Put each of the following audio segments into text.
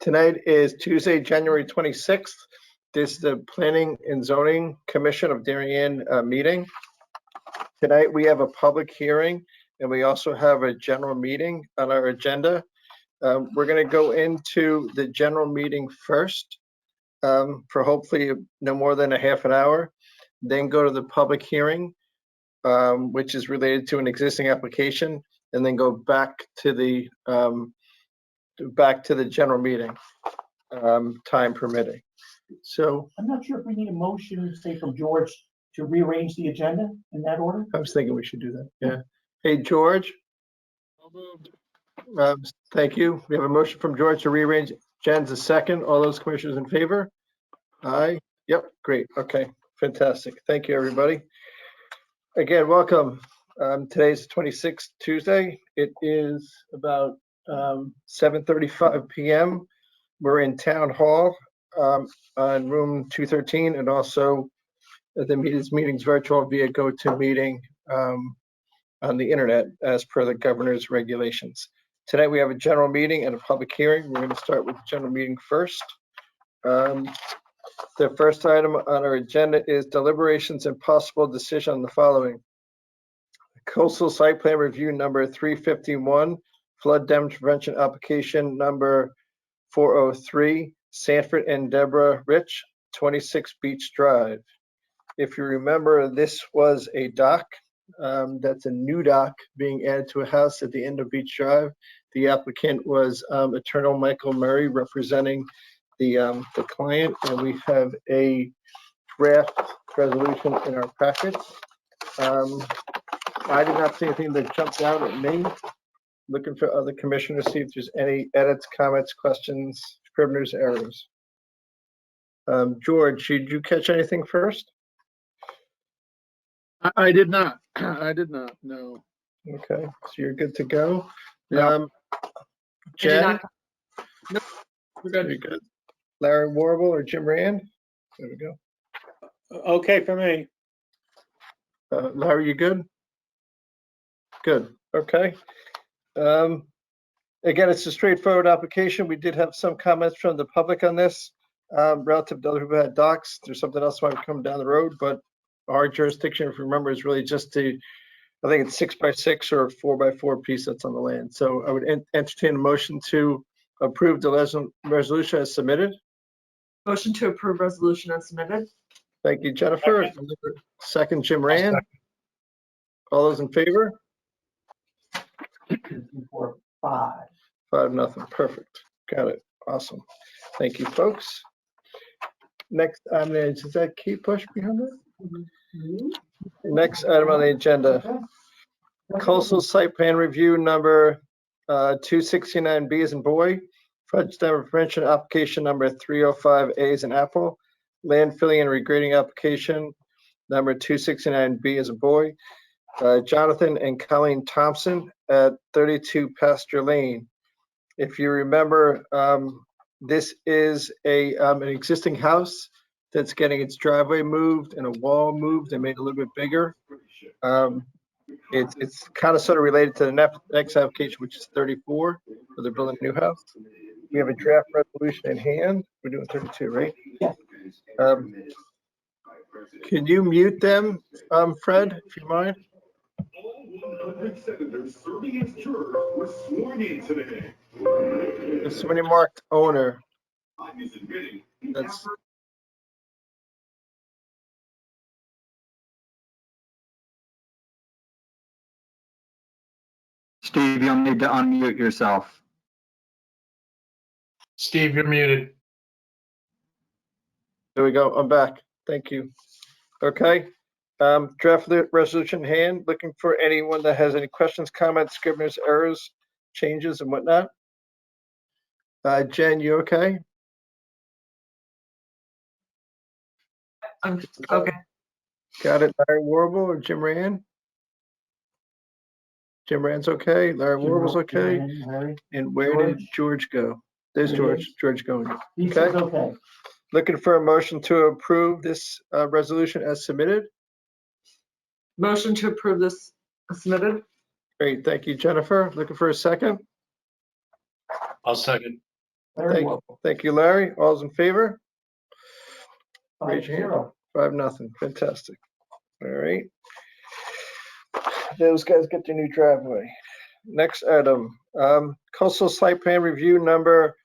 Tonight is Tuesday, January 26th. This is the Planning and Zoning Commission of Darien meeting. Tonight we have a public hearing and we also have a general meeting on our agenda. We're going to go into the general meeting first for hopefully no more than a half an hour, then go to the public hearing, which is related to an existing application, and then go back to the general meeting, time permitting. So I'm not sure if we need a motion, say from George, to rearrange the agenda in that order. I was thinking we should do that. Yeah. Hey, George. Thank you. We have a motion from George to rearrange. Jen's a second. All those commissioners in favor? Aye. Yep. Great. Okay. Fantastic. Thank you, everybody. Again, welcome. Today's 26th Tuesday. It is about 7:35 p.m. We're in Town Hall on room 213, and also the meeting's virtual via GoToMeeting on the internet as per the governor's regulations. Tonight we have a general meeting and a public hearing. We're going to start with the general meeting first. The first item on our agenda is deliberations and possible decision on the following. Coastal Site Plan Review number 351, Flood Damage Prevention Application number 403, Sanford and Deborah Rich, 26 Beach Drive. If you remember, this was a dock. That's a new dock being added to a house at the end of Beach Drive. The applicant was Attorney Michael Murray representing the client, and we have a draft resolution in our packet. I did not see anything that jumped out at me. Looking for other commissioners, see if there's any edits, comments, questions, scrivener's errors. George, did you catch anything first? I did not. I did not. No. Okay, so you're good to go. Yeah. Jen, Nope. We're good. you're good. Larry Warble or Jim Rand? There we go. Okay for me. Larry, you good? Good. Okay. Again, it's a straightforward application. We did have some comments from the public on this relative to other people who had docks. There's something else might come down the road, but our jurisdiction, if you remember, is really just to, I think it's 6x6 or 4x4 piece that's on the land. So I would entertain a motion to approve the resolution as submitted. Motion to approve resolution as submitted. Thank you, Jennifer. Second, Jim Rand. All those in favor? 4, 5. 5-0. Perfect. Got it. Awesome. Thank you, folks. Next item is that key push behind it? Next item on the agenda. Coastal Site Plan Review number 269B as in boy. Flood damage prevention application number 305A as in apple. Land filling and regrading application number 269B as a boy. Jonathan and Colleen Thompson at 32 Pasture Lane. If you remember, this is an existing house that's getting its driveway moved and a wall moved and made a little bit bigger. It's kind of sort of related to the next application, which is 34, where they're building a new house. We have a draft resolution in hand. We're doing 32, right? Yeah. Can you mute them, Fred, if you mind? All 100 senators serving as jurors were sworn in today. There's somebody marked owner. That's Steve, you'll need to unmute yourself. Steve, you're muted. There we go. I'm back. Thank you. Okay. Draft resolution in hand. Looking for anyone that has any questions, comments, scrivener's errors, changes, and whatnot. Jen, you okay? Okay. Got it. Larry Warble or Jim Rand? Jim Rand's okay. Larry Warble's okay. And where did George go? There's George. George going. Okay. Looking for a motion to approve this resolution as submitted. Motion to approve this as submitted. Great. Thank you, Jennifer. Looking for a second. I'll second. Very well. Thank you, Larry. All's in favor? Raise your hand. 5-0. 5-0. Fantastic. All right. Those guys get their new driveway. Next item, coastal site plan review number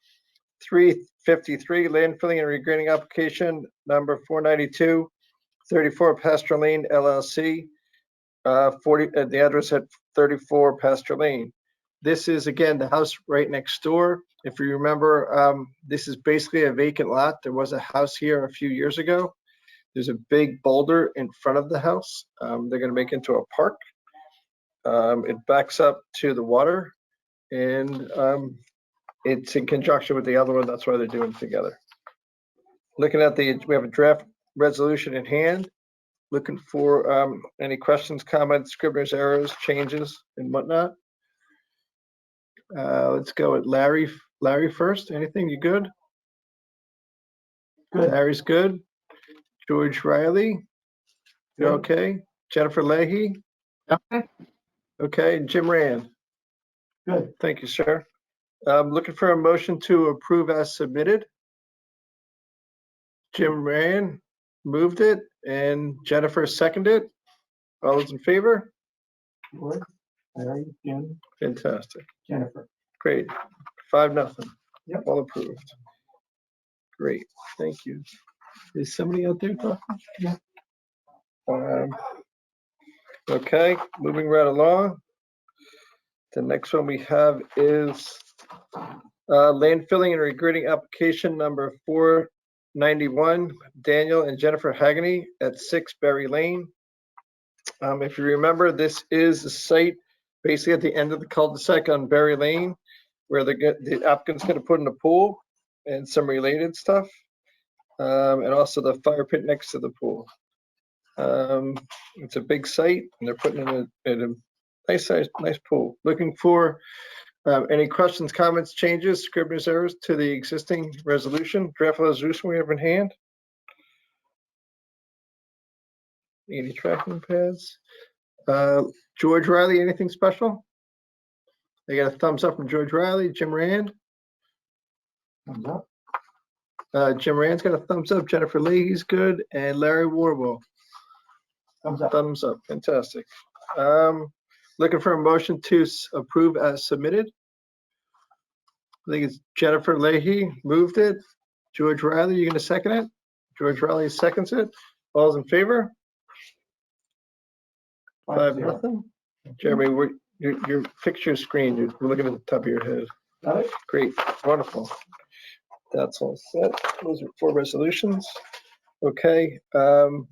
353, land filling and regrading application number 492, 34 Pasture Lane LLC, the address at 34 Pasture Lane. This is, again, the house right next door. If you remember, this is basically a vacant lot. There was a house here a few years ago. There's a big boulder in front of the house. They're going to make into a park. It backs up to the water, and it's in conjunction with the other one. That's why they're doing it together. Looking at we have a draft resolution in hand. Looking for any questions, comments, scrivener's errors, changes, and whatnot. Let's go with Larry. Larry first. Anything? You good? Good. Larry's good. George Riley. You Good. okay? Jennifer Leahy. Okay. Okay. And Jim Rand. Good. Thank you, sir. Looking for a motion to approve as submitted. Jim Rand moved it and Jennifer seconded. All those in favor? George, Larry, Jim, Fantastic. Jennifer. Great. 5-0. Yep. All approved. Great. Thank you. Is somebody out there talking? Yeah. Okay, moving right along. The next one we have is land filling and regrading application number 491, Daniel and Jennifer Hagany at 6 Berry Lane. If you remember, this is the site basically at the end of the cul-de-sac on Berry Lane where the applicant's going to put in a pool and some related stuff, and also the fire pit next to the pool. It's a big site and they're putting in a nice pool. Looking for any questions, comments, changes, scrivener's errors to the existing resolution, draft resolution we have in hand. Any tracking pads? George Riley, anything special? I got a thumbs up from George Riley. Jim Rand. Thumbs up. Jim Rand's got a thumbs up. Jennifer Leahy's good. And Larry Warble. Thumbs up. Thumbs up. Fantastic. Looking for a motion to approve as submitted. I think it's Jennifer Leahy moved it. George Riley, you going to second it? George Riley seconds it. All's in favor? 5-0. Jeremy, your picture screen, you're looking at the top of your head. Got it? Great, wonderful. That's all set. Those are 4 resolutions. Okay. The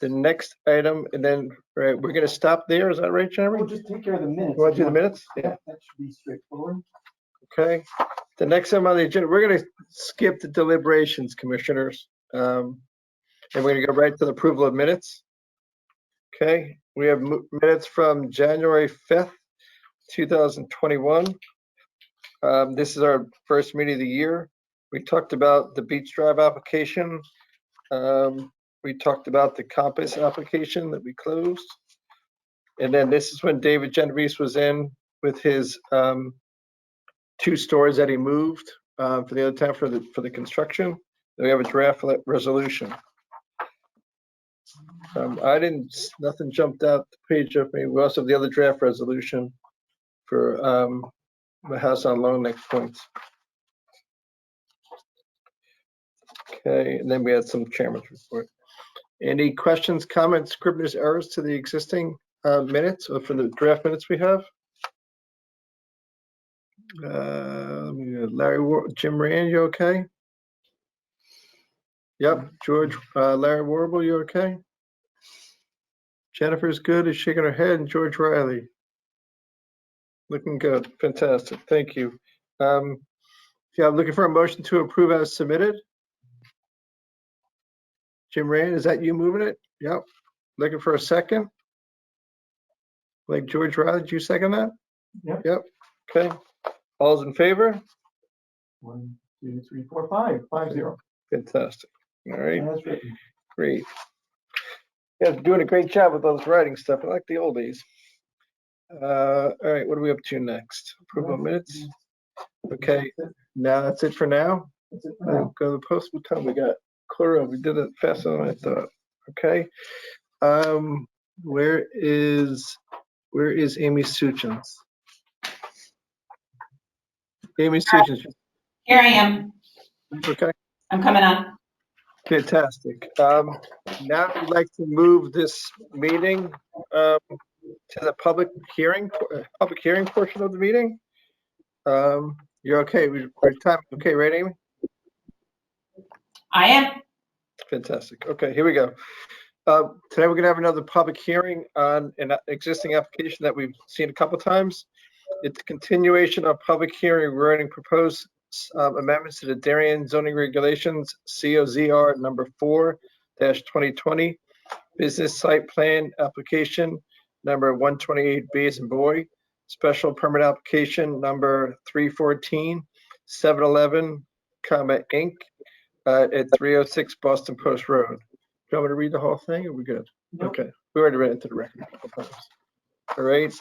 next item, and then we're going to stop there. Is that right, Jeremy? We'll just take care of the minutes. You want to do the minutes? Yeah, that should be straightforward. Okay. The next item on the agenda, we're going to skip the deliberations, commissioners. And we're going to go right to the approval of minutes. Okay. We have minutes from January 5th, 2021. This is our first meeting of the year. We talked about the Beach Drive application. We talked about the Compass application that we closed. And then this is when David Genovese was in with his 2 stores that he moved for the other town for the construction. Then we have a draft resolution. Nothing jumped out the page of me. We also have the other draft resolution for the house on Long Neck Points. Okay, and then we had some chairman's report. Any questions, comments, scrivener's errors to the existing minutes or for the draft minutes we have? Larry, Jim Rand, you okay? Yep, George, Larry Warble, you okay? Jennifer's good, is shaking her head, and George Riley. Looking good, fantastic, thank you. Yeah, I'm looking for a motion to approve as submitted. Jim Rand, is that you moving it? Yep. Looking for a second? Like George Riley, did you second that? Yep. Yep, okay. All's in favor? 1, 2, 3, 4, 5. 5-0. Fantastic, all right. As written. Great. Yeah, doing a great job with those writing stuff. I like the old days. All right, what are we up to next? Approval of minutes? Okay, now that's it for now. Go to the post. What time we got? Quarter of. We did it faster than I thought. Okay. Where is Amy Suchins? Amy Suchins. Here I am. Okay. I'm coming on. Fantastic. Now I'd like to move this meeting to the public hearing portion of the meeting. You're okay. We're time. Okay, right, Amy? I am. Fantastic. Okay, here we go. Today we're going to have another public hearing on an existing application that we've seen a couple times. It's a continuation of public hearing regarding proposed amendments to the Darien Zoning Regulations, COZR number 4-2020, business site plan application number 128B as in boy, special permit application number 314, 711, Inc. At 306 Boston Post Road. Do you want me to read the whole thing? Or are we good? Nope. Okay, we already read it to the record a couple times. All right,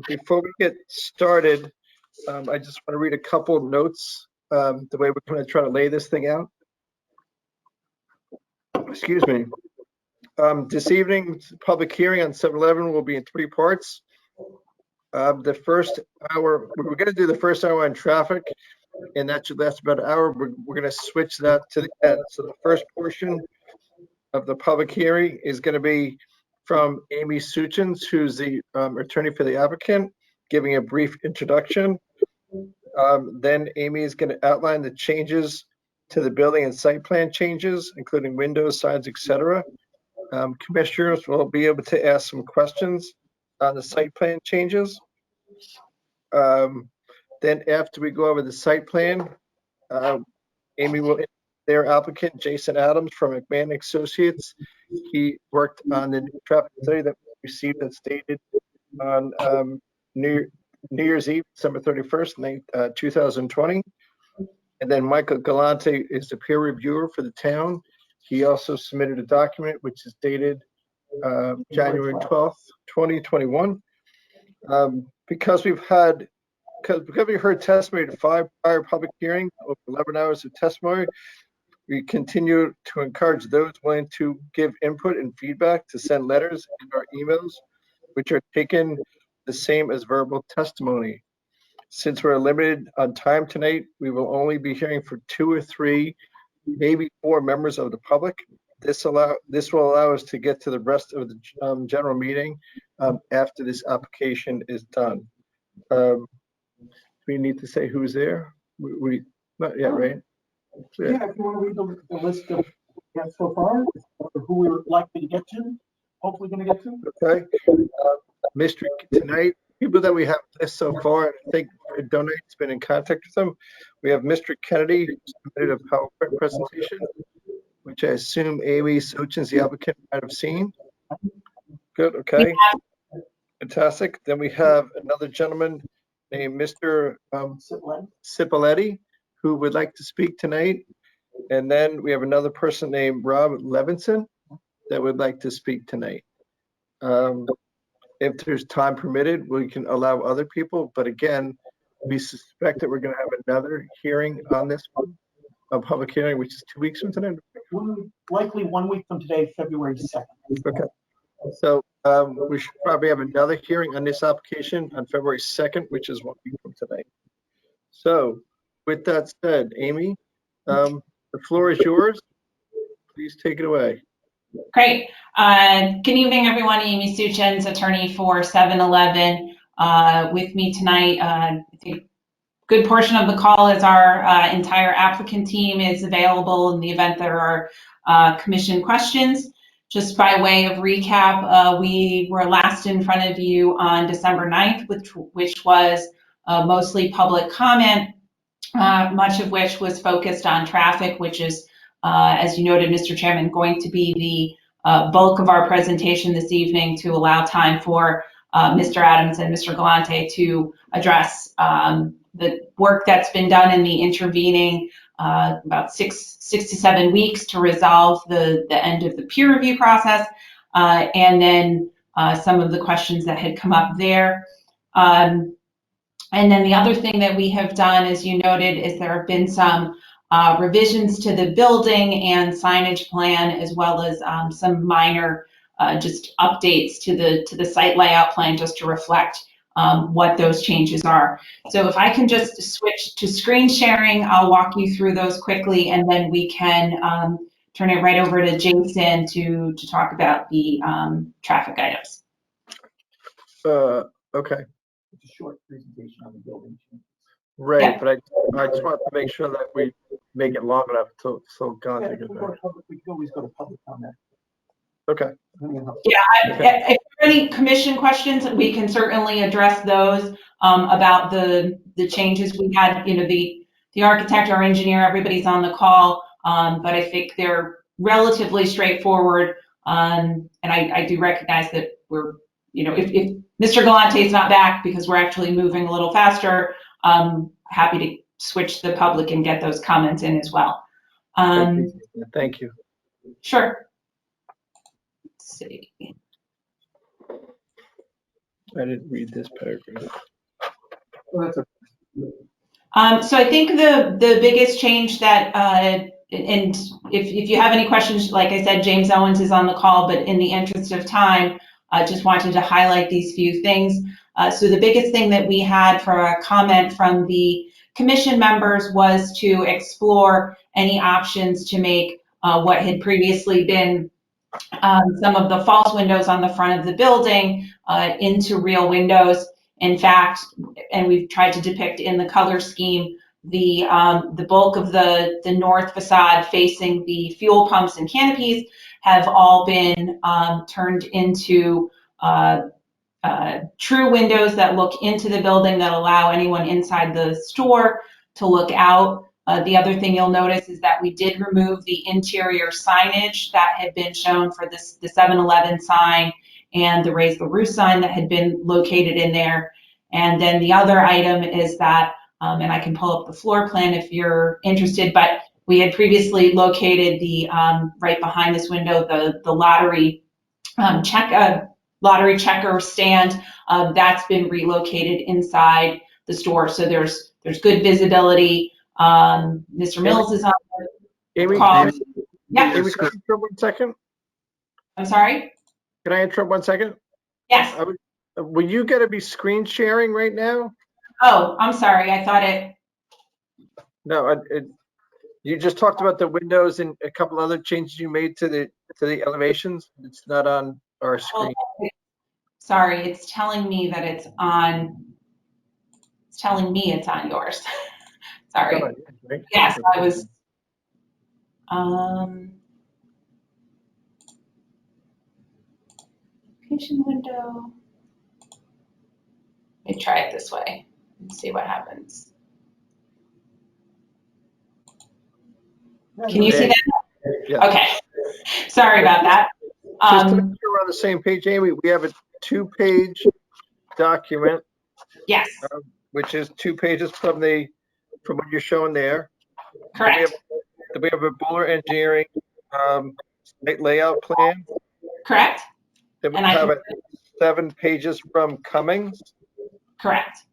before we get started, I just want to read a couple of notes, the way we're going to try to lay this thing out. Excuse me. This evening's public hearing on 711 will be in 3 parts. The first hour, we're going to do the first hour on traffic, and that should last about an hour. We're going to switch that to the end. So the first portion of the public hearing is going to be from Amy Suchins, who's the attorney for the applicant, giving a brief introduction. Then Amy is going to outline the changes to the building and site plan changes, including windows, signs, etc. Commissioners will be able to ask some questions on the site plan changes. Then after we go over the site plan, Amy will their applicant, Jason Adams from McMahon Associates. He worked on the new traffic study that we received that's dated on New Year's Eve, December 31st, 2020. And then Michael Galante is the peer reviewer for the town. He also submitted a document which is dated January 12th, 2021. Because we heard testimony to 5 prior public hearings, over 11 hours of testimony, we continue to encourage those willing to give input and feedback to send letters and our emails, which are taken the same as verbal testimony. Since we're limited on time tonight, we will only be hearing for 2 or 3, maybe 4 members of the public. This will allow us to get to the rest of the general meeting after this application is done. We need to say who's there. We not yet, right? Yeah, if you want to read the list of guests so far, or who we're likely to get to, hopefully going to get to. Okay. Mr. Tonight, people that we have list so far, I think Donate's been in contact with them. We have Mr. Kennedy, who submitted a PowerPoint presentation, which I assume Amy Suchins, the applicant, might have seen. Good, okay. Fantastic. Then we have another gentleman named Mr. Cipoletti, who would like to speak tonight. And then we have another person named Rob Levinson that would like to speak tonight. If there's time permitted, we can allow other people. But again, we suspect that we're going to have another hearing on this one, a public hearing, which is 2 weeks from today. Likely 1 week from today, February 2nd. Okay. So we should probably have another hearing on this application on February 2nd, which is 1 week from today. So with that said, Amy, the floor is yours. Please take it away. Great. Good evening, everyone. Amy Suchins, attorney for 711. With me tonight, I think a good portion of the call is our entire applicant team is available in the event there are commission questions. Just by way of recap, we were last in front of you on December 9th, which was mostly public comment, much of which was focused on traffic, which is, as you noted, Mr. Chairman, going to be the bulk of our presentation this evening to allow time for Mr. Adams and Mr. Galante to address the work that's been done in the intervening about 6 to 7 weeks to resolve the end of the peer review process, and then some of the questions that had come up there. And then the other thing that we have done, as you noted, is there have been some revisions to the building and signage plan, as well as some minor just updates to the site layout plan, just to reflect what those changes are. So if I can just switch to screen sharing, I'll walk you through those quickly, and then we can turn it right over to Jason to talk about the traffic items. Okay, It's a short presentation on the building. right, Yeah. but I just want to make sure that we make it long enough so Gone Yeah, can get there. we can always go to public comment. Okay, If there are any commission questions, we can certainly address those about the changes we had. You know, the architect, our engineer, everybody's on the call, but I think they're relatively straightforward. And I do recognize that we're, you know, if Mr. Galante is not back because we're actually moving a little faster, happy to switch to the public and get those comments in as well. thank you. Sure. Let's see. I didn't read this paragraph. Well, that's So I think the biggest change that, and if you have any questions, like I said, James Owens is on the call, but in the interest of time, I just wanted to highlight these few things. So the biggest thing that we had for a comment from the commission members was to explore any options to make what had previously been some of the false windows on the front of the building into real windows. In fact, and we've tried to depict in the color scheme, the bulk of the north facade facing the fuel pumps and canopies have all been turned into true windows that look into the building, that allow anyone inside the store to look out. The other thing you'll notice is that we did remove the interior signage that had been shown for the 7-Eleven sign and the Raise the Roof sign that had been located in there. And then the other item is that, and I can pull up the floor plan if you're interested, but we had previously located the, right behind this window, the lottery lottery checker stand. That's been relocated inside the store. So there's good visibility. Mr. Mills is on the Amy, call. can Yeah, I interrupt 1 second? I'm sorry. Can I interrupt 1 second? Yes. Will you get to be screen sharing right now? Oh, I'm sorry. I thought it. No, you just talked about the windows and a couple other changes you made to the elevations. It's not on our screen. Oh, sorry, it's telling me that it's on. It's telling me it's on yours. Sorry. Right? Yes, I was. Application window. Let me try it this way and see what happens. Can you see that? Yeah. Okay. Sorry about that. Just to make sure we're on the same page, Amy, we have a 2-page document, Yes, which is 2 pages from what you're showing there. correct. Then we have a Buller Engineering site layout plan. Correct. Then we And I have can- 7 pages from Cummings. Correct.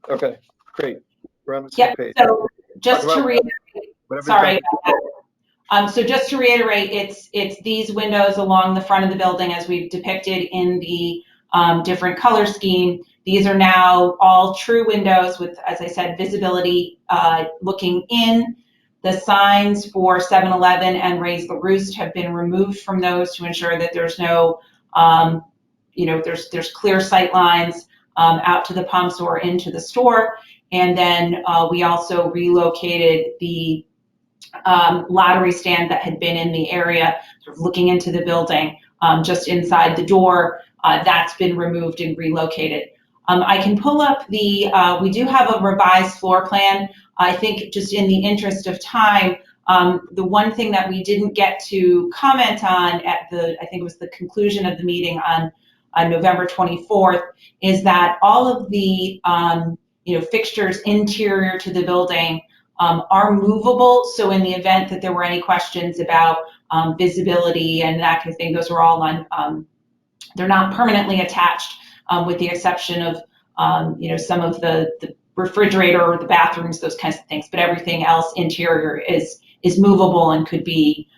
Okay, great. We're on the same Yep. page. So just to reiterate, Whatever sorry document- about that. So just to reiterate, it's these windows along the front of the building as we've depicted in the different color scheme. These are now all true windows with, as I said, visibility looking in. The signs for 7-Eleven and Raise the Roost have been removed from those to ensure that there's no, there's clear sight lines out to the pumps or into the store. And then we also relocated the lottery stand that had been in the area, sort of looking into the building, just inside the door. That's been removed and relocated. I can pull up we do have a revised floor plan. I think just in the interest of time, the one thing that we didn't get to comment on at I think it was the conclusion of the meeting on November 24th, is that all of the fixtures interior to the building are movable. So in the event that there were any questions about visibility and that kind of thing, those are all on, they're not permanently attached with the exception of some of the refrigerator or the bathrooms, those kinds of things, but everything else interior is movable and could be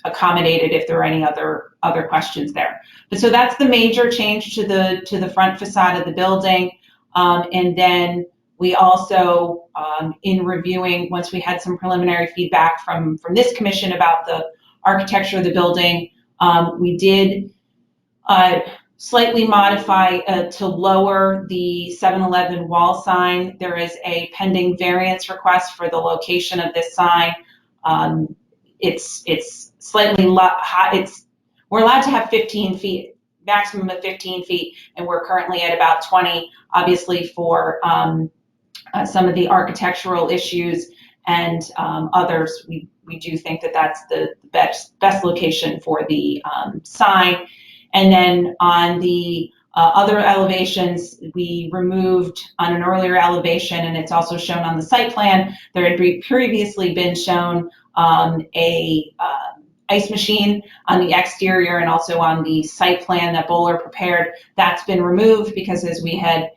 accommodated if there are any other questions there. But so that's the major change to the front facade of the building. And then we also, in reviewing, once we had some preliminary feedback from this commission about the architecture of the building, we did slightly modify to lower the 7-Eleven wall sign. There is a pending variance request for the location of this sign. It's slightly high. We're allowed to have 15 feet, maximum of 15 feet, and we're currently at about 20, obviously for some of the architectural issues and others. We do think that that's the best location for the sign. And then on the other elevations, we removed on an earlier elevation, and it's also shown on the site plan, there had previously been shown a ice machine on the exterior and also on the site plan that Bowler prepared. That's been removed because, as we had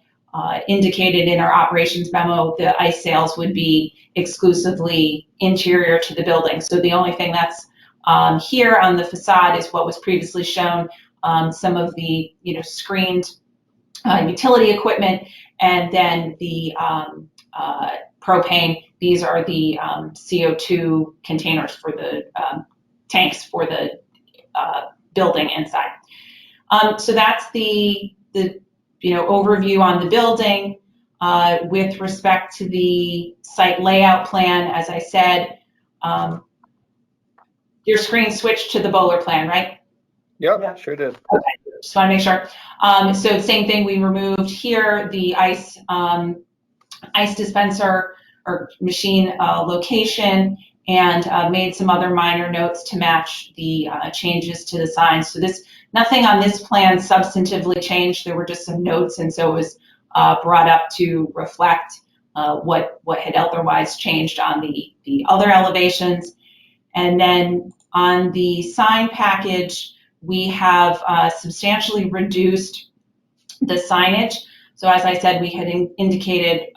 indicated in our operations memo, the ice sales would be exclusively interior to the building. So the only thing that's here on the facade is what was previously shown, some of the screened utility equipment, and then the propane. These are the CO2 containers for the tanks for the building inside. So that's the overview on the building. With respect to the site layout plan, as I said, your screen switched to the Bowler plan, right? Yep, Yeah. sure did. Okay, just want to make sure. So same thing, we removed here the ice dispenser or machine location, and made some other minor notes to match the changes to the signs. So nothing on this plan substantively changed. There were just some notes, and so it was brought up to reflect what had otherwise changed on the other elevations. And then on the sign package, we have substantially reduced the signage. So as I said, we had indicated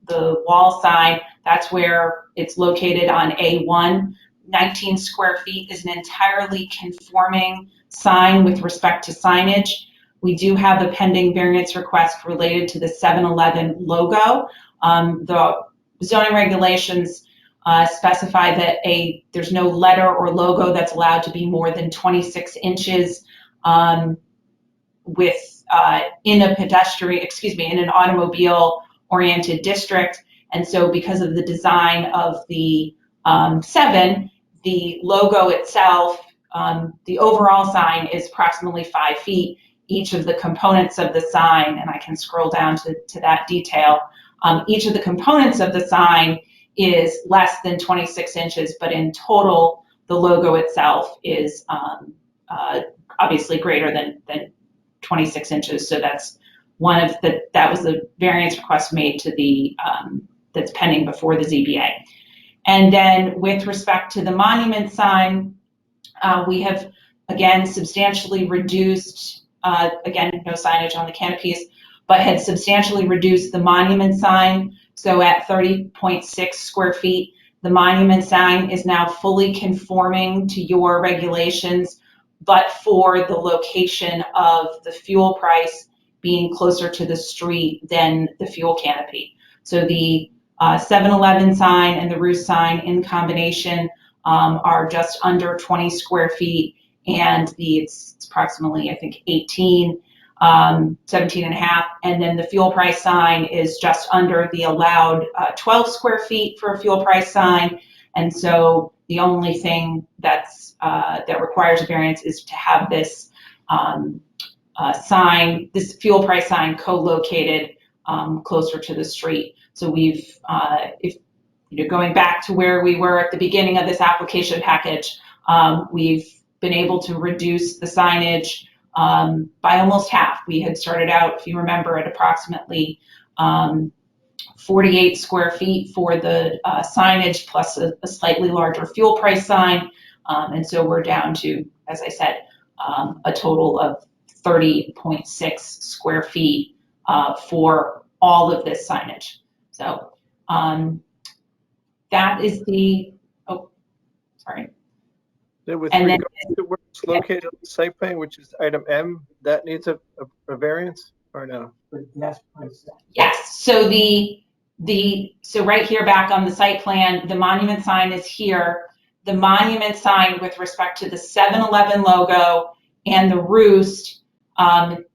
the wall sign, that's where it's located on A1. 19 square feet is an entirely conforming sign with respect to signage. We do have a pending variance request related to the 7-Eleven logo. The zoning regulations specify that there's no letter or logo that's allowed to be more than 26 inches in an automobile-oriented district. And so because of the design of the 7, the logo itself, the overall sign is approximately 5 feet. Each of the components of the sign, and I can scroll down to that detail, each of the components of the sign is less than 26 inches, but in total, the logo itself is obviously greater than 26 inches. So that's that was the variance request made to the, that's pending before the ZBA. And then with respect to the monument sign, we have, again, substantially reduced, again, no signage on the canopies, but had substantially reduced the monument sign. So at 30.6 square feet, the monument sign is now fully conforming to your regulations, but for the location of the fuel price being closer to the street than the fuel canopy. So the 7-Eleven sign and the roof sign in combination are just under 20 square feet, and it's approximately, I think, 17 and a half, and then the fuel price sign is just under the allowed 12 square feet for a fuel price sign. And so the only thing that requires a variance is to have this sign, this fuel price sign, co-located closer to the street. So we've, going back to where we were at the beginning of this application package, we've been able to reduce the signage by almost half. We had started out, if you remember, at approximately 48 square feet for the signage plus a slightly larger fuel price sign. And so we're down to, as I said, a total of 30.6 square feet for all of this signage. So that is the, oh, sorry. With And then- regard to where it's located on the site plan, which is item M, that needs a variance or no? For gas price. Yes, so so right here back on the site plan, the monument sign is here. The monument sign with respect to the 7-Eleven logo and the roost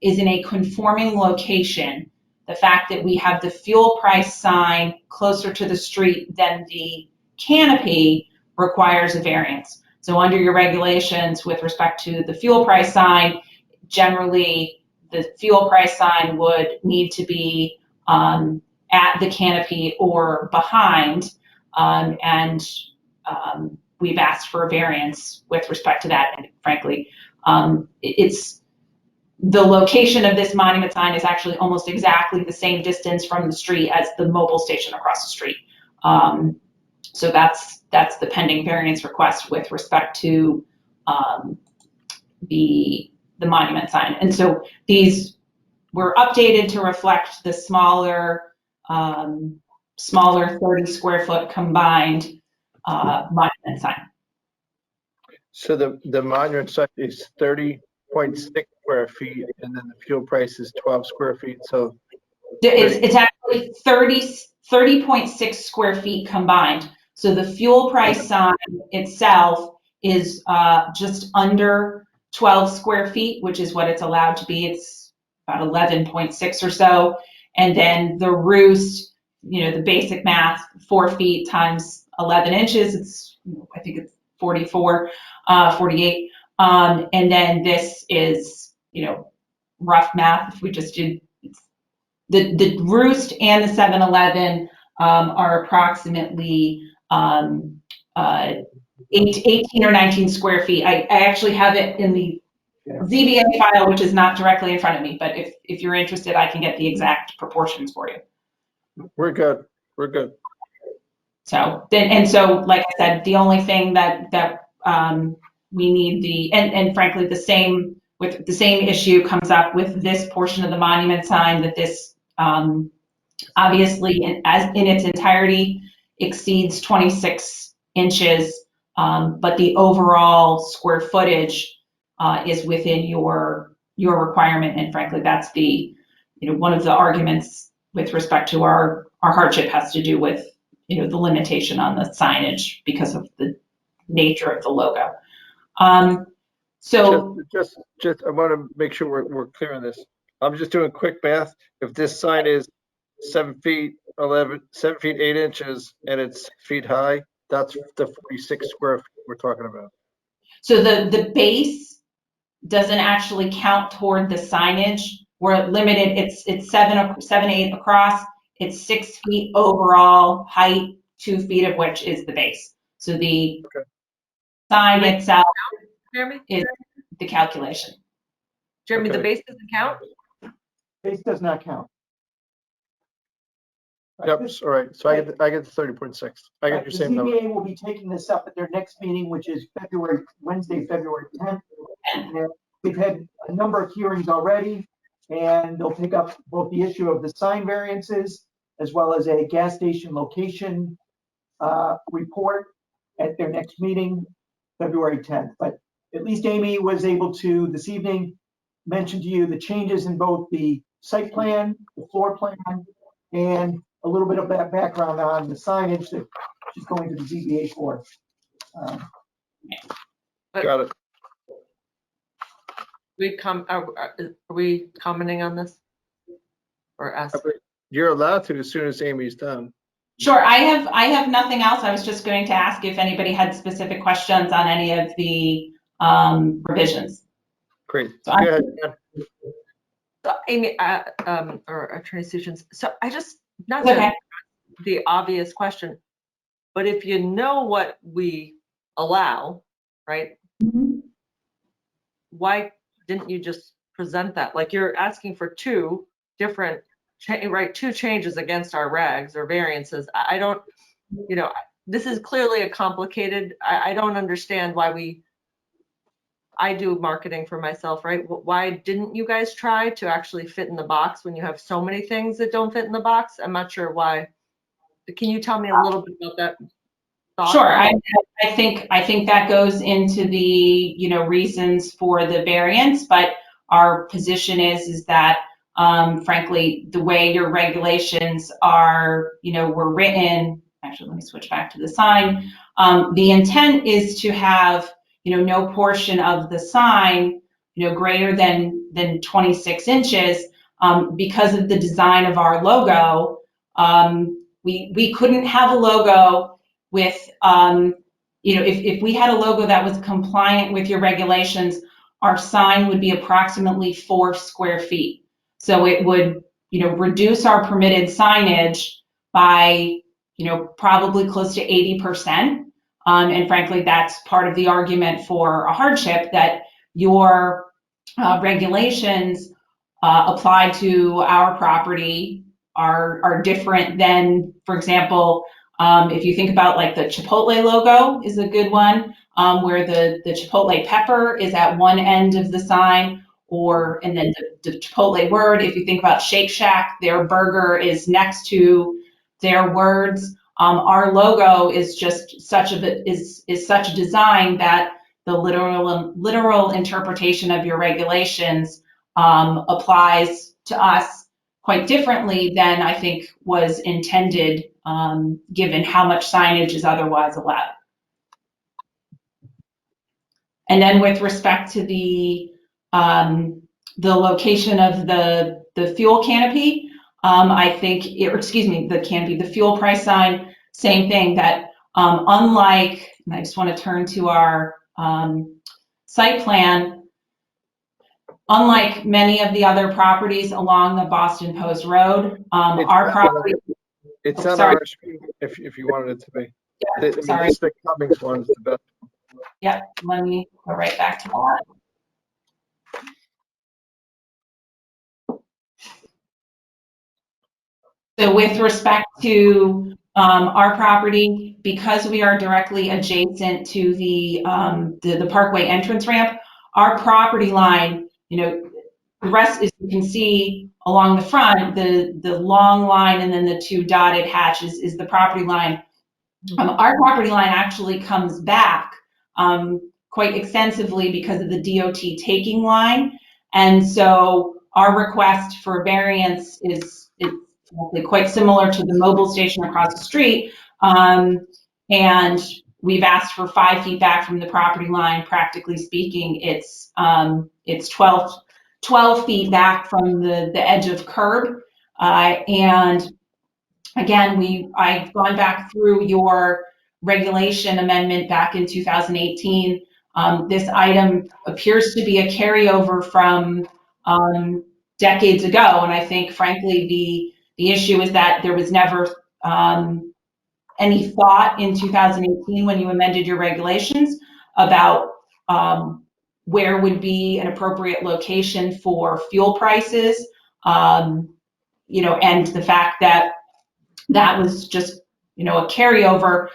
is in a conforming location. The fact that we have the fuel price sign closer to the street than the canopy requires a variance. So under your regulations with respect to the fuel price sign, generally the fuel price sign would need to be at the canopy or behind, we've asked for a variance with respect to that. And frankly, it's the location of this monument sign is actually almost exactly the same distance from the street as the mobile station across the street. So that's the pending variance request with respect to the monument sign. And so these were updated to reflect the smaller 30 square foot combined monument sign. So the monument site is 30.6 square feet, and then the fuel price is 12 square feet. So It's actually 30.6 square feet combined. So the fuel price sign itself is just under 12 square feet, which is what it's allowed to be. It's about 11.6 or so. And then the roost, the basic math, 4 feet times 11 inches, it's, I think it's 48. And then this is, rough math. If we just did the roost and the 7-Eleven are approximately 18 or 19 square feet. I actually have it in the ZBA file, which is not directly in front of me, but if you're interested, I can get the exact proportions for you. we're good. We're good. So like I said, the only thing that we need and frankly the same issue comes up with this portion of the monument sign, that this obviously in its entirety exceeds 26 inches, but the overall square footage is within your requirement. And frankly, that's one of the arguments with respect to our hardship has to do with the limitation on the signage because of the nature of the logo. So just I want to make sure we're clear on this. I'm just doing quick math. If this sign is 7 feet 8 inches and it's 6 feet high, that's the 46 square feet we're talking about. So the base doesn't actually count toward the signage. We're limited. It's 7 8 across. It's 6 feet overall height, 2 feet of which is the base. So the sign itself Jeremy? is the calculation. Jeremy, the Okay. base doesn't count? Base does not count. Yep. All right. So I get the 30.6. I get your The same number. ZBA will be taking this up at their next meeting, which is Wednesday, February 10th. And we've had a number of hearings already, and they'll pick up both the issue of the sign variances as well as a gas station location report at their next meeting, February 10th. But at least Amy was able to, this evening, mention to you the changes in both the site plan, the floor plan, and a little bit of that background on the signage that she's going to the ZBA for. Got it. Are we commenting on this? Or ask? You're allowed to as soon as Amy's done. Sure. I have nothing else. I was just going to ask if anybody had specific questions on any of the revisions. Great. So Go ahead. Jen. So, Amy, or Attorney Suchins, so I just, not Okay. the obvious question, but if you know what we allow, right? Why didn't you just present that? Like you're asking for two different, two changes against our regs or variances. I don't, this is clearly a complicated, I don't understand why we I do marketing for myself, right? Why didn't you guys try to actually fit in the box when you have so many things that don't fit in the box? I'm not sure why. Can you tell me a little bit about that thought? Sure. I think that goes into the, reasons for the variance, but our position is that, frankly, the way your regulations are, were written, actually, let me switch back to the sign. The intent is to have, no portion of the sign, greater than 26 inches, because of the design of our logo. We couldn't have a logo with, if we had a logo that was compliant with your regulations, our sign would be approximately 4 square feet. So it would, reduce our permitted signage by, probably close to 80%. And frankly, that's part of the argument for a hardship, that your regulations applied to our property are different than, for example, if you think about like the Chipotle logo is a good one, where the Chipotle pepper is at one end of the sign, and then the Chipotle word. If you think about Shake Shack, their burger is next to their words. Our logo is just such a design that the literal interpretation of your regulations applies to us quite differently than I think was intended, given how much signage is otherwise allowed. And then with respect to the location of the fuel canopy, I think, the fuel price sign, same thing, that unlike, and I just want to turn to our site plan, unlike many of the other properties along the Boston Post Road, our property. It's Oh, on sorry. our screen if you wanted it to be. Yeah, I mean, sorry. this the Cummings one is the best. Yep, let me go right back to that. So with respect to our property, because we are directly adjacent to the Parkway entrance ramp, our property line, the rest, as you can see along the front, the long line and then the 2 dotted hatches is the property line. Our property line actually comes back quite extensively because of the DOT taking line. And so our request for variance is quite similar to the mobile station across the street. And we've asked for 5 feet back from the property line. Practically speaking, it's 12 feet back from the edge of curb. And again, I've gone back through your regulation amendment back in 2018. This item appears to be a carryover from decades ago, and I think, frankly, the issue is that there was never any thought in 2018 when you amended your regulations about where would be an appropriate location for fuel prices, and the fact that that was just, a carryover,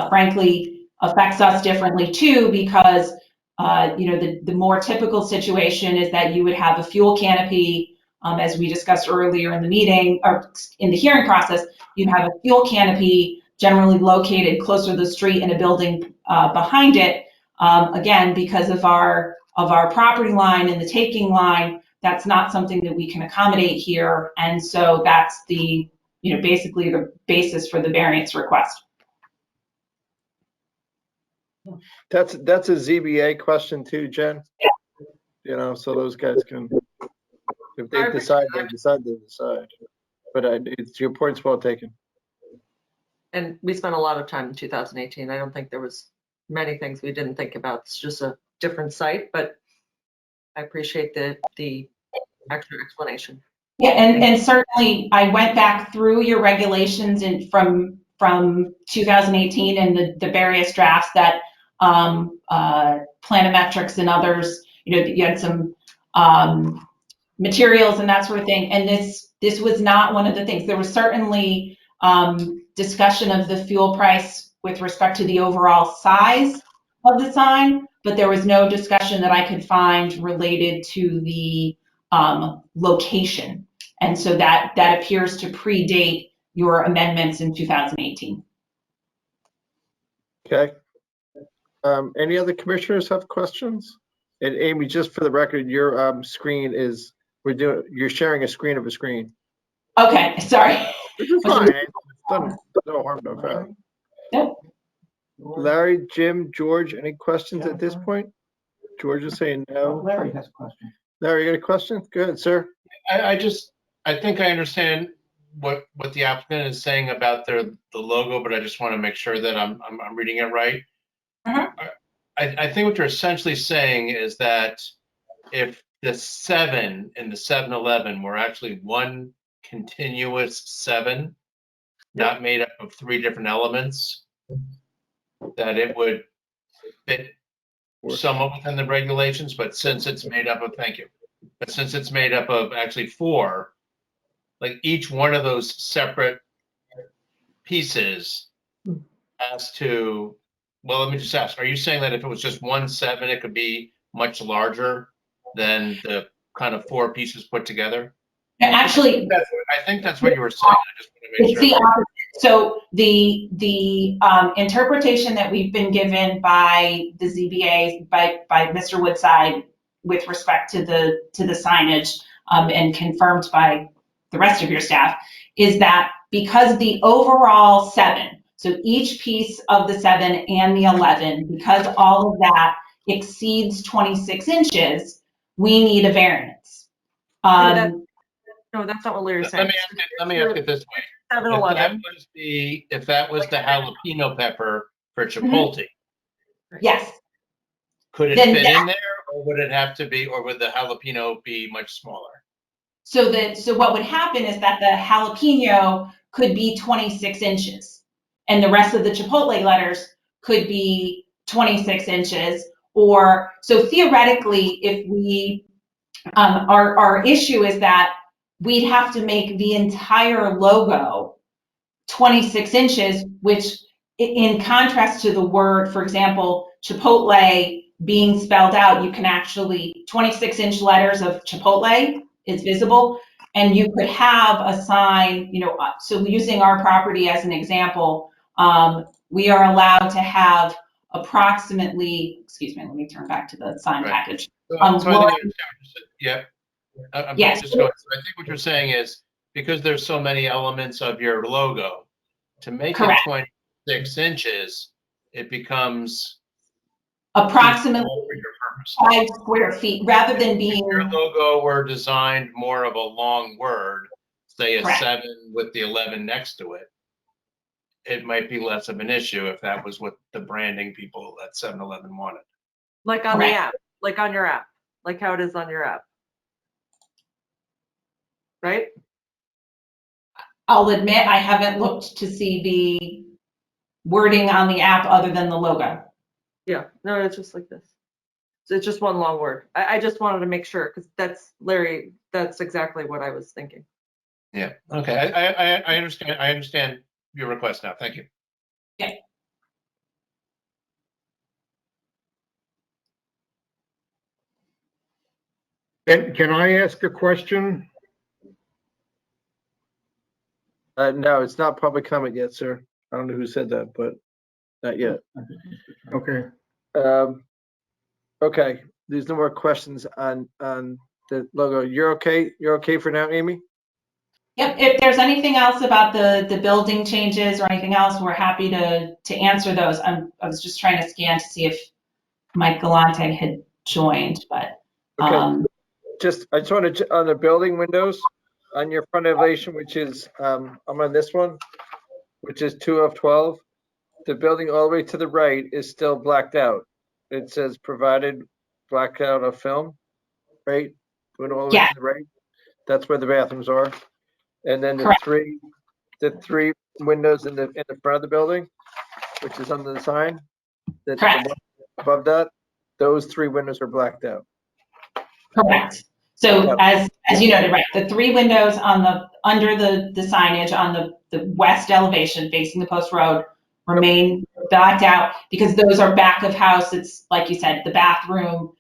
frankly, affects us differently too, because, the more typical situation is that you would have a fuel canopy, as we discussed earlier in the meeting, or in the hearing process, you'd have a fuel canopy generally located closer to the street in a building behind it. Again, because of our property line and the taking line, that's not something that we can accommodate here. And so that's basically the basis for the variance request. That's a ZBA question too, Jen. So those guys can, if they decide, they decide. But it's your point's well taken. And we spent a lot of time in 2018. I don't think there was many things we didn't think about. It's just a different site, but I appreciate the extra explanation. Yeah, and certainly I went back through your regulations from 2018 and the various drafts that Planometrics and others, you had some materials and that sort of thing. And this was not one of the things. There was certainly discussion of the fuel price with respect to the overall size of the sign, but there was no discussion that I could find related to the location. And so that appears to predate your amendments in 2018. Okay. Any other commissioners have questions? And Amy, just for the record, your screen is, you're sharing a screen of a screen. Okay, sorry. Which is fine. It's done no harm, no foul. Nope. Larry, Jim, George, any questions at this point? George is saying no. Larry has a question. Larry, you got a question? Go ahead, sir. I think I understand what the applicant is saying about the logo, but I just want to make sure that I'm reading it right. I think what you're essentially saying is that if the 7 in the 7-Eleven were actually one continuous 7, not made up of 3 different elements, that it would fit somewhat within the regulations, but since it's made up of, but since it's made up of actually 4, like each one of those separate pieces has to, well, let me just ask, are you saying that if it was just one 7, it could be much larger than the kind of 4 pieces put together? Actually, I think that's what you were saying. I just want to make it's sure. the opposite. So the interpretation that we've been given by the ZBA, by Mr. Woodside with respect to the signage, and confirmed by the rest of your staff, is that because the overall 7, so each piece of the 7 and the 11, because all of that exceeds 26 inches, we need a variance. No, that's not what Larry's Let saying. me ask it this way. 7-Eleven. If that was the jalapeno pepper for Chipotle, Yes. could it Then fit in there, or would it have to be, or would the jalapeno be much smaller? So what would happen is that the jalapeno could be 26 inches, and the rest of the Chipotle letters could be 26 inches. Or so theoretically, if we our issue is that we'd have to make the entire logo 26 inches, which in contrast to the word, for example, Chipotle being spelled out, you can actually 26-inch letters of Chipotle is visible, and you could have a sign, so using our property as an example, we are allowed to have approximately, excuse me, let me turn back to the sign package. So I think I understand what you're saying. Yeah. Yes. Just going. So I think what you're saying is, because there's so many elements of your logo, to make Correct. it 26 inches, it becomes Approximately for your purpose. 5 square feet, rather than If being your logo were designed more of a long word, say a Correct. 7 with the 11 next to it, it might be less of an issue if that was what the branding people at 7-Eleven wanted. Like on Correct. the app, like on your app, like how it is on your app. Right? I'll admit I haven't looked to see the wording on the app other than the logo. Yeah, no, it's just like this. So it's just one long word. I just wanted to make sure, because that's, Larry, that's exactly what I was thinking. Yeah. Okay. I understand. I understand your request now. Thank you. Yeah. Can I ask a question? No, it's not public comment yet, sir. I don't know who said that, but not yet. Okay. Okay, there's no more questions on the logo. You're okay? You're okay for now, Amy? Yep, if there's anything else about the building changes or anything else, we're happy to answer those. I was just trying to scan to see if Mike Galante had joined, but. Okay. I just wanted to, on the building windows, on your front elevation, which is, I'm on this one, which is 2 of 12. The building all the way to the right is still blacked out. It says provided blacked out of film, right? Going all the way Yeah. to the right. That's where the bathrooms are. And then Correct. the three windows in the front of the building, which is under the sign, that's Correct. the one above that, those 3 windows are blacked out. Correct. So as you noted, right, the 3 windows on under the signage on the west elevation facing the post road remain blacked out because those are back of house. It's like you said, the bathroom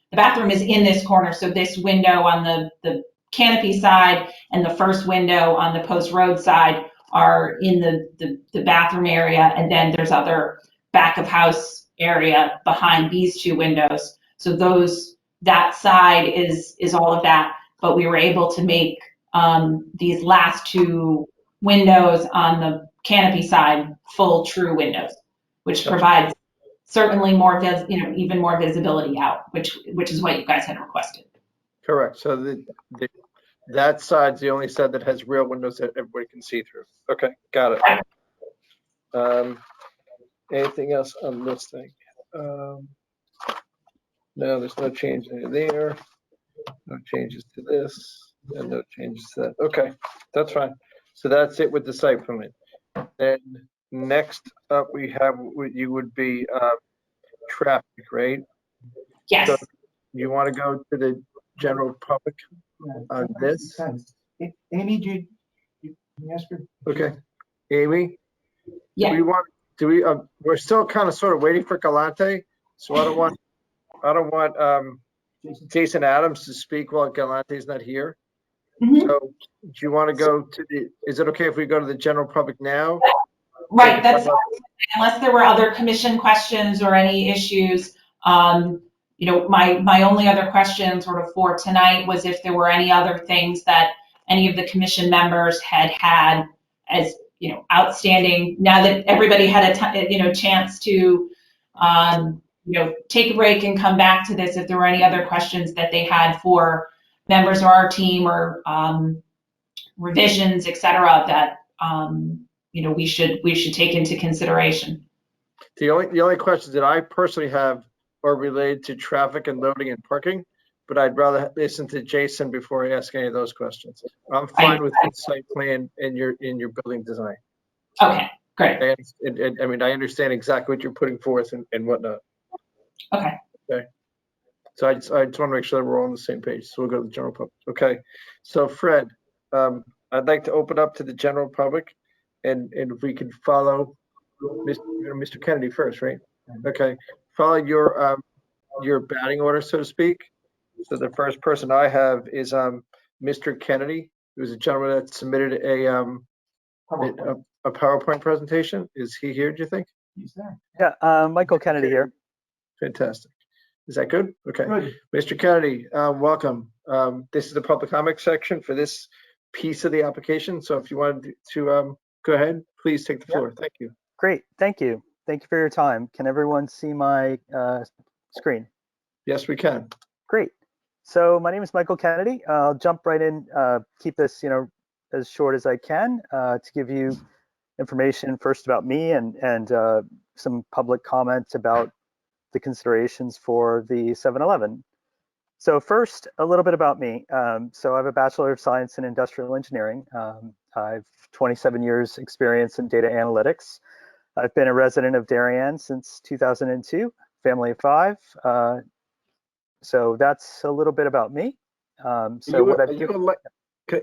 is in this corner. So this window on the canopy side and the first window on the post road side are in the bathroom area. And then there's other back of house area behind these two windows. So that side is all of that. But we were able to make these last two windows on the canopy side full true windows, which provides certainly more even more visibility out, which is what you guys had requested. Correct. So that side's the only side that has real windows that everybody can see through. Okay, got it. Anything else on this thing? No, there's no change there. No changes to this, and no changes to that. Okay, that's fine. So that's it with the site permit. Then next up, we have you would be traffic, right? Yes. So you want to go to the general public on this? Amy, do you ask her? Okay, Amy. Yeah. We're still kind of sort of waiting for Galante, so I don't want Jason Adams to speak while Galante's not here. Mhm. So do you want to go to is it okay if we go to the general public now? Right, that's unless there were other commission questions or any issues. My only other question sort of for tonight was if there were any other things that any of the commission members had as outstanding. Now that everybody had a chance to take a break and come back to this, if there were any other questions that they had for members of our team or revisions, et cetera, that we should take into consideration. The only questions that I personally have are related to traffic and loading and parking, but I'd rather listen to Jason before I ask any of those questions. I'm fine with the site plan and your building design. Okay, great. I mean, I understand exactly what you're putting forth and whatnot. Okay. Okay. So I just want to make sure that we're all on the same page. So we'll go to the general public. Okay. So Fred, I'd like to open up to the general public, and if we could follow Mr. Kennedy first, right? Okay. Follow your batting order, so to speak. So the first person I have is Mr. Kennedy, who's a gentleman that submitted a PowerPoint presentation. Is he here, do you think? He's there. Yeah, Michael Kennedy here. Fantastic. Is that good? Okay. Good. Mr. Kennedy, welcome. This is the public comment section for this piece of the application. So if you wanted to go ahead, please take the floor. Thank you. Great, thank you. Thank you for your time. Can everyone see my screen? Yes, we can. Great. So my name is Michael Kennedy. I'll jump right in, keep this as short as I can to give you information first about me and some public comments about the considerations for the 7-Eleven. So first, a little bit about me. So I have a Bachelor of Science in Industrial Engineering. I've 27 years experience in data analytics. I've been a resident of Darien since 2002, family of 5. So that's a little bit about me. Are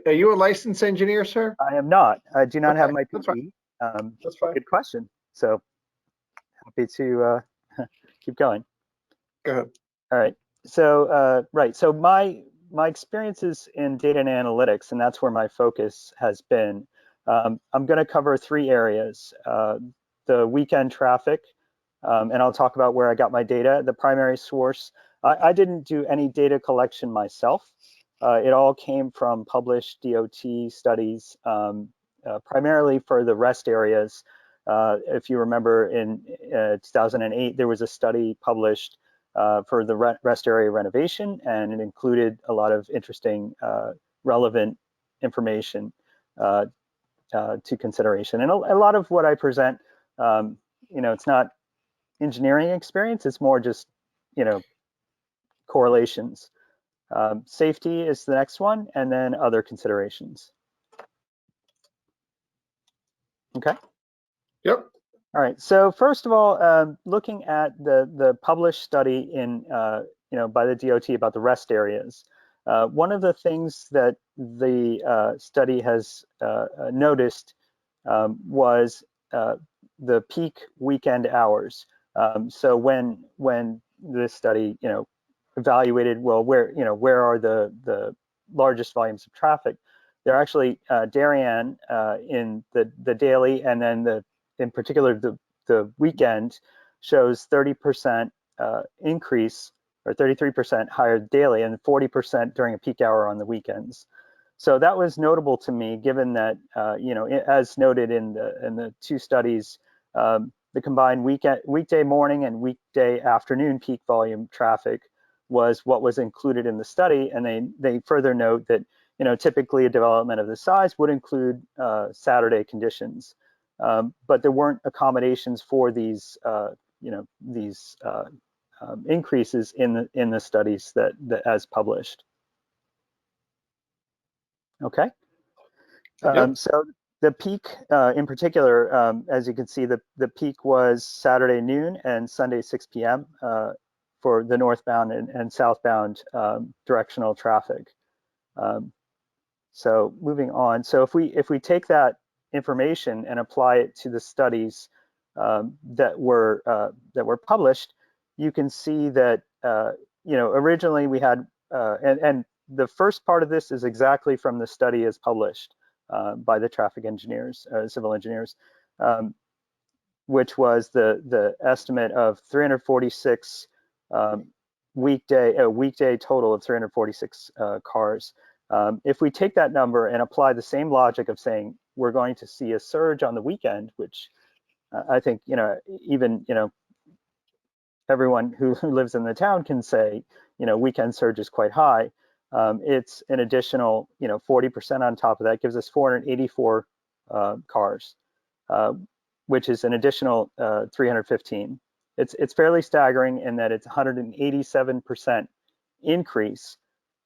you a licensed engineer, sir? I am not. I do not have my that's PE. That's fine. Good question. So happy to keep going. Go ahead. All right. So right. So my experiences in data and analytics, and that's where my focus has been. I'm going to cover 3 areas: the weekend traffic, and I'll talk about where I got my data. The primary source. I didn't do any data collection myself. It all came from published DOT studies, primarily for the rest areas. If you remember, in 2008, there was a study published for the rest area renovation, and it included a lot of interesting, relevant information to consideration. And a lot of what I present, it's not engineering experience, it's more just, correlations. Safety is the next one, and then other considerations. Okay. Yep. All right. So first of all, looking at the published study in by the DOT about the rest areas, one of the things that the study has noticed was the peak weekend hours. So when this study, evaluated, well, where are the largest volumes of traffic? They're actually Darien in the daily, and then in particular the weekend shows 30% increase, or 33% higher daily, and 40% during a peak hour on the weekends. So that was notable to me, given that as noted in the two studies, the combined weekday morning and weekday afternoon peak volume traffic was what was included in the study, and they further note that typically a development of this size would include Saturday conditions, but there weren't accommodations for these increases in the studies that as published. Okay. Yep. So the peak in particular, as you can see, the peak was Saturday noon and Sunday 6 p.m. For the northbound and southbound directional traffic. So moving on. So if we take that information and apply it to the studies that were published, you can see that originally we had and the first part of this is exactly from the study as published by the traffic engineers, civil engineers, which was the estimate of 346 weekday total of 346 cars. If we take that number and apply the same logic of saying we're going to see a surge on the weekend, which I think even everyone who lives in the town can say weekend surge is quite high. It's an additional 40% on top of that, gives us 484 cars, which is an additional 315. It's fairly staggering in that it's 187% increase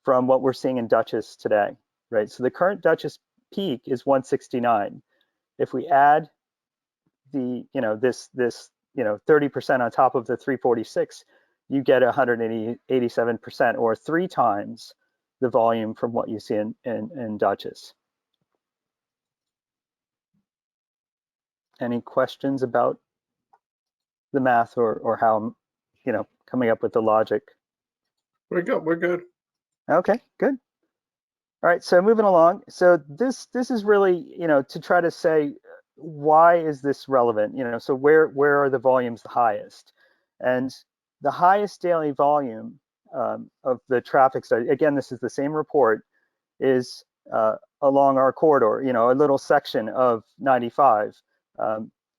from what we're seeing in Dutchess today, right? So the current Dutchess peak is 169. If we add the this 30% on top of the 346, you get 187%, or 3 times the volume from what you see in Dutchess. Any questions about the math or how I'm coming up with the logic? We're good. Okay, good. All right, so moving along. So this is really to try to say, why is this relevant? So where are the volumes the highest? And the highest daily volume of the traffic study, again, this is the same report, is along our corridor, a little section of 95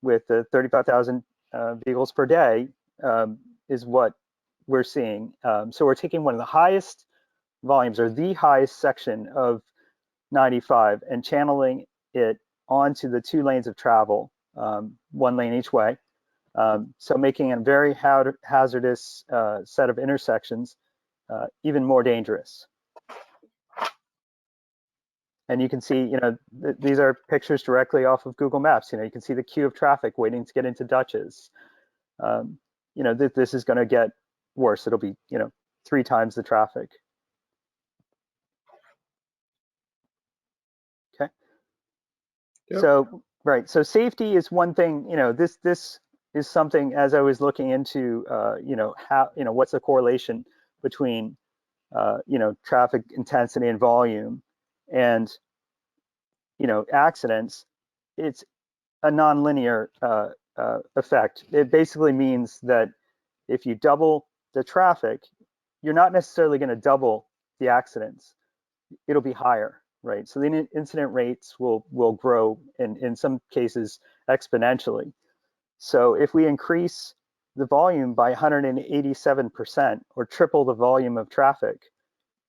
with the 35,000 vehicles per day is what we're seeing. So we're taking one of the highest volumes, or the highest section of 95, and channeling it onto the 2 lanes of travel, 1 lane each way. So making a very hazardous set of intersections even more dangerous. And you can see, these are pictures directly off of Google Maps. You can see the queue of traffic waiting to get into Dutchess. This is going to get worse. It'll be, 3 times the traffic. Okay. Yep. So, right. So safety is one thing. This is something, as I was looking into, how, what's the correlation between, traffic intensity and volume and, accidents. It's a nonlinear effect. It basically means that if you double the traffic, you're not necessarily going to double the accidents. It'll be higher, right? So the incident rates will grow in some cases exponentially. So if we increase the volume by 187%, or triple the volume of traffic,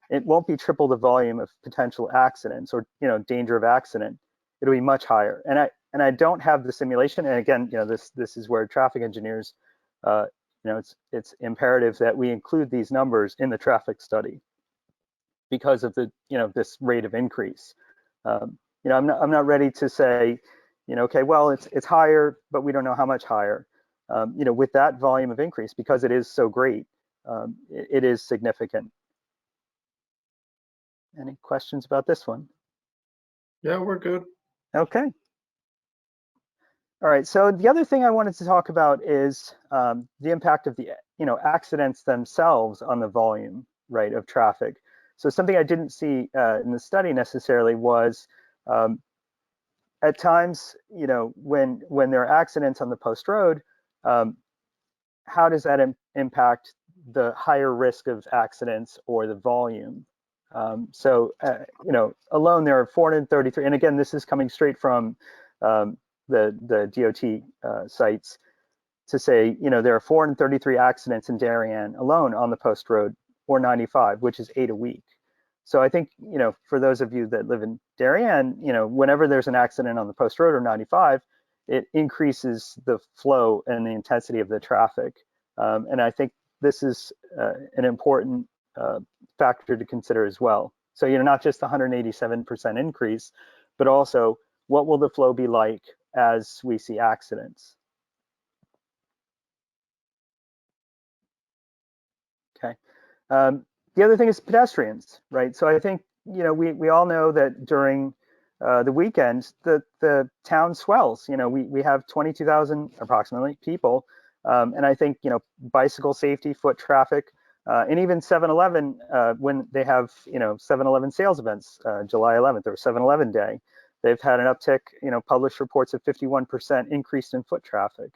it won't be triple the volume of potential accidents or danger of accident. It'll be much higher. And I don't have the simulation. And again, this is where traffic engineers, it's imperative that we include these numbers in the traffic study because of the this rate of increase. I'm not ready to say, okay, well it's higher, but we don't know how much higher. With that volume of increase, because it is so great, it is significant. Any questions about this one? Yeah, we're good. Okay. All right, so the other thing I wanted to talk about is the impact of the accidents themselves on the volume, right, of traffic. So something I didn't see in the study necessarily was at times, when there are accidents on the post road, how does that impact the higher risk of accidents or the volume? Alone there are 433, and again, this is coming straight from the DOT sites to say, there are 433 accidents in Darien alone on the post road, or 95, which is 8 a week. So I think, for those of you that live in Darien, whenever there's an accident on the post road or 95, it increases the flow and the intensity of the traffic. And I think this is an important factor to consider as well. So, not just the 187% increase, but also what will the flow be like as we see accidents? Okay. The other thing is pedestrians, right? So I think, we all know that during the weekends, the town swells. We have 22,000 approximately people. And I think, bicycle safety, foot traffic, and even 7-Eleven, when they have, 7-Eleven sales events, July 11th or 7-Eleven day, they've had an uptick, published reports of 51% increase in foot traffic.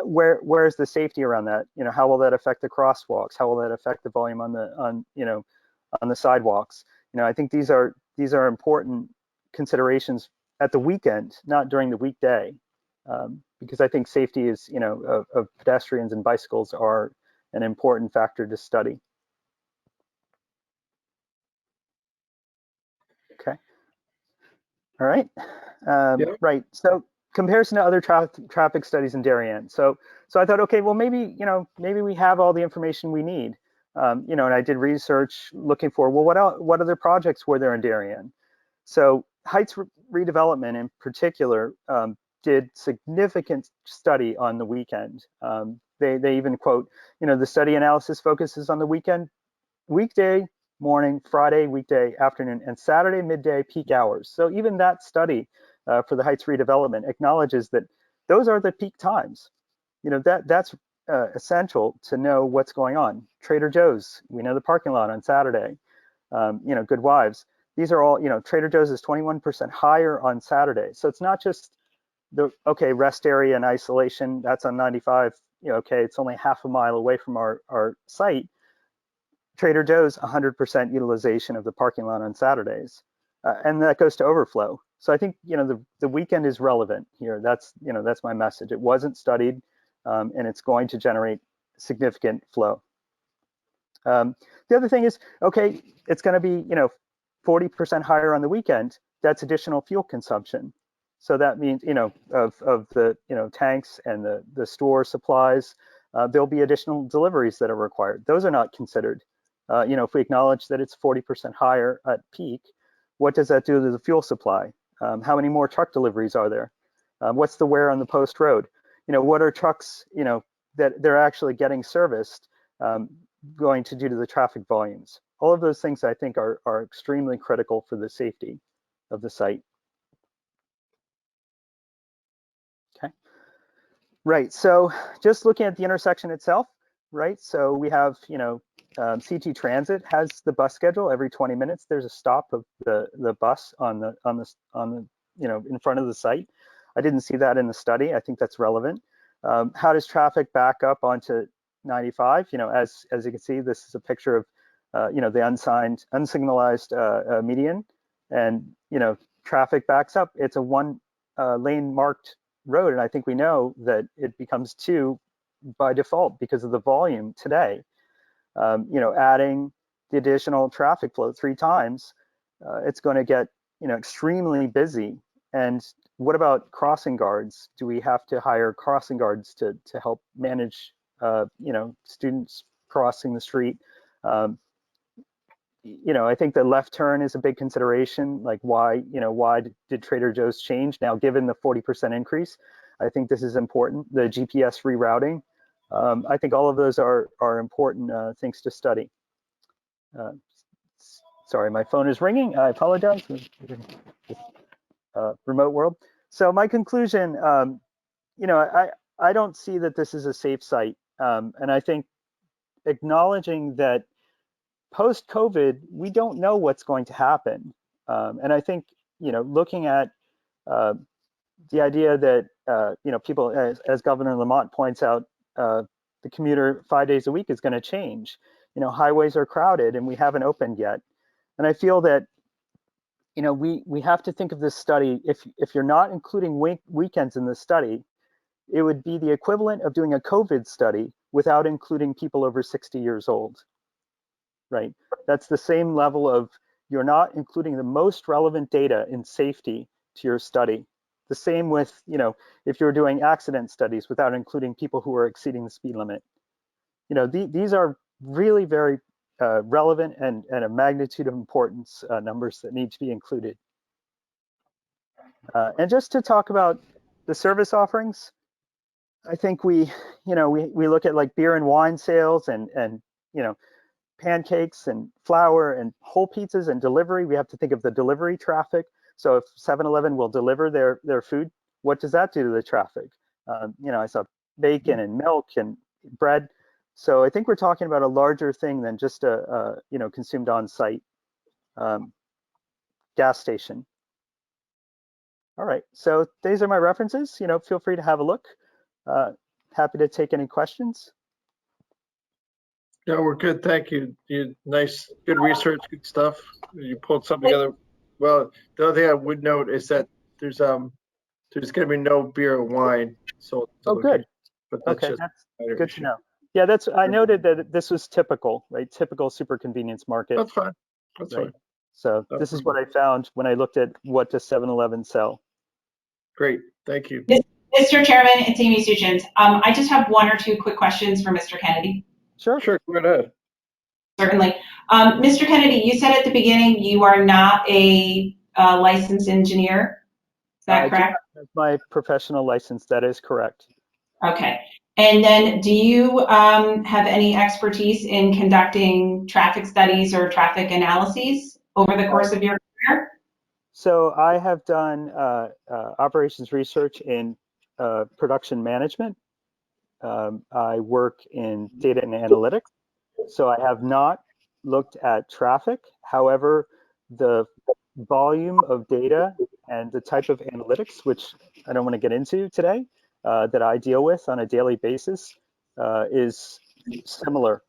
Where's the safety around that? How will that affect the crosswalks? How will that affect the volume on the sidewalks? I think these are important considerations at the weekend, not during the weekday, because I think safety is, of pedestrians and bicycles are an important factor to study. Okay. All right. Right. So comparison to other traffic studies in Darien. So I thought, okay, well, maybe we have all the information we need. And I did research looking for, well, what other projects were there in Darien? So Heights redevelopment in particular did significant study on the weekend. They even quote, the study analysis focuses on the weekend, weekday morning, Friday weekday afternoon, and Saturday midday peak hours. So even that study for the Heights redevelopment acknowledges that those are the peak times. That's essential to know what's going on. Trader Joe's, we know the parking lot on Saturday. Good Wives. These are all, Trader Joe's is 21% higher on Saturday. So it's not just rest area and isolation, that's on 95. It's only half a mile away from our site. Trader Joe's 100% utilization of the parking lot on Saturdays. And that goes to overflow. So I think, the weekend is relevant here. That's my message. It wasn't studied and it's going to generate significant flow. The other thing is, it's going to be, 40% higher on the weekend. That's additional fuel consumption. So that means, of the, tanks and the store supplies, there'll be additional deliveries that are required. Those are not considered. If we acknowledge that it's 40% higher at peak, what does that do to the fuel supply? How many more truck deliveries are there? What's the wear on the post road? What are trucks, that they're actually getting serviced going to do to the traffic volumes? All of those things I think are extremely critical for the safety of the site. Okay. Right, so just looking at the intersection itself, right? So we have, CT Transit has the bus schedule every 20 minutes. There's a stop of the bus on the in front of the site. I didn't see that in the study. I think that's relevant. How does traffic back up onto 95? As you can see, this is a picture of the unsignalized median, and traffic backs up. It's a one lane marked road, and I think we know that it becomes 2 by default because of the volume today. Adding the additional traffic flow 3 times, it's going to get extremely busy. And what about crossing guards? Do we have to hire crossing guards to help manage students crossing the street? I think the left turn is a big consideration. Like why did Trader Joe's change now given the 40% increase? I think this is important. The GPS rerouting. I think all of those are important things to study. Sorry, my phone is ringing. I apologize. Remote world. So my conclusion, you know, I don't see that this is a safe site. And I think acknowledging that post-COVID, we don't know what's going to happen. And I think, you know, looking at the idea that, you know, people, as Governor Lamont points out, the commuter 5 days a week is going to change. You know, highways are crowded and we haven't opened yet. And I feel that, you know, we have to think of this study, if you're not including weekends in the study, it would be the equivalent of doing a COVID study without including people over 60 years old, right? That's the same level of, you're not including the most relevant data in safety to your study. The same with, you know, if you're doing accident studies without including people who are exceeding the speed limit. You know, these are really very relevant and a magnitude of importance numbers that need to be included. And just to talk about the service offerings, I think we look at like beer and wine sales and you know, pancakes and flour and whole pizzas and delivery. We have to think of the delivery traffic. So if 7-Eleven will deliver their food, what does that do to the traffic? You know, I saw bacon and milk and bread. So I think we're talking about a larger thing than just a you know, consumed on site gas station. All right, so these are my references. You know, feel free to have a look. Happy to take any questions. Yeah, we're good. Thank you. Nice, good research, good stuff. You pulled something together. Well, the other thing I would note is that there's going to be no beer or wine sold. Oh, good. But that's Okay, just that's good to know. Yeah, that's, I noted that this was typical, right? Typical super convenience market. That's fine. That's right? fine. So this is what I found when I looked at what does 7-Eleven sell. Great, thank you. Mr. Chairman, it's Amy Suchins. I just have one or two quick questions for Mr. Kennedy. Sure, go ahead. Certainly. Mr. Kennedy, you said at the beginning you are not a licensed engineer. Is that correct? That's my professional license. That is correct. Okay. And then do you have any expertise in conducting traffic studies or traffic analyses over the course of your career? So I have done operations research in production management. I work in data and analytics. So I have not looked at traffic. However, the volume of data and the type of analytics, which I don't want to get into today, that I deal with on a daily basis is similar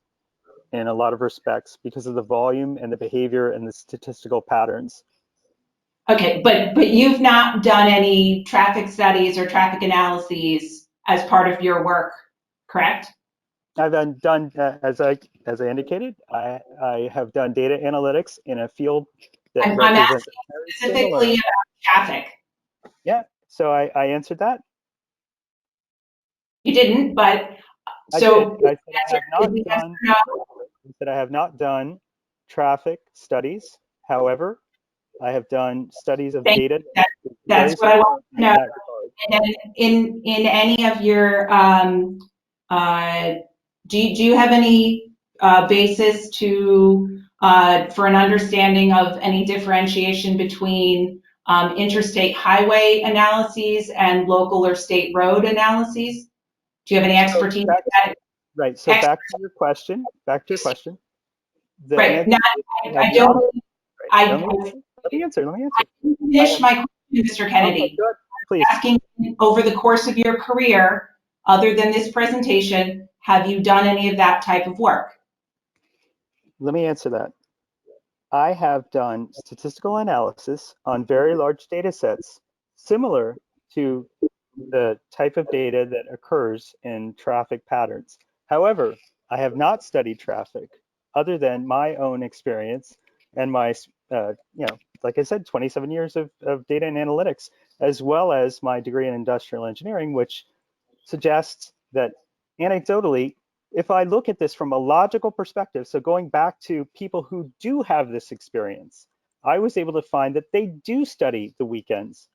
in a lot of respects because of the volume and the behavior and the statistical patterns. Okay, but you've not done any traffic studies or traffic analyses as part of your work, correct? I've done, as I indicated, I have done data analytics in a field that I'm represents asking specifically about traffic. Yeah, so I answered that. You didn't, but so I said I have not done traffic studies. However, I have done studies of data. That's what I want to know. And then in any of your, do you have any basis to for an understanding of any differentiation between interstate highway analyses and local or state road analyses? Do you have any expertise in that? Right. So back to your question. Right. Now, I don't. Let me answer. Finish my question, Mr. Kennedy. Oh, please. Asking, over the course of your career, other than this presentation, have you done any of that type of work? Let me answer that. I have done statistical analysis on very large data sets similar to the type of data that occurs in traffic patterns. However, I have not studied traffic other than my own experience and my, like I said, 27 years of data and analytics, as well as my degree in industrial engineering, which suggests that anecdotally, if I look at this from a logical perspective, so going back to people who do have this experience, I was able to find that they do study the weekends.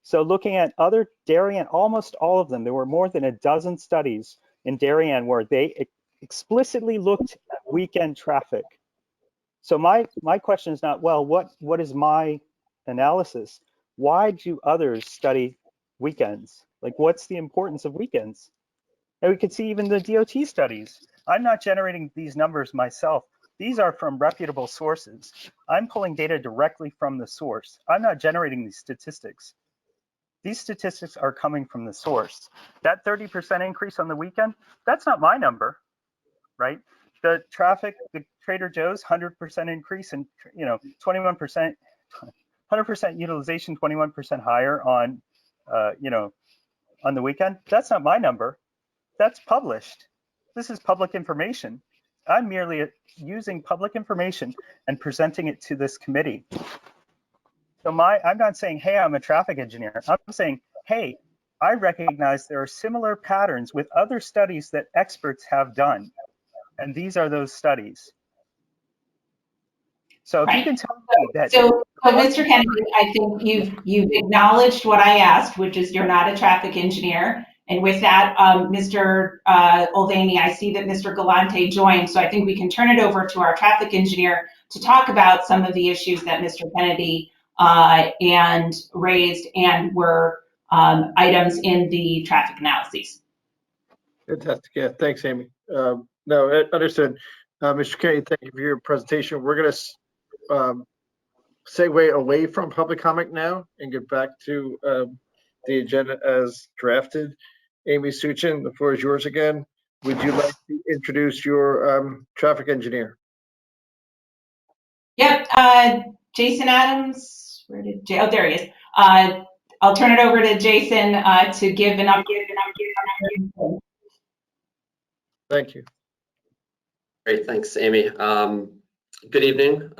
So looking at other Darien, almost all of them, there were more than a dozen studies in Darien where they explicitly looked at weekend traffic. So my question is not, well, what is my analysis? Why do others study weekends? Like, what's the importance of weekends? And we could see even the DOT studies. I'm not generating these numbers myself. These are from reputable sources. I'm pulling data directly from the source. I'm not generating these statistics. These statistics are coming from the source. That 30% increase on the weekend, that's not my number, right? The traffic, the Trader Joe's 100% increase and 21%, 100% utilization, 21% higher on, on the weekend. That's not my number. That's published. This is public information. I'm merely using public information and presenting it to this committee. So I'm not saying, hey, I'm a traffic engineer. I'm saying, hey, I recognize there are similar patterns with other studies that experts have done. And these are those studies. So if you can tell me that. So Mr. Kennedy, I think you've acknowledged what I asked, which is you're not a traffic engineer. And with that, Mr. Mulvaney, I see that Mr. Galante joined, so I think we can turn it over to our traffic engineer to talk about some of the issues that Mr. Kennedy and raised and were items in the traffic analyses. Fantastic. Yeah, thanks, Amy. No, understood. Mr. Kennedy, thank you for your presentation. We're going to segue away from public comment now and get back to the agenda as drafted. Amy Suchin, the floor is yours again. Would you like to introduce your traffic engineer? Yep, Jason Adams, where did oh, there he is. I'll turn it over to Jason to give an update. Thank you. Great, thanks, Amy. Good evening.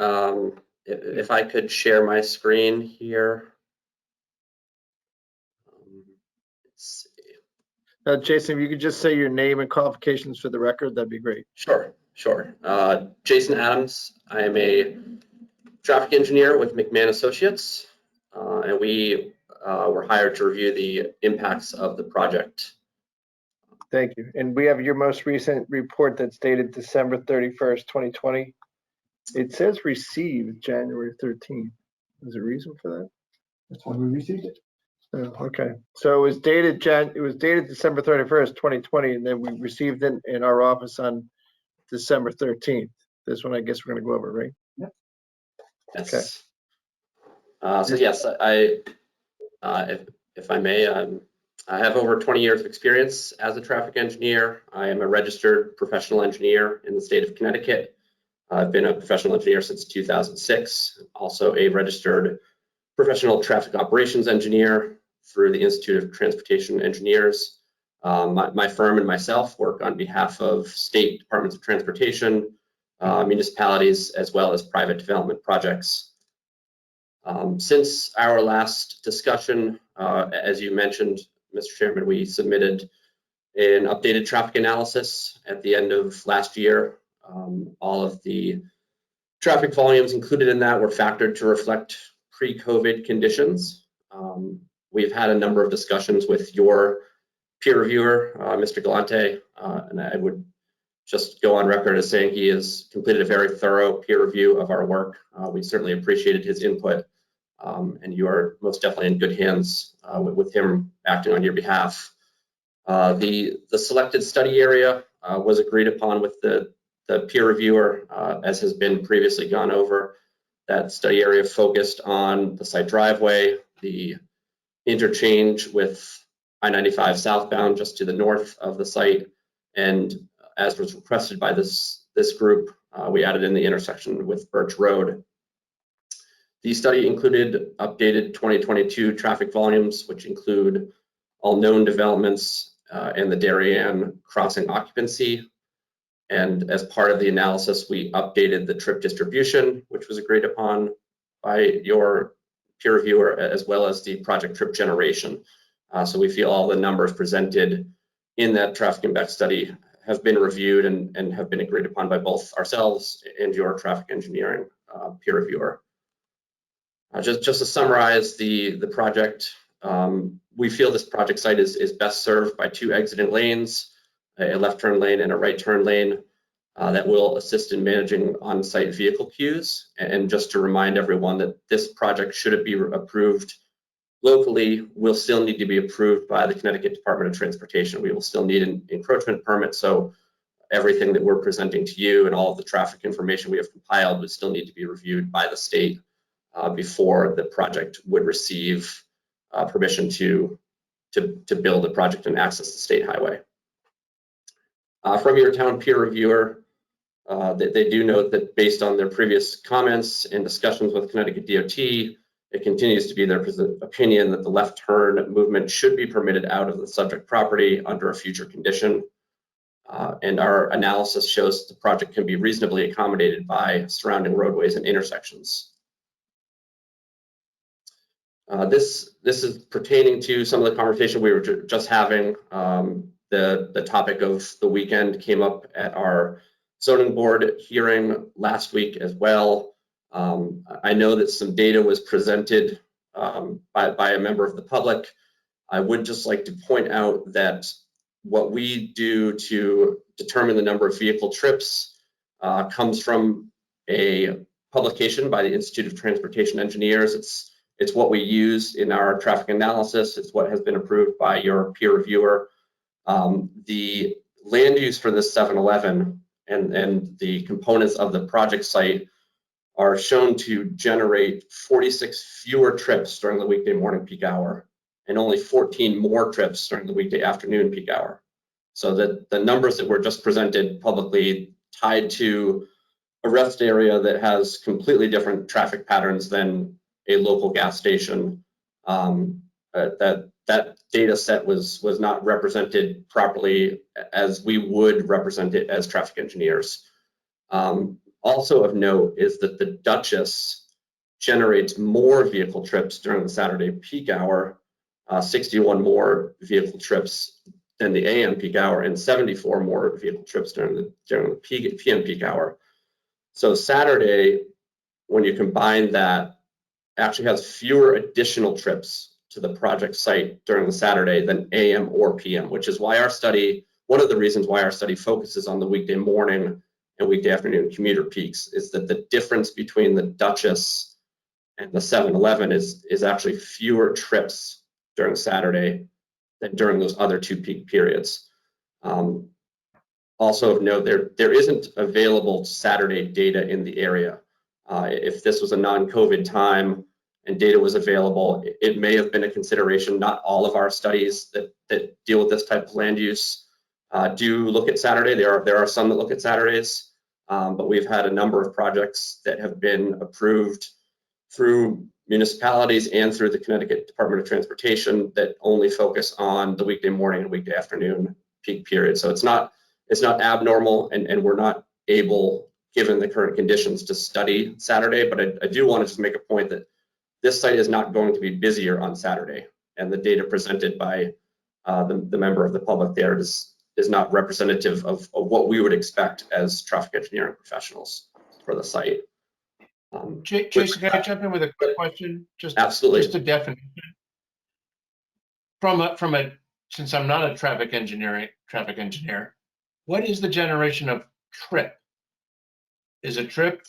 If I could share my screen here. Let's see. Jason, if you could just say your name and qualifications for the record, that'd be great. Sure. Jason Adams. I am a traffic engineer with McMahon Associates, and we were hired to review the impacts of the project. Thank you. And we have your most recent report that's dated December 31st, 2020. It says received January 13th. Is there a reason for that? That's when we received it. Oh, okay. So it was dated December 31st, 2020, and then we received it in our office on December 13th. This one, I guess we're going to go over, right? Yep. Yes. Okay. So yes, if I may, I have over 20 years of experience as a traffic engineer. I am a registered professional engineer in the state of Connecticut. I've been a professional engineer since 2006, also a registered professional traffic operations engineer through the Institute of Transportation Engineers. My firm and myself work on behalf of state departments of transportation, municipalities, as well as private development projects. Since our last discussion, as you mentioned, Mr. Chairman, we submitted an updated traffic analysis at the end of last year. All of the traffic volumes included in that were factored to reflect pre-COVID conditions. We've had a number of discussions with your peer reviewer, Mr. Galante, and I would just go on record as saying he has completed a very thorough peer review of our work. We certainly appreciated his input, and you are most definitely in good hands with him acting on your behalf. The selected study area was agreed upon with the peer reviewer, as has been previously gone over. That study area focused on the site driveway, the interchange with I-95 southbound just to the north of the site, and as was requested by this group, we added in the intersection with Birch Road. The study included updated 2022 traffic volumes, which include all known developments and the Darien crossing occupancy. And as part of the analysis, we updated the trip distribution, which was agreed upon by your peer reviewer, as well as the project trip generation. So we feel all the numbers presented in that traffic impact study have been reviewed and have been agreed upon by both ourselves and your traffic engineering peer reviewer. Just to summarize the project, we feel this project site is best served by two exiting lanes, a left turn lane and a right turn lane that will assist in managing on-site vehicle queues. And just to remind everyone that this project, should it be approved, locally will still need to be approved by the Connecticut Department of Transportation. We will still need an encroachment permit, so everything that we're presenting to you and all of the traffic information we have compiled would still need to be reviewed by the state before the project would receive permission to build a project and access the state highway. From your town peer reviewer, they do note that based on their previous comments and discussions with Connecticut DOT, it continues to be their opinion that the left turn movement should be permitted out of the subject property under a future condition. And our analysis shows that the project can be reasonably accommodated by surrounding roadways and intersections. This is pertaining to some of the conversation we were just having. The topic of the weekend came up at our zoning board hearing last week as well. I know that some data was presented by a member of the public. I would just like to point out that what we do to determine the number of vehicle trips comes from a publication by the Institute of Transportation Engineers. It's what we use in our traffic analysis. It's what has been approved by your peer reviewer. The land use for this 7-Eleven and the components of the project site are shown to generate 46 fewer trips during the weekday morning peak hour and only 14 more trips during the weekday afternoon peak hour. So that the numbers that were just presented publicly tied to a rest area that has completely different traffic patterns than a local gas station, that data set was not represented properly as we would represent it as traffic engineers. Also of note is that the Duchess generates more vehicle trips during the Saturday peak hour, 61 more vehicle trips than the AM peak hour and 74 more vehicle trips during the PM peak hour. So Saturday, when you combine that, actually has fewer additional trips to the project site during the Saturday than AM or PM, which is why our study, one of the reasons why our study focuses on the weekday morning and weekday afternoon commuter peaks, is that the difference between the Duchess and the 7-Eleven is actually fewer trips during Saturday than during those other two peak periods. Also of note, there isn't available Saturday data in the area. If this was a non-COVID time and data was available, it may have been a consideration. Not all of our studies that deal with this type of land use do look at Saturday. There are some that look at Saturdays, but we've had a number of projects that have been approved through municipalities and through the Connecticut Department of Transportation that only focus on the weekday morning and weekday afternoon peak period. So it's not abnormal, and we're not able, given the current conditions, to study Saturday. But I do want to just make a point that this site is not going to be busier on Saturday, and the data presented by the member of the public there is not representative of what we would expect as traffic engineering professionals for the site. Jason, can I jump in with a quick question? Absolutely. Just a definition. Since I'm not a traffic engineer, what is the generation of trip? Is a trip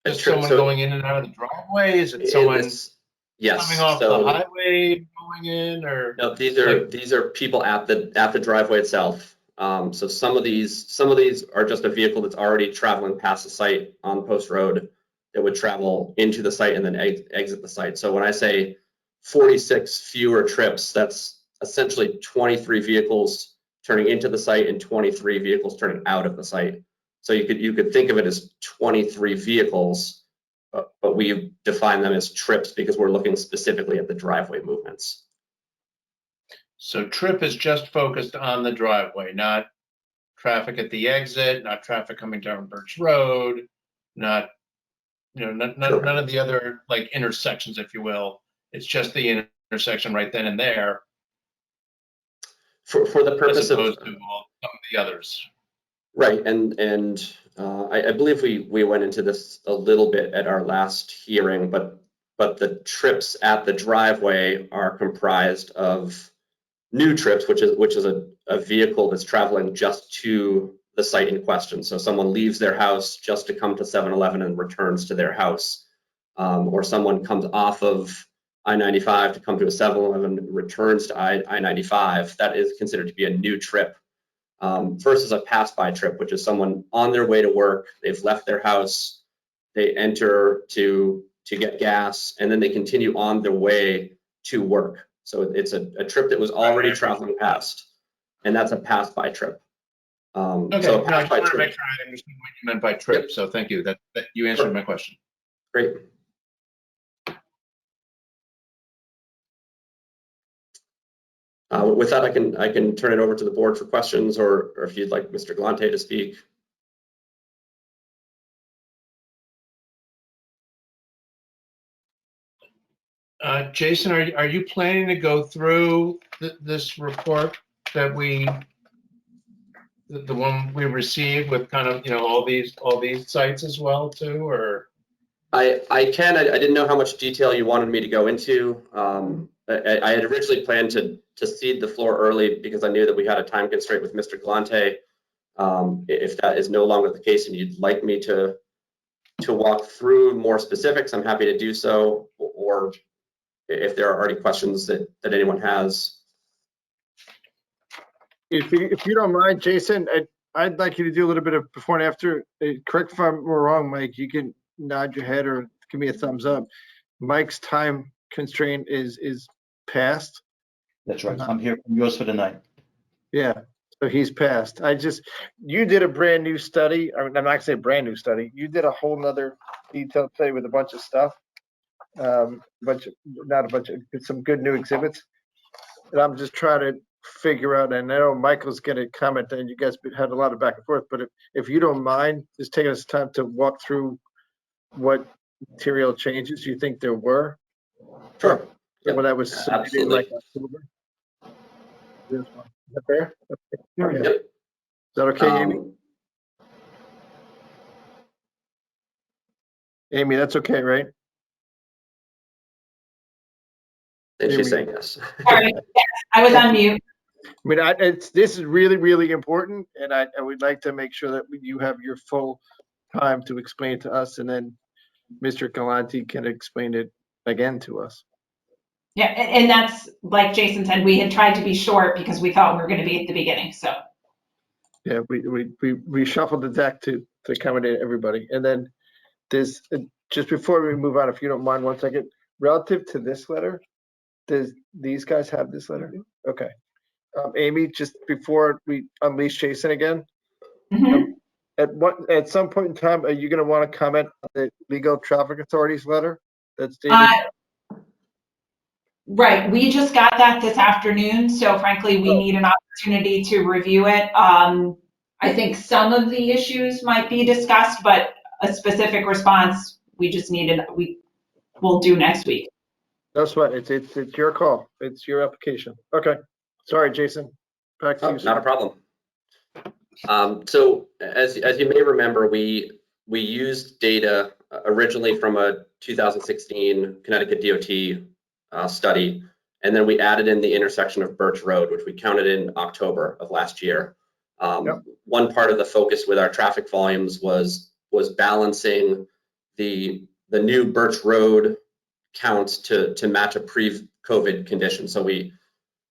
just someone going in and out of the driveway? Is it someone coming off the highway going in, or no? These are people at the driveway itself. So some of these are just a vehicle that's already traveling past the site on Post Road that would travel into the site and then exit the site. So when I say 46 fewer trips, that's essentially 23 vehicles turning into the site and 23 vehicles turning out of the site. So you could think of it as 23 vehicles, but we define them as trips because we're looking specifically at the driveway movements. So trip is just focused on the driveway, not traffic at the exit, not traffic coming down Birch Road, not none of the other like intersections, if you will. It's just the intersection right then and there. For the purpose of some of the others. Right, and I believe we went into this a little bit at our last hearing, but the trips at the driveway are comprised of new trips, which is a vehicle that's traveling just to the site in question. So someone leaves their house just to come to 7-Eleven and returns to their house, or someone comes off of I-95 to come to a 7-Eleven, returns to I-95, that is considered to be a new trip versus a pass-by trip, which is someone on their way to work, they've left their house, they enter to get gas, and then they continue on their way to work. So it's a trip that was already traveling past, and that's a pass-by trip. Okay, So no, I just wanted to make sure I understood what you meant by trip. So thank you. That you answered my question. Great. With that, I can turn it over to the board for questions, or if you'd like Mr. Galante to speak. Jason, are you planning to go through this report that the one we received with kind of, all these sites as well too, or? I can. I didn't know how much detail you wanted me to go into. I had originally planned to cede the floor early because I knew that we had a time constraint with Mr. Galante. If that is no longer the case and you'd like me to walk through more specifics, I'm happy to do so. Or if there are already questions that anyone has. If you don't mind, Jason, I'd like you to do a little bit of before and after. Correct if I'm wrong, Mike. You can nod your head or give me a thumbs up. Mike's time constraint is passed. That's right. I'm here from yours for the night. Yeah, so he's passed. You did a brand new study. I'm not gonna say brand new study. You did a whole nother detailed study with a bunch of stuff. Some good new exhibits. And I'm just trying to figure out, and I know Michael's gonna comment, and you guys had a lot of back and forth, but if you don't mind, just taking us time to walk through what material changes you think there were. Sure. When I was submitted in like October. This one. Is that fair? Okay. Yep. Is that okay, Amy? Amy, that's okay, right? And she's saying yes. Sorry, yes, I was on mute. I mean, this is really, really important, and I would like to make sure that you have your full time to explain it to us, and then Mr. Galante can explain it again to us. Yeah, and that's, like Jason said, we had tried to be short because we thought we were going to be at the beginning, so. Yeah, we shuffled the deck to accommodate everybody. And then there's, just before we move on, if you don't mind 1 second, relative to this letter, does these guys have this letter? Okay. Amy, just before we unleash Jason again, at some point in time, are you going to want to comment on the legal traffic authorities letter that's dated? Right, we just got that this afternoon, so frankly, we need an opportunity to review it. I think some of the issues might be discussed, but a specific response, we just needed, we'll do next week. That's what, it's your call. It's your application. Okay. Sorry, Jason. Back to you. Not a problem. So as you may remember, we used data originally from a 2016 Connecticut DOT study, and then we added in the intersection of Birch Road, which we counted in October of last year. One part of the focus with our traffic volumes was balancing the new Birch Road counts to match a pre-COVID condition. So we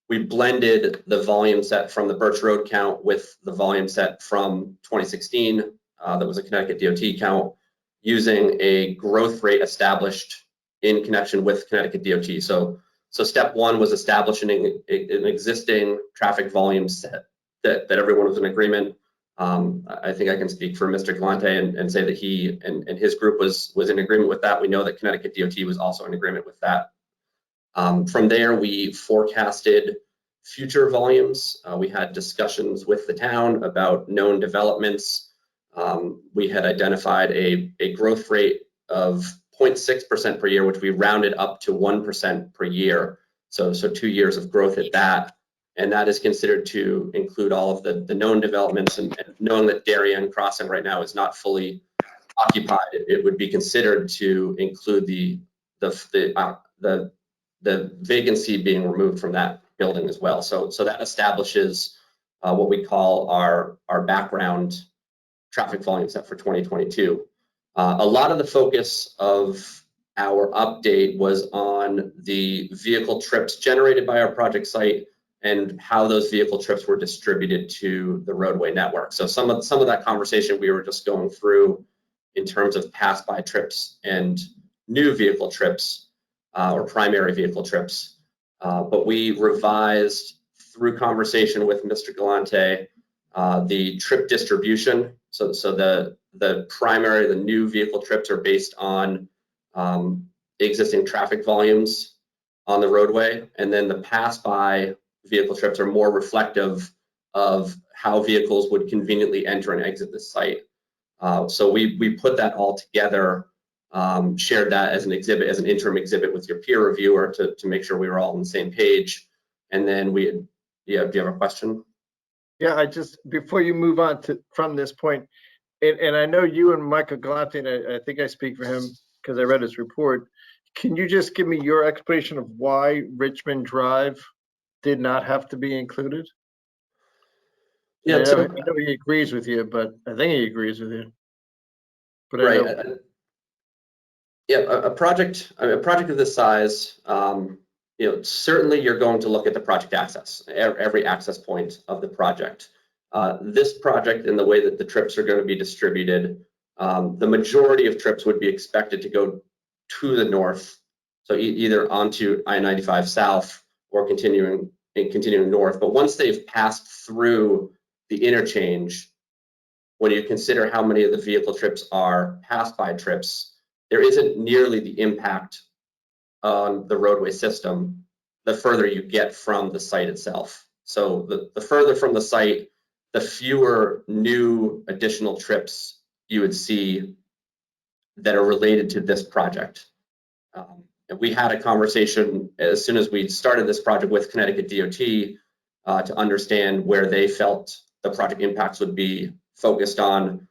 blended the volume set from the Birch Road count with the volume set from 2016. That was a Connecticut DOT count, using a growth rate established in connection with Connecticut DOT. So step one was establishing an existing traffic volume set that everyone was in agreement. I think I can speak for Mr. Galante and say that he and his group was in agreement with that. We know that Connecticut DOT was also in agreement with that. From there, we forecasted future volumes. We had discussions with the town about known developments. We had identified a growth rate of 0.6% per year, which we rounded up to 1% per year. So 2 years of growth at that. And that is considered to include all of the known developments, and knowing that Darien Crossing right now is not fully occupied, it would be considered to include the vacancy being removed from that building as well. So that establishes what we call our background traffic volume set for 2022. A lot of the focus of our update was on the vehicle trips generated by our project site and how those vehicle trips were distributed to the roadway network. So some of that conversation we were just going through in terms of pass-by trips and new vehicle trips or primary vehicle trips. But we revised through conversation with Mr. Galante the trip distribution. So the primary, the new vehicle trips are based on existing traffic volumes on the roadway, and then the pass-by vehicle trips are more reflective of how vehicles would conveniently enter and exit the site. So we put that all together, shared that as an exhibit, as an interim exhibit with your peer reviewer to make sure we were all on the same page. And then do you have a question? Yeah, before you move on from this point, and I know you and Michael Galante, and I think I speak for him because I read his report. Can you just give me your explanation of why Richmond Drive did not have to be included? Yeah, I know he agrees with you, but I think he agrees with you. But right. Yeah, a project of this size, certainly you're going to look at the project access, every access point of the project. This project, in the way that the trips are going to be distributed, the majority of trips would be expected to go to the north, so either onto I-95 south or continuing north. But once they've passed through the interchange, when you consider how many of the vehicle trips are pass-by trips, there isn't nearly the impact on the roadway system the further you get from the site itself. So the further from the site, the fewer new additional trips you would see that are related to this project. And we had a conversation as soon as we started this project with Connecticut DOT to understand where they felt the project impacts would be focused on.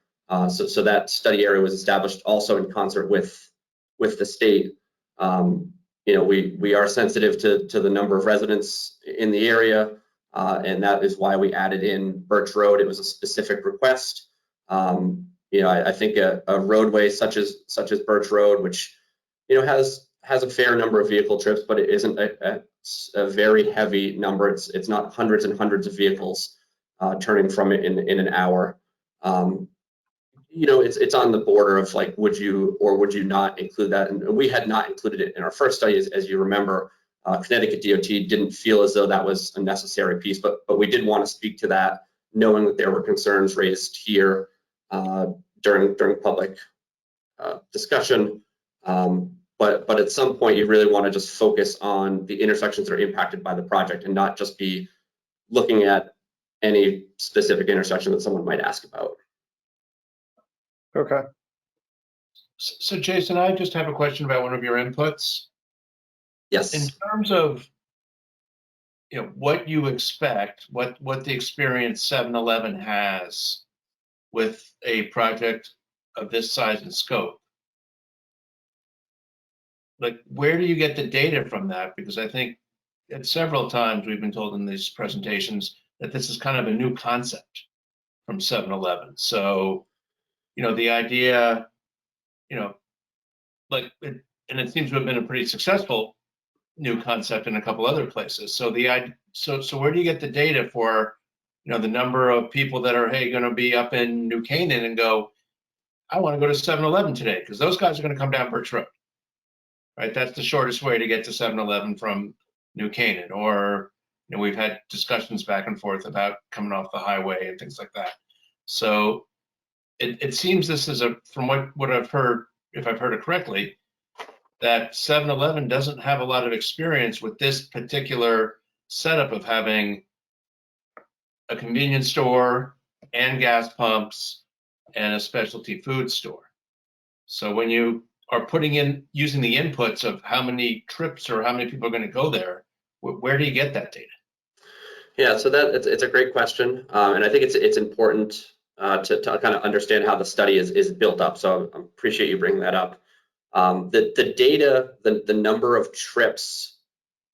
So that study area was established also in concert with the state. We are sensitive to the number of residents in the area, and that is why we added in Birch Road. It was a specific request. I think a roadway such as Birch Road, which has a fair number of vehicle trips, but it isn't a very heavy number. It's not hundreds and hundreds of vehicles turning from it in an hour. It's on the border of like, would you or would you not include that? And we had not included it in our first study, as you remember. Connecticut DOT didn't feel as though that was a necessary piece, but we did want to speak to that, knowing that there were concerns raised here during public discussion. But at some point, you really want to just focus on the intersections that are impacted by the project and not just be looking at any specific intersection that someone might ask about. Okay. So Jason, I just have a question about one of your inputs. Yes. In terms of what you expect, what the experience 7-Eleven has with a project of this size and scope, like where do you get the data from that? Because I think at several times we've been told in these presentations that this is kind of a new concept from 7-Eleven. So the idea, and it seems to have been a pretty successful new concept in a couple other places. So so where do you get the data for, the number of people that are, going to be up in New Canaan and go, I want to go to 7-Eleven today because those guys are going to come down Birch Road, right? That's the shortest way to get to 7-Eleven from New Canaan. Or, we've had discussions back and forth about coming off the highway and things like that. So it seems this is from what I've heard, if I've heard it correctly, that 7-Eleven doesn't have a lot of experience with this particular setup of having a convenience store and gas pumps and a specialty food store. So when you are using the inputs of how many trips or how many people are going to go there, where do you get that data? Yeah, so it's a great question, and I think it's important to kind of understand how the study is built up. So I appreciate you bringing that up. The data, the number of trips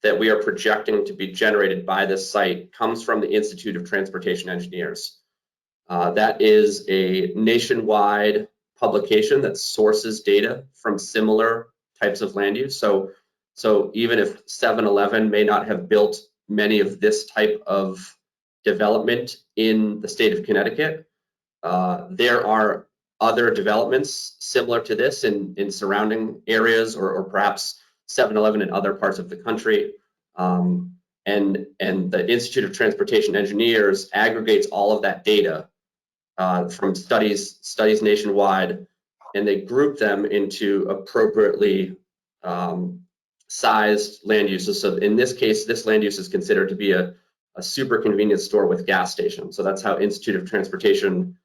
that we are projecting to be generated by this site comes from the Institute of Transportation Engineers. That is a nationwide publication that sources data from similar types of land use. So even if 7-Eleven may not have built many of this type of development in the state of Connecticut, there are other developments similar to this in surrounding areas, or perhaps 7-Eleven in other parts of the country. And the Institute of Transportation Engineers aggregates all of that data from studies nationwide, and they group them into appropriately sized land uses. So in this case, this land use is considered to be a super convenience store with gas station. So that's how Institute of Transportation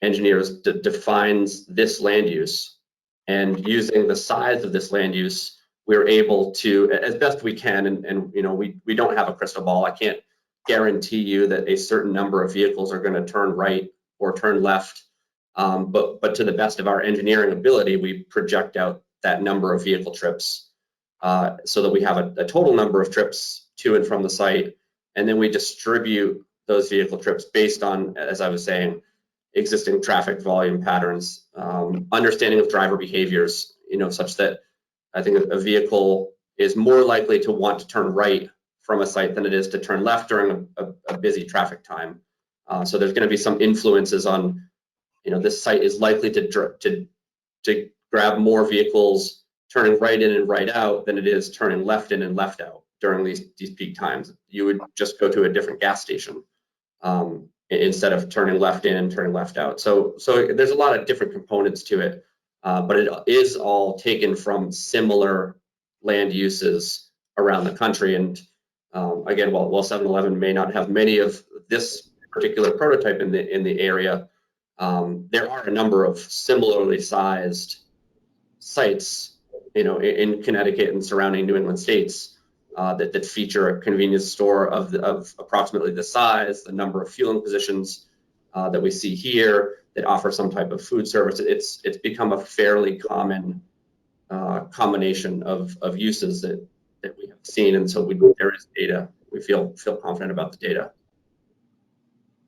Engineers defines this land use. And using the size of this land use, we're able to, as best we can, and you know, we don't have a crystal ball. I can't guarantee you that a certain number of vehicles are going to turn right or turn left. But to the best of our engineering ability, we project out that number of vehicle trips so that we have a total number of trips to and from the site. And then we distribute those vehicle trips based on, as I was saying, existing traffic volume patterns, understanding of driver behaviors, you know, such that I think a vehicle is more likely to want to turn right from a site than it is to turn left during a busy traffic time. So there's going to be some influences on, you know, this site is likely to grab more vehicles turning right in and right out than it is turning left in and left out during these peak times. You would just go to a different gas station instead of turning left in and turning left out. So there's a lot of different components to it, but it is all taken from similar land uses around the country. And again, while 7-Eleven may not have many of this particular prototype in the area, there are a number of similarly sized sites, you know, in Connecticut and surrounding New England states that feature a convenience store of approximately the size, the number of fueling positions that we see here that offer some type of food service. It's become a fairly common combination of uses that we have seen, and so there is data. We feel confident about the data.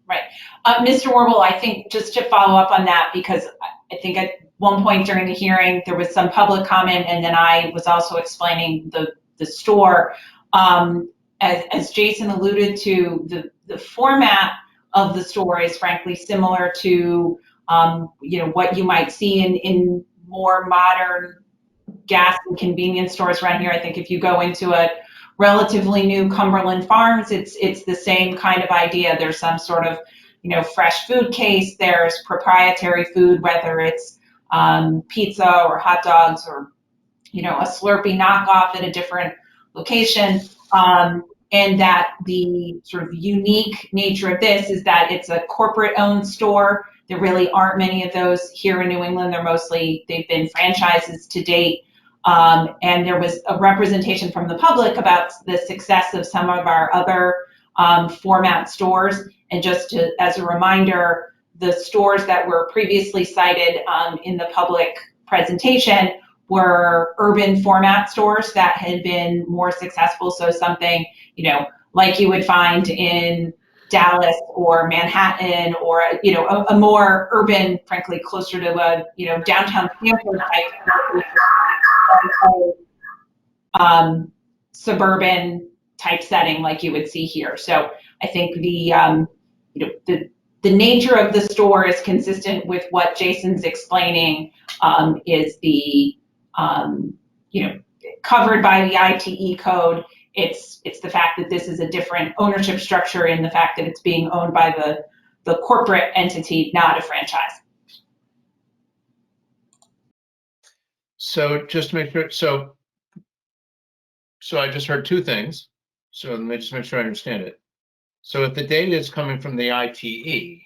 Right. Mr. Warble, I think just to follow up on that, because I think at one point during the hearing, there was some public comment, and then I was also explaining the store. As Jason alluded to, the format of the store is frankly similar to you know, what you might see in more modern gas and convenience stores around here. I think if you go into a relatively new Cumberland Farms, it's the same kind of idea. There's some sort of, you know, fresh food case. There's proprietary food, whether it's pizza or hot dogs or, you know, a Slurpee knockoff at a different location. And that the sort of unique nature of this is that it's a corporate-owned store. There really aren't many of those here in New England. They've been franchises to date. And there was a representation from the public about the success of some of our other format stores. And just as a reminder, the stores that were previously cited in the public presentation were urban format stores that had been more successful. So something, you know, like you would find in Dallas or Manhattan, or, you know, a more urban, frankly, closer to a, you know, downtown Sanford type suburban type setting like you would see here. So I think you know, the nature of the store is consistent with what Jason's explaining, is the you know, covered by the ITE code. It's the fact that this is a different ownership structure, and the fact that it's being owned by the corporate entity, not a franchise. So just to make sure, so I just heard two things. So let me just make sure I understand it. So if the data is coming from the ITE,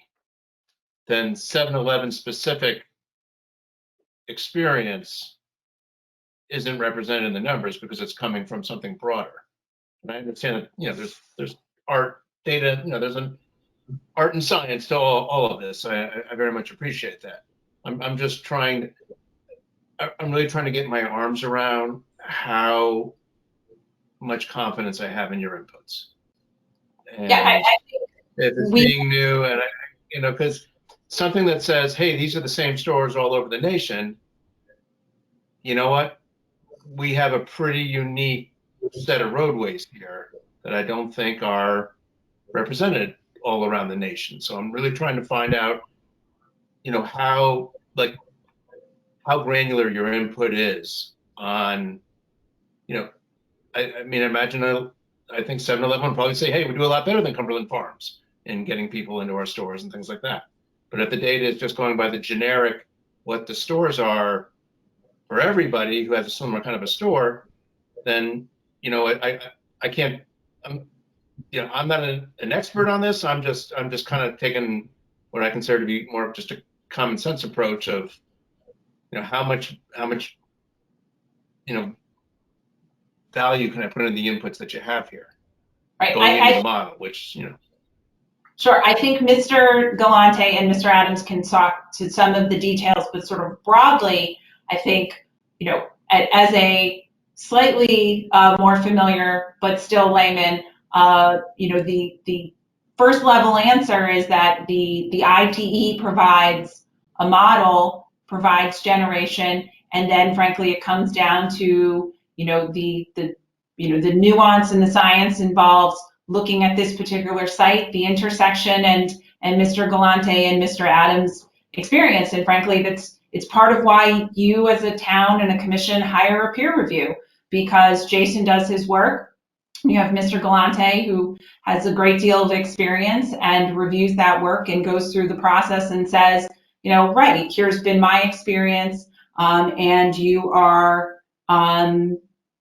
then 7-Eleven specific experience isn't represented in the numbers because it's coming from something broader. And I understand that, you know, there's art data, you know, there's an art and science to all of this. I very much appreciate that. I'm just trying, I'm really trying to get my arms around how much confidence I have in your inputs. And yeah, I if it's being new, and you know, because something that says, hey, these are the same stores all over the nation, you know what? we have a pretty unique set of roadways here that I don't think are represented all around the nation. So I'm really trying to find out, how granular your input is on, I mean, imagine I think 7-Eleven would probably say, hey, we do a lot better than Cumberland Farms in getting people into our stores and things like that. But if the data is just going by the generic, what the stores are for everybody who has a similar kind of a store, then, I can't, I'm not an expert on this. I'm just kind of taking what I consider to be more of just a common sense approach of, how much, value can I put in the inputs that you have here? Right. Going into the model, which, Sure. I think Mr. Galante and Mr. Adams can talk to some of the details, but sort of broadly, I think, as a slightly more familiar but still layman, the first level answer is that the ITE provides a model, provides generation, and then frankly it comes down to the nuance and the science involves looking at this particular site, the intersection, and Mr. Galante and Mr. Adams' experience. And frankly, it's part of why you as a town and a commission hire a peer review, because Jason does his work. You have Mr. Galante, who has a great deal of experience and reviews that work and goes through the process and says, right, here's been my experience, and you are,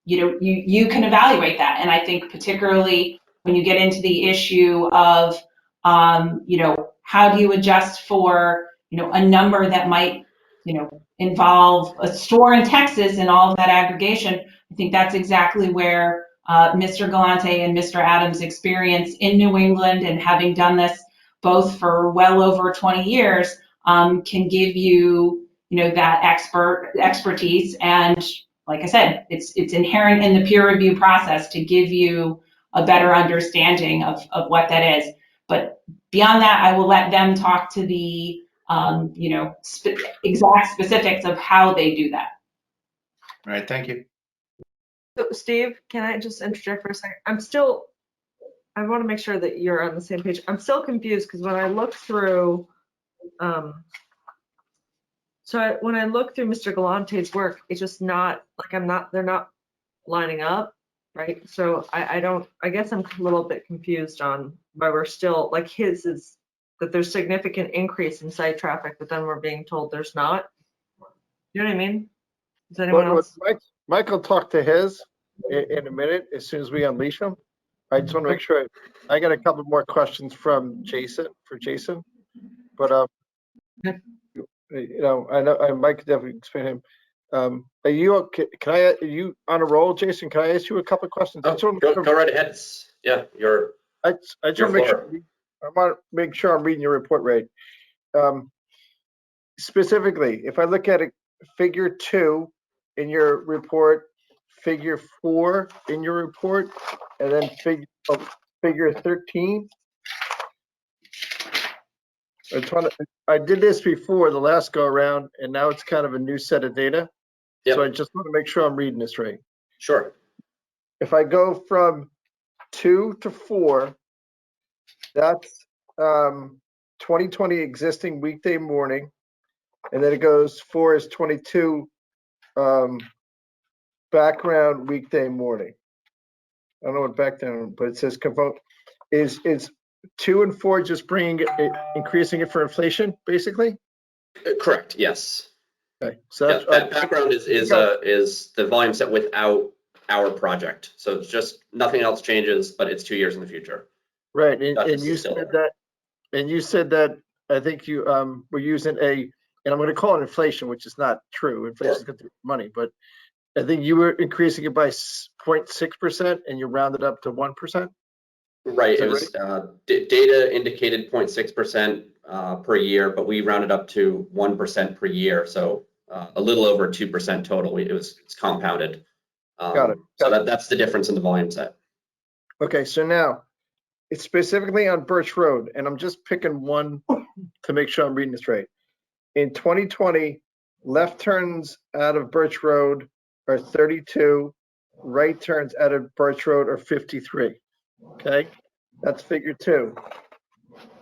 you can evaluate that. And I think particularly when you get into the issue of, how do you adjust for, a number that might, involve a store in Texas and all of that aggregation, I think that's exactly where Mr. Galante and Mr. Adams' experience in New England and having done this both for well over 20 years can give you, that expertise. And like I said, it's inherent in the peer review process to give you a better understanding of what that is. But beyond that, I will let them talk to the exact specifics of how they do that. all right, thank you. So Steve, can I just interject for a second? I want to make sure that you're on the same page. I'm still confused because when I look through, when I look through Mr. Galante's work, it's just not like they're not lining up, right? So I guess I'm a little bit confused on why we're still, like his is that there's significant increase in site traffic, but then we're being told there's not. You know what I mean? Does anyone else? Michael talked to his in a minute as soon as we unleash him. I just want to make sure. I got a couple more questions from Jason, but I know Mike could definitely explain him. Are you okay? Are you on a roll, Jason? Can I ask you a couple of questions? Oh, go right ahead. Yeah, I just want to make sure I'm reading your report right. Specifically, if I look at figure 2 in your report, figure 4 in your report, and then figure 13. I did this before the last go around, and now it's kind of a new set of data. Yep. So I just want to make sure I'm reading this right. Sure. If I go from 2 to 4, that's 2020 existing weekday morning, and then it goes 4 is 22 background weekday morning. I don't know what background, but it says is 2 and 4 just increasing it for inflation, basically? Correct. Yes. Okay. So yeah, that background is the volume set without our project. So it's just nothing else changes, but it's 2 years in the future. Right. And you said that I think you were using and I'm going to call it inflation, which is not true. Inflation is going to be money, but I think you were increasing it by 0.6% and you rounded up to 1%. Right. It was data indicated 0.6% per year, but we rounded up to 1% per year. So a little over 2% total. It's compounded. Got it. So that's the difference in the volume set. Okay. So now it's specifically on Birch Road, and I'm just picking one to make sure I'm reading this right. In 2020, left turns out of Birch Road are 32. Right turns out of Birch Road are 53. Okay, that's figure 2.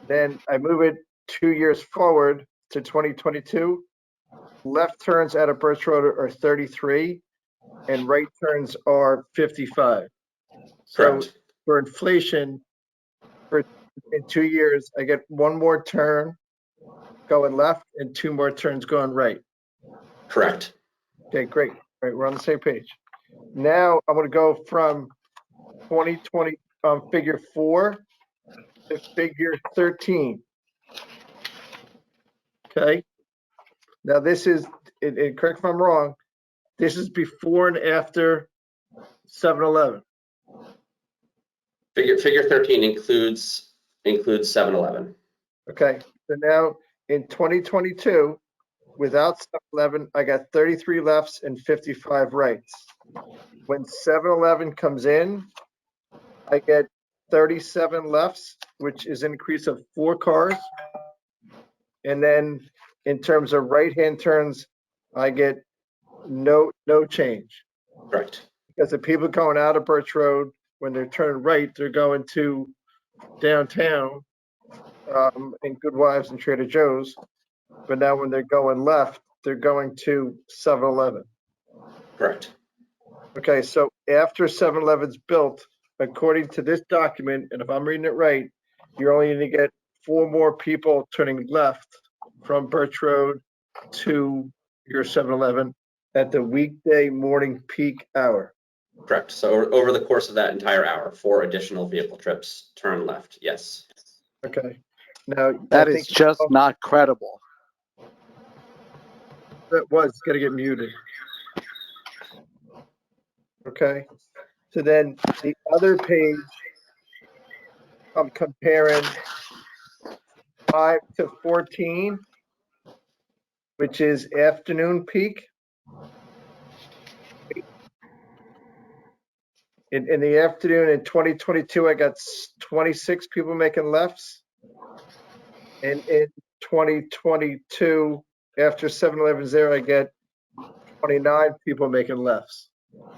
Then I move it 2 years forward to 2022. Left turns out of Birch Road are 33, and right turns are 55. So Correct. for inflation, in 2 years, I get 1 more turn going left and 2 more turns going right. Correct. Okay, great. All right, we're on the same page. Now I'm going to go from 2020 figure 4 to figure 13. Okay. Now this is, and correct if I'm wrong, this is before and after 7-Eleven. Figure 13 includes 7-Eleven. Okay, so now in 2022, without 7-Eleven, I got 33 lefts and 55 rights. When 7-Eleven comes in, I get 37 lefts, which is an increase of 4 cars. And then in terms of right-hand turns, I get no change. Correct. Because the people going out of Birch Road, when they're turning right, they're going to downtown and Good Wives and Trader Joe's. But now when they're going left, they're going to 7-Eleven. Correct. Okay, so after 7-Eleven's built, according to this document, and if I'm reading it right, you're only going to get 4 more people turning left from Birch Road to your 7-Eleven at the weekday morning peak hour. Correct. So over the course of that entire hour, 4 additional vehicle trips turn left. Yes. Okay. Now That I is think just not credible. that was going to get muted. Okay. So then the other page, I'm comparing 5 to 14, which is afternoon peak. In the afternoon in 2022, I got 26 people making lefts. And in 2022, after 7-Eleven's there, I get 29 people making lefts. So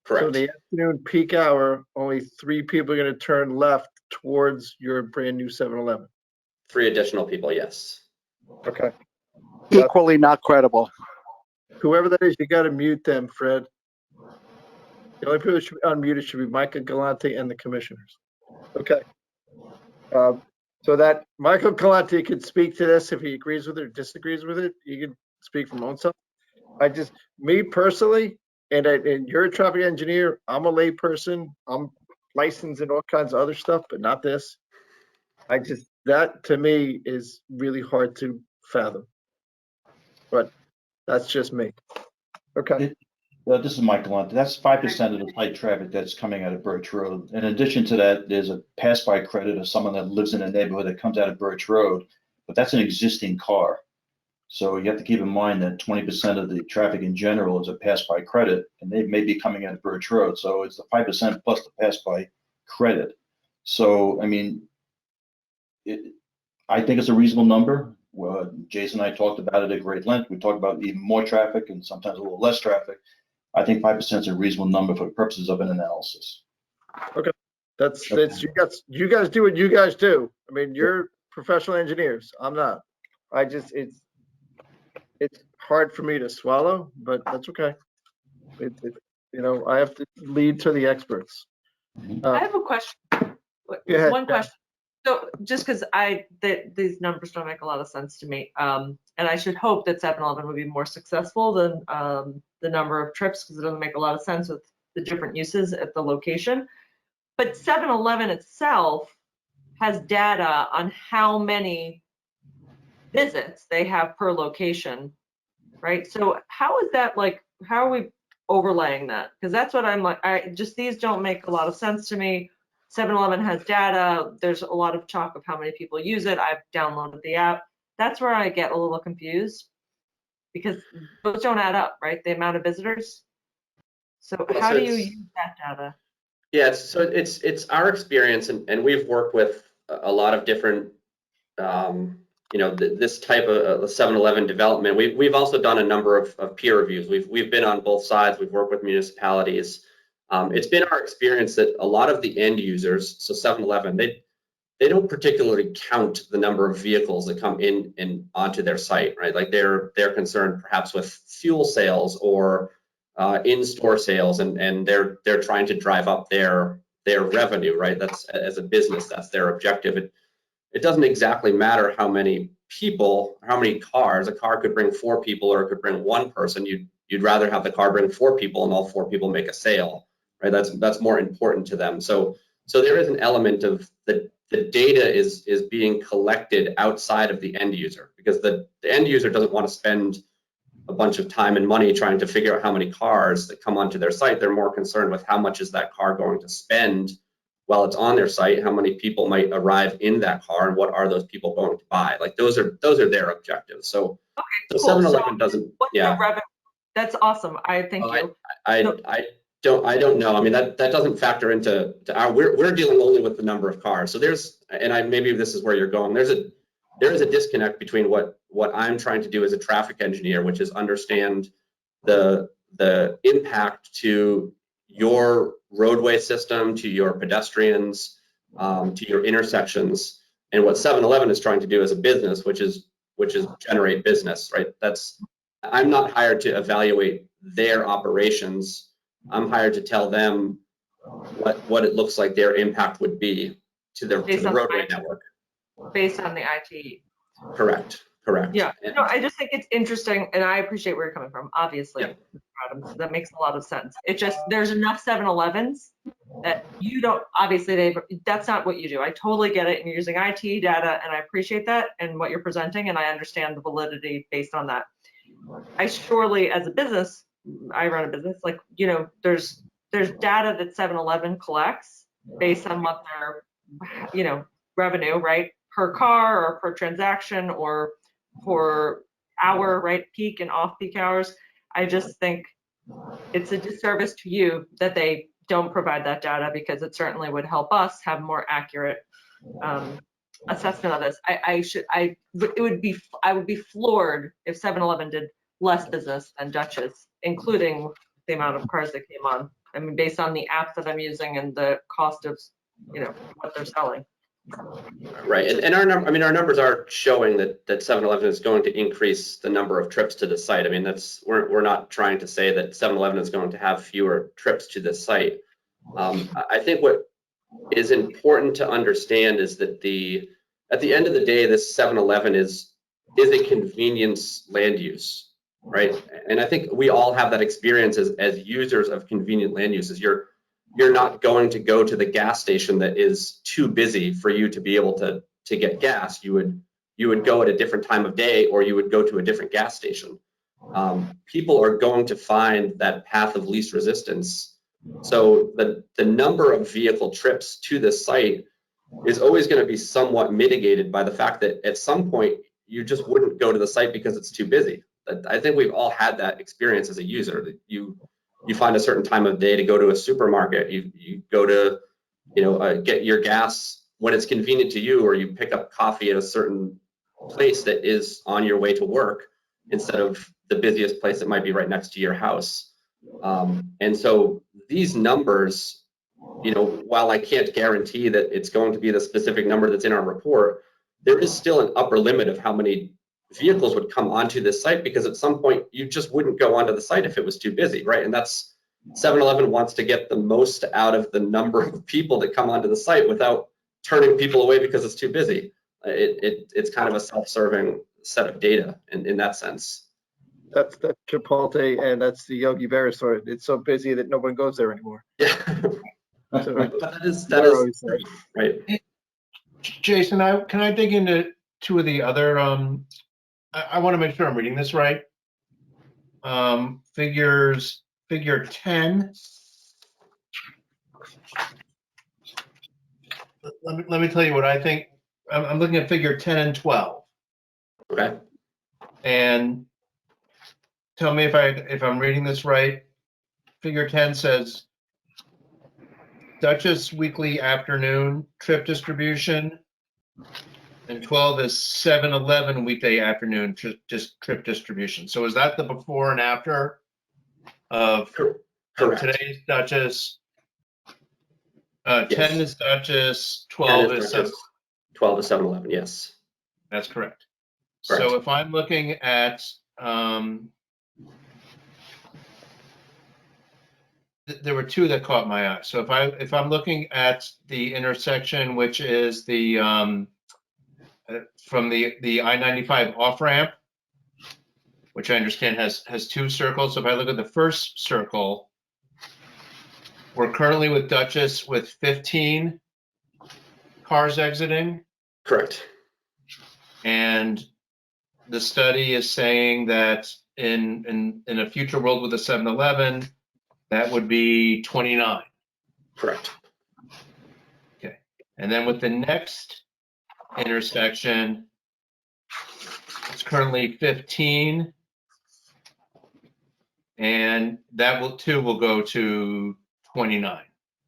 Correct. the afternoon peak hour, only 3 people are going to turn left towards your brand new 7-Eleven. 3 additional people. Yes. Okay. Equally not credible. Whoever that is, you got to mute them, Fred. The only people that should be unmuted should be Michael Galante and the commissioners. Okay. So that Michael Galante could speak to this if he agrees with it or disagrees with it. He can speak from own self. Me personally, and you're a traffic engineer, I'm a lay person. I'm licensed in all kinds of other stuff, but not this. That to me is really hard to fathom. But that's just me. Okay. This is Mike Galante. That's 5% of the light traffic that's coming out of Birch Road. In addition to that, there's a pass-by credit of someone that lives in a neighborhood that comes out of Birch Road, but that's an existing car. So you have to keep in mind that 20% of the traffic in general is a pass-by credit, and they may be coming out of Birch Road. So it's the 5% plus the pass-by credit. So, I mean, I think it's a reasonable number. Jason and I talked about it at great length. We talked about even more traffic and sometimes a little less traffic. I think 5% is a reasonable number for the purposes of an analysis. Okay. That's you guys do what you guys do. I mean, you're professional engineers. I'm not. It's hard for me to swallow, but that's okay. I have to lead to the experts. I have a question. Go ahead. One question. So just because these numbers don't make a lot of sense to me, and I should hope that 7-Eleven would be more successful than the number of trips, because it doesn't make a lot of sense with the different uses at the location. But 7-Eleven itself has data on how many visits they have per location, right? So how is that, like, how are we overlaying that? Because that's what I'm like, these don't make a lot of sense to me. 7-Eleven has data. There's a lot of talk of how many people use it. I've downloaded the app. That's where I get a little confused, because those don't add up, right? The amount of visitors. So how do you use that data? Yeah, it's our experience, and we've worked with a lot of different this type of 7-Eleven development. We've also done a number of peer reviews. We've been on both sides. We've worked with municipalities. It's been our experience that a lot of the end users, so 7-Eleven, they don't particularly count the number of vehicles that come in and onto their site, right? Like they're concerned perhaps with fuel sales or in-store sales, and they're trying to drive up their revenue, right? That's, as a business, that's their objective. It doesn't exactly matter how many people, how many cars. A car could bring 4 people or it could bring 1 person. You'd rather have the car bring 4 people and all 4 people make a sale, right? That's more important to them. So there is an element of the data is being collected outside of the end user, because the end user doesn't want to spend a bunch of time and money trying to figure out how many cars that come onto their site. They're more concerned with how much is that car going to spend while it's on their site, how many people might arrive in that car, and what are those people going to buy. Like those are their objectives. So, Okay, so cool. 7-Eleven doesn't. What's Yeah. the revenue? That's awesome. Thank you. I don't know. I mean, that doesn't factor into our. We're dealing only with the number of cars. So maybe this is where you're going. There is a disconnect between what I'm trying to do as a traffic engineer, which is understand the impact to your roadway system, to your pedestrians, to your intersections, and what 7-Eleven is trying to do as a business, which is generate business, right? I'm not hired to evaluate their operations. I'm hired to tell them what it looks like their impact would be to the roadway network. Based on the IT. Correct. Yeah, no, I just think it's interesting, and I appreciate where you're coming from, obviously. Yeah. Adam, that makes a lot of sense. It just, there's enough 7-Elevens that you don't, obviously, that's not what you do. I totally get it, and you're using IT data, and I appreciate that, and what you're presenting, and I understand the validity based on that. I surely, as a business, I run a business, like, there's data that 7-Eleven collects based on what their, revenue, right, per car or per transaction or per hour, right, peak and off-peak hours. I just think it's a disservice to you that they don't provide that data, because it certainly would help us have more accurate assessment of this. I would be floored if 7-Eleven did less business than Dutchess, including the amount of cars that came on. I mean, based on the apps that I'm using and the cost of, what they're selling. Right, and our numbers are showing that 7-Eleven is going to increase the number of trips to the site. I mean, we're not trying to say that 7-Eleven is going to have fewer trips to this site. I think what is important to understand is that at the end of the day, this 7-Eleven is a convenience land use, right? And I think we all have that experience as users of convenient land uses. You're not going to go to the gas station that is too busy for you to be able to get gas. You would go at a different time of day, or you would go to a different gas station. People are going to find that path of least resistance. So the number of vehicle trips to this site is always going to be somewhat mitigated by the fact that at some point you just wouldn't go to the site because it's too busy. I think we've all had that experience as a user, that you find a certain time of day to go to a supermarket, you go to, get your gas when it's convenient to you, or you pick up coffee at a certain place that is on your way to work instead of the busiest place that might be right next to your house. And so these numbers, while I can't guarantee that it's going to be the specific number that's in our report, there is still an upper limit of how many vehicles would come onto this site, because at some point you just wouldn't go onto the site if it was too busy, right? And that's 7-Eleven wants to get the most out of the number of people that come onto the site without turning people away because it's too busy. It's kind of a self-serving set of data in that sense. That's Chipotle, and that's the Yogi Berra store. It's so busy that no one goes there anymore. Yeah. So, that is right. Jason, can I dig into two of the other, I want to make sure I'm reading this right. Figure 10. Let me tell you what I think. I'm looking at figure 10 and 12. Okay. And tell me if I'm reading this right. Figure 10 says Dutchess weekly afternoon trip distribution And 12 is 7-11 weekday afternoon, just trip distribution. So is that the before and after of Correct. today's Duchess? 10 Yes. is Duchess, 10 12 is 7. 12 to 7-11, yes. That's correct. Correct. So if I'm looking at, there were two that caught my eye. So if I'm looking at the intersection, which is the from the I-95 off ramp, which I understand has two circles. So if I look at the first circle, we're currently with Duchess with 15 cars exiting. Correct. And the study is saying that in a future world with a 7-Eleven, that would be 29. Correct. Okay. And then with the next intersection, it's currently 15. And that will go to 29.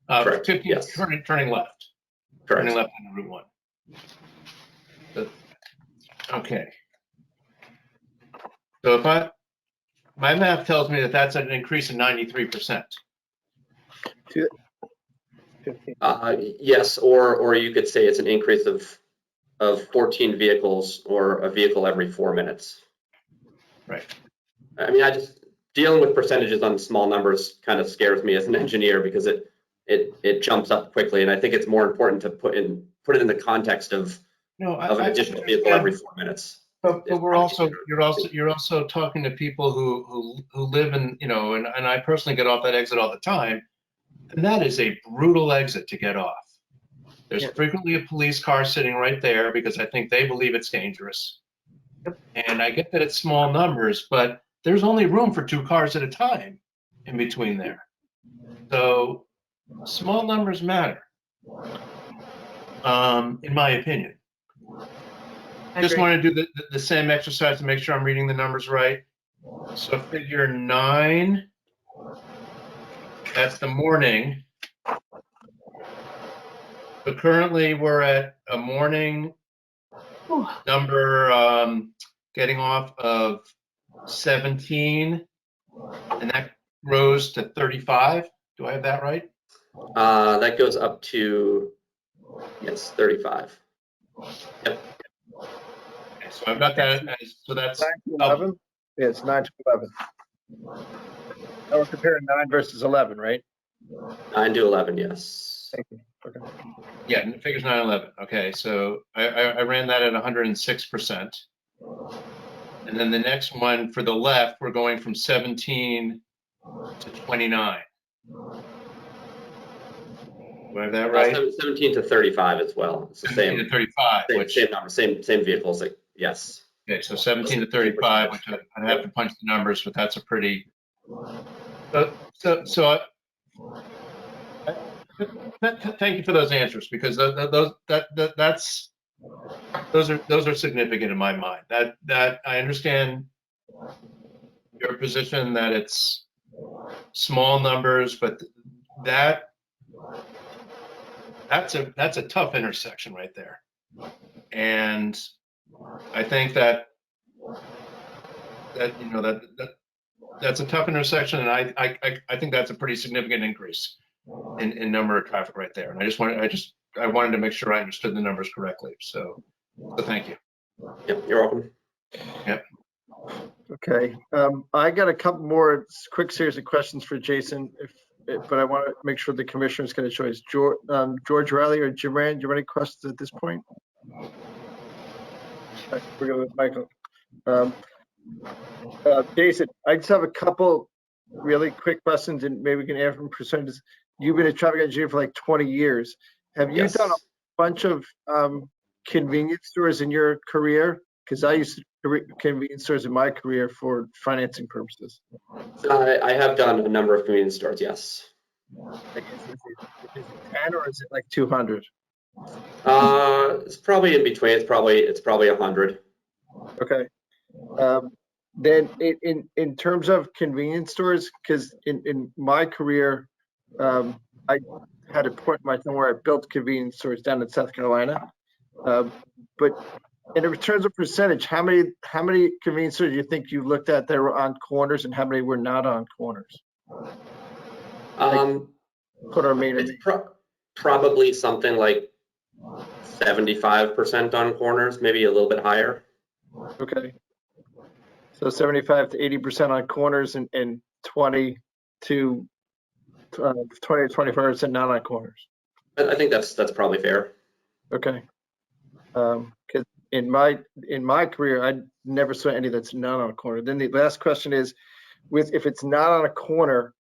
Correct. 15, Yes. turning left. Correct. Turning left on Route 1. Okay. So if my math tells me that that's an increase of 93%. Yes, or you could say it's an increase of 14 vehicles or a vehicle every 4 minutes. Right. I mean, dealing with percentages on small numbers kind of scares me as an engineer because it jumps up quickly, and I think it's more important to put it in the context of an additional vehicle every 4 minutes. But you're also talking to people who live in, and I personally get off that exit all the time, and that is a brutal exit to get off. There's frequently a police car sitting right there because I think they believe it's dangerous. And I get that it's small numbers, but there's only room for 2 cars at a time in between there. So small numbers matter, in my opinion. Just want to do the same exercise to make sure I'm reading the numbers right. So figure 9, that's the morning. So currently we're at a morning number getting off of 17, and that rose to 35. Do I have that right? That goes up to, yes, 35. Yep. Okay, so I've got that as, so that's 9 to 11? Yeah, it's 9 to 11. Now we're comparing 9 versus 11, right? 9 to 11, yes. Thank you. Okay. Yeah, and it figures 9/11. Okay, so I ran that at 106%. And then the next one for the left, we're going from 17 to 29. Do I have that right? 17 to 35 as well. It's the 17 to 35, same number, same vehicles. Like, yes. Okay, so 17 to 35, which I'd have to punch the numbers, but that's a pretty. Thank you for those answers, because those are significant in my mind. That I understand your position that it's small numbers, but that's a tough intersection right there, and I think that's a tough intersection, and I think that's a pretty significant increase in number of traffic right there. And I wanted to make sure I understood the numbers correctly. So thank you. Yep, you're welcome. Yep. Okay. I got a couple more quick series of questions for Jason, but I want to make sure the commissioner's going to choose. George Riley or Jim Rand, do you have any questions at this point? Okay, we're going with Michael. Jason, I just have a couple really quick questions, and maybe we can answer from percentages. You've been a traffic engineer for like 20 years. Have you done a bunch of convenience stores in your career? Because I used to convenience stores in my career for financing purposes. I have done a number of convenience stores, yes. Like, is it 10 or is it like 200? It's probably in between. It's probably 100. Okay. Then in terms of convenience stores, because in my career, I had a point in my time where I built convenience stores down in South Carolina. But in terms of percentage, how many convenience stores do you think you looked at that were on corners, and how many were not on corners? Quarter main. It's probably something like 75% on corners, maybe a little bit higher. Okay. So 75 to 80% on corners, and 20 to 25% not on corners. I think that's probably fair. Okay. Because in my career, I never saw any that's not on a corner. Then the last question is, if it's not on a corner,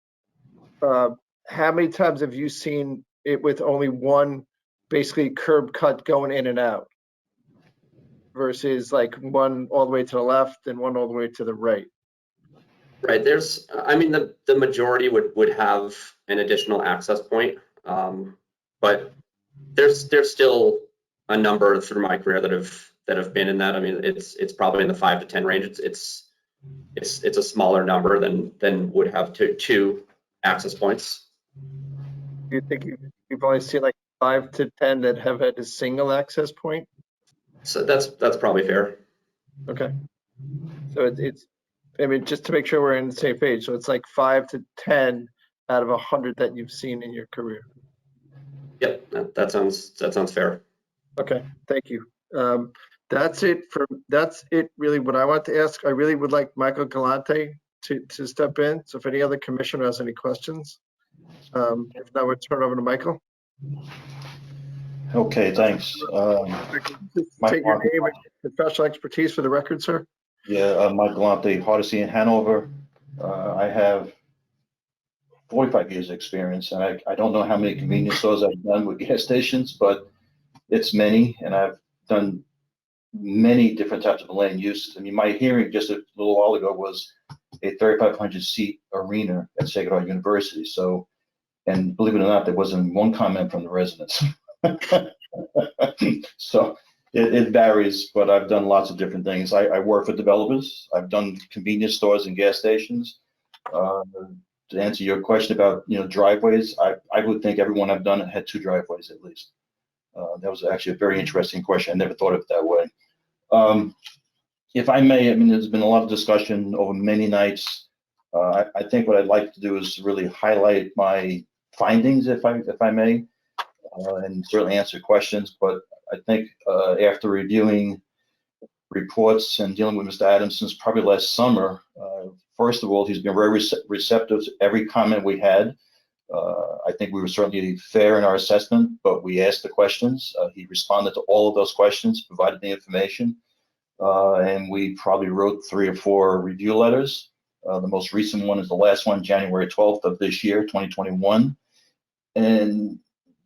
how many times have you seen it with only one basically curb cut going in and out versus like one all the way to the left and one all the way to the right? Right. I mean, the majority would have an additional access point, but there's still a number through my career that have been in that. I mean, it's probably in the 5 to 10 range. It's a smaller number than would have two access points. Do you think you've only seen like 5 to 10 that have had a single access point? So that's probably fair. Okay. So it's I mean, just to make sure we're on the same page. So it's like 5 to 10 out of 100 that you've seen in your career. Yep, that sounds fair. Okay, thank you. That's it really what I want to ask. I really would like Michael Galante to step in. So if any other commissioner has any questions, if not, we'll turn it over to Michael. Okay, thanks. Take your name and professional expertise for the record, sir. Yeah, Mike Galante, Hardesty in Hanover. I have 45 years of experience, and I don't know how many convenience stores I've done with gas stations, but it's many, and I've done many different types of land uses. I mean, my hearing just a little while ago was a 3,500 seat arena at Sacred Heart University. So, and believe it or not, there wasn't one comment from the residents. So it varies, but I've done lots of different things. I work for developers. I've done convenience stores and gas stations. To answer your question about, driveways, I would think everyone I've done had 2 driveways at least. That was actually a very interesting question. I never thought of it that way. If I may, I mean, there's been a lot of discussion over many nights. I think what I'd like to do is really highlight my findings, if I may, and certainly answer questions. But I think after reviewing reports and dealing with Mr. Adams since probably last summer, first of all, he's been very receptive to every comment we had. I think we were certainly fair in our assessment, but we asked the questions. He responded to all of those questions, provided the information, and we probably wrote 3 or 4 review letters. The most recent one is the last one, January 12th of this year, 2021. And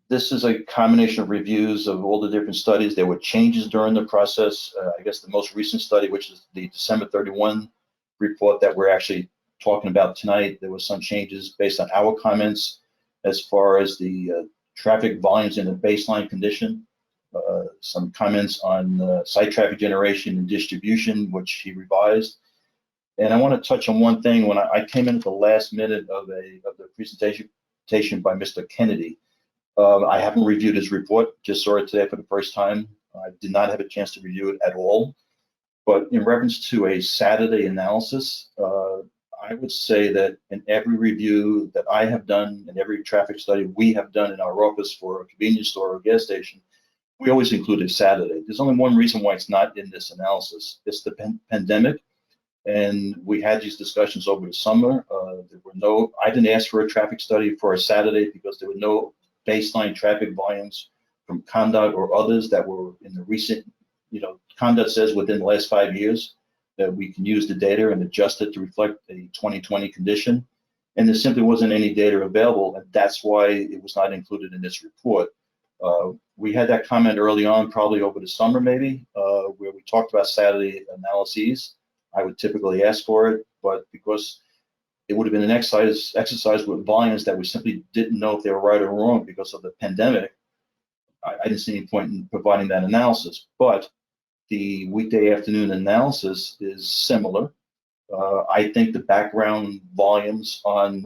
this is a combination of reviews of all the different studies. There were changes during the process. I guess the most recent study, which is the December 31 report that we're actually talking about tonight, there were some changes based on our comments as far as the traffic volumes in the baseline condition, some comments on site traffic generation and distribution, which he revised. And I want to touch on one thing. When I came in at the last minute of the presentation by Mr. Kennedy, I haven't reviewed his report, just saw it today for the first time. I did not have a chance to review it at all. But in reference to a Saturday analysis, I would say that in every review that I have done, in every traffic study we have done in our office for a convenience store or gas station, we always include a Saturday. There's only one reason why it's not in this analysis. It's the pandemic. And we had these discussions over the summer. I didn't ask for a traffic study for a Saturday because there were no baseline traffic volumes from CONDOT or others that were in the recent, CONDOT says within the last 5 years that we can use the data and adjust it to reflect a 2020 condition. And there simply wasn't any data available, and that's why it was not included in this report. We had that comment early on, probably over the summer maybe, where we talked about Saturday analyses. I would typically ask for it, but because it would have been an exercise with volumes that we simply didn't know if they were right or wrong because of the pandemic, I didn't see any point in providing that analysis. But the weekday afternoon analysis is similar. I think the background volumes on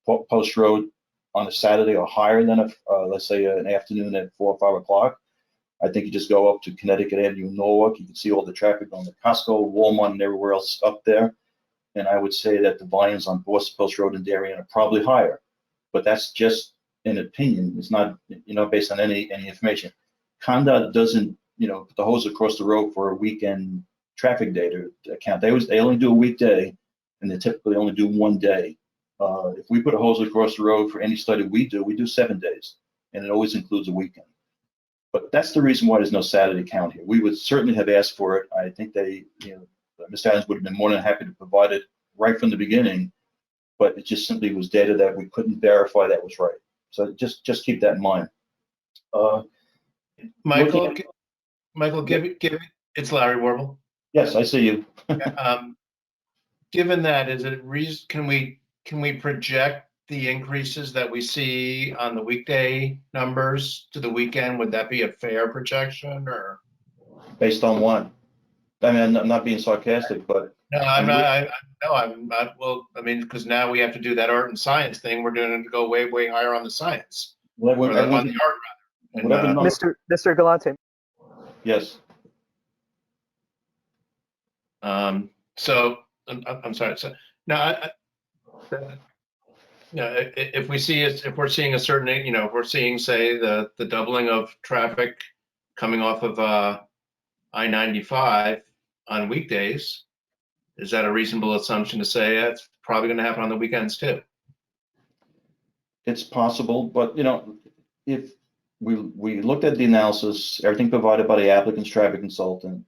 Post Road on a Saturday are higher than let's say an afternoon at 4 or 5 o'clock. I think you just go up to Connecticut Avenue, Norwalk, you can see all the traffic going to Costco, Walmart, and everywhere else up there. And I would say that the volumes on Boston Post Road and Darien are probably higher. But that's just an opinion. It's not, based on any information. CONDOT doesn't, put the hose across the road for a weekend traffic data account. They only do a weekday, and they typically only do one day. If we put a hose across the road for any study we do 7 days, and it always includes a weekend. But that's the reason why there's no Saturday count here. We would certainly have asked for it. I think Mr. Adams would have been more than happy to provide it right from the beginning, but it just simply was data that we couldn't verify that was right. So just keep that in mind. Michael, give it. It's Larry Warble. Yes, I see you. Given that, is it can we project the increases that we see on the weekday numbers to the weekend? Would that be a fair projection, or based on what? I mean, I'm not being sarcastic, but no, I'm not. Well, I mean, because now we have to do that art and science thing. We're doing it to go way higher on the science, on the art rather. And, Mr. Galante. Yes. So I'm sorry. So now, if we're seeing a certain, if we're seeing, say, the doubling of traffic coming off of I-95 on weekdays, is that a reasonable assumption to say that's probably going to happen on the weekends too? It's possible, but if we looked at the analysis, everything provided by the applicant's traffic consultant,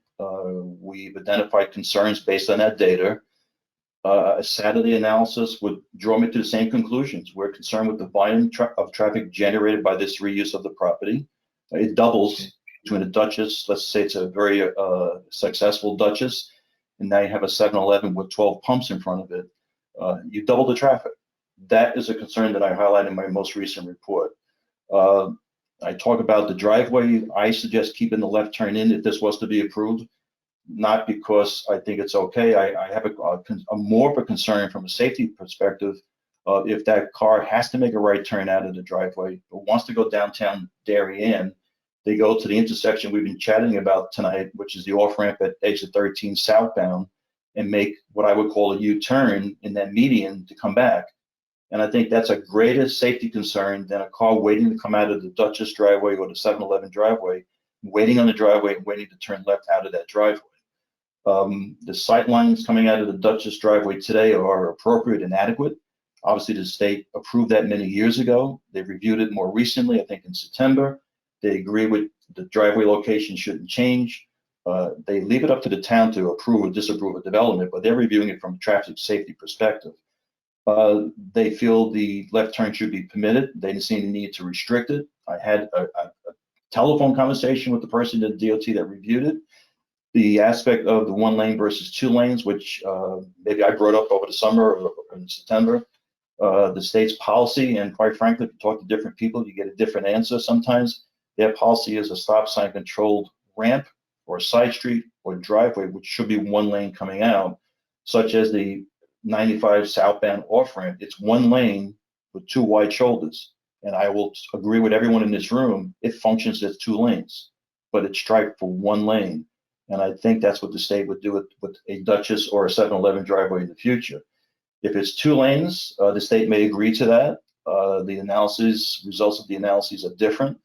we've identified concerns based on that data. A Saturday analysis would draw me to the same conclusions. We're concerned with the volume of traffic generated by this reuse of the property. It doubles between a Duchess. Let's say it's a very successful Duchess, and now you have a 7-Eleven with 12 pumps in front of it. You double the traffic. That is a concern that I highlighted in my most recent report. I talk about the driveway. I suggest keeping the left turn in if this was to be approved, not because I think it's okay. I have a more of a concern from a safety perspective if that car has to make a right turn out of the driveway, but wants to go downtown Darien, they go to the intersection we've been chatting about tonight, which is the off-ramp at exit 13 southbound, and make what I would call a U-turn in that median to come back. And I think that's a greater safety concern than a car waiting to come out of the Duchess driveway or the 7-Eleven driveway, waiting on the driveway and waiting to turn left out of that driveway. The sight lines coming out of the Duchess driveway today are appropriate and adequate. Obviously, the state approved that many years ago. They reviewed it more recently, I think in September. They agree with the driveway location shouldn't change. They leave it up to the town to approve or disapprove a development, but they're reviewing it from a traffic safety perspective. They feel the left turn should be permitted. They didn't see any need to restrict it. I had a telephone conversation with the person at DOT that reviewed it. The aspect of the 1 lane versus 2 lanes, which maybe I brought up over the summer or in September, the state's policy, and quite frankly, if you talk to different people, you get a different answer sometimes. Their policy is a stop sign controlled ramp or a side street or driveway, which should be 1 lane coming out, such as the 95 southbound off ramp. It's 1 lane with 2 wide shoulders. And I will agree with everyone in this room, it functions as 2 lanes, but it's striped for 1 lane. And I think that's what the state would do with a Duchess or a 7-Eleven driveway in the future. If it's 2 lanes, the state may agree to that. The results of the analyses are different.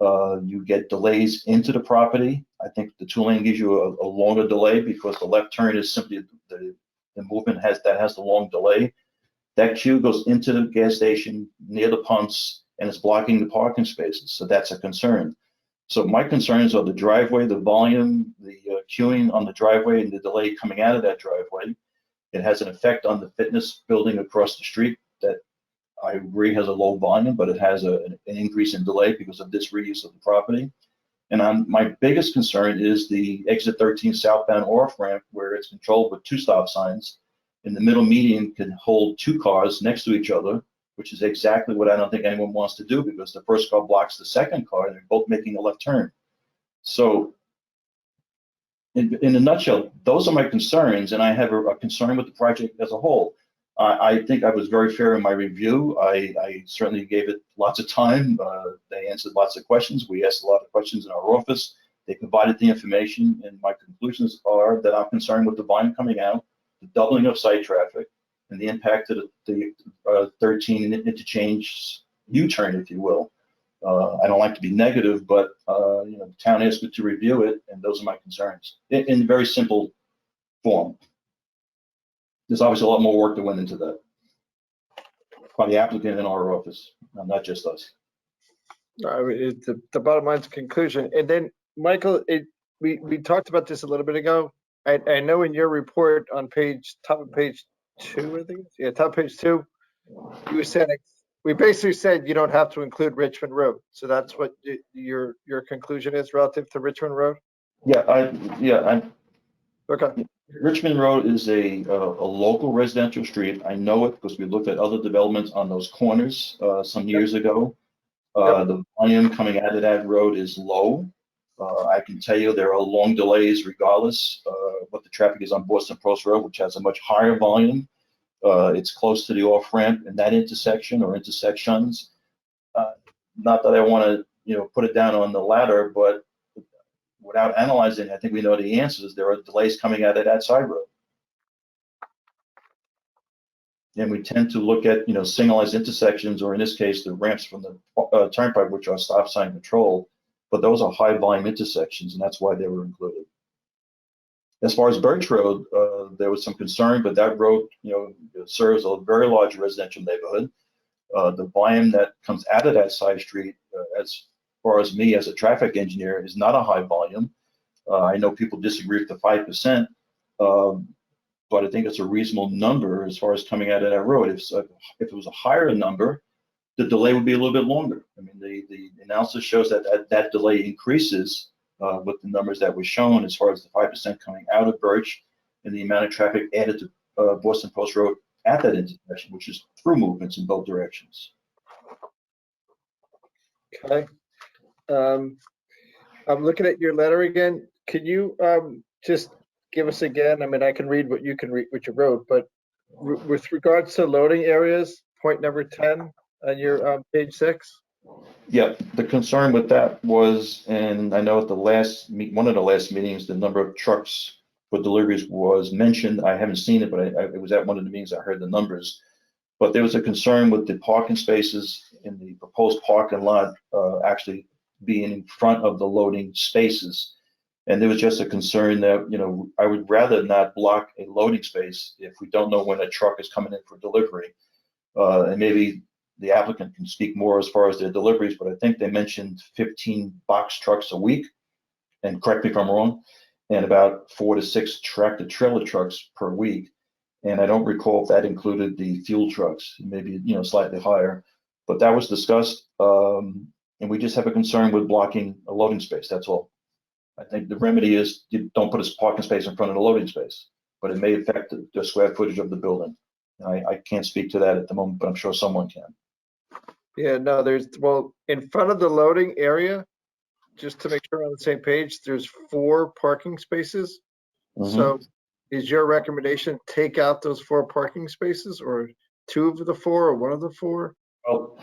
You get delays into the property. I think the 2 lane gives you a longer delay because the left turn is simply the movement has the long delay. That queue goes into the gas station near the pumps and it's blocking the parking spaces. So that's a concern. So my concerns are the driveway, the volume, the queuing on the driveway and the delay coming out of that driveway. It has an effect on the fitness building across the street that I agree has a low volume, but it has an increase in delay because of this reuse of the property. And my biggest concern is the exit 13 southbound off ramp where it's controlled with 2 stop signs. And the middle median can hold 2 cars next to each other, which is exactly what I don't think anyone wants to do because the first car blocks the second car and they're both making a left turn. So in a nutshell, those are my concerns. And I have a concern with the project as a whole. I think I was very fair in my review. I certainly gave it lots of time. They answered lots of questions. We asked a lot of questions in our office. They provided the information, and my conclusions are that I'm concerned with the volume coming out, the doubling of site traffic, and the impact of the 13 interchange U-turn, if you will. I don't like to be negative, but the town asked me to review it, and those are my concerns in very simple form. There's obviously a lot more work that went into that by the applicant in our office, not just us. I mean, the bottom line's conclusion. And then, Michael, we talked about this a little bit ago. I know in your report on top of page 2, I think, yeah, top of page 2, you said, we basically said you don't have to include Richmond Road. So that's what your conclusion is relative to Richmond Road? Yeah, Okay. Richmond Road is a local residential street. I know it because we looked at other developments on those corners some years ago. The volume coming out of that road is low. I can tell you there are long delays regardless what the traffic is on Boston Post Road, which has a much higher volume. It's close to the off-ramp in that intersection or intersections. Not that I want to, put it down on the ladder, but without analyzing, I think we know the answers. There are delays coming out of that side road. And we tend to look at, signalized intersections, or in this case, the ramps from the turnpike, which are stop sign control, but those are high volume intersections, and that's why they were included. As far as Birch Road, there was some concern, but that road, serves a very large residential neighborhood. The volume that comes out of that side street, as far as me as a traffic engineer, is not a high volume. I know people disagree with the 5%, but I think it's a reasonable number as far as coming out of that road. If it was a higher number, the delay would be a little bit longer. I mean, the analysis shows that delay increases with the numbers that were shown as far as the 5% coming out of Birch and the amount of traffic added to Boston Post Road at that intersection, which is through movements in both directions. Okay. I'm looking at your letter again. Can you just give us again? I mean, I can read what you can read, what you wrote, but with regards to loading areas, point number 10 on your page 6. Yeah, the concern with that was, and I know at one of the last meetings, the number of trucks for deliveries was mentioned. I haven't seen it, but it was at one of the meetings I heard the numbers. But there was a concern with the parking spaces in the proposed parking lot actually being in front of the loading spaces. And there was just a concern that, I would rather not block a loading space if we don't know when a truck is coming in for delivery. And maybe the applicant can speak more as far as their deliveries, but I think they mentioned 15 box trucks a week, and correct me if I'm wrong, and about 4 to 6 tractor trailer trucks per week. And I don't recall if that included the fuel trucks, maybe, slightly higher, but that was discussed. And we just have a concern with blocking a loading space, that's all. I think the remedy is you don't put a parking space in front of the loading space, but it may affect the square footage of the building. I can't speak to that at the moment, but I'm sure someone can. Yeah, no, in front of the loading area, just to make sure we're on the same page, there's 4 parking spaces. Mm-hmm. So is your recommendation take out those 4 parking spaces, or 2 of the 4, or 1 of the 4? Well,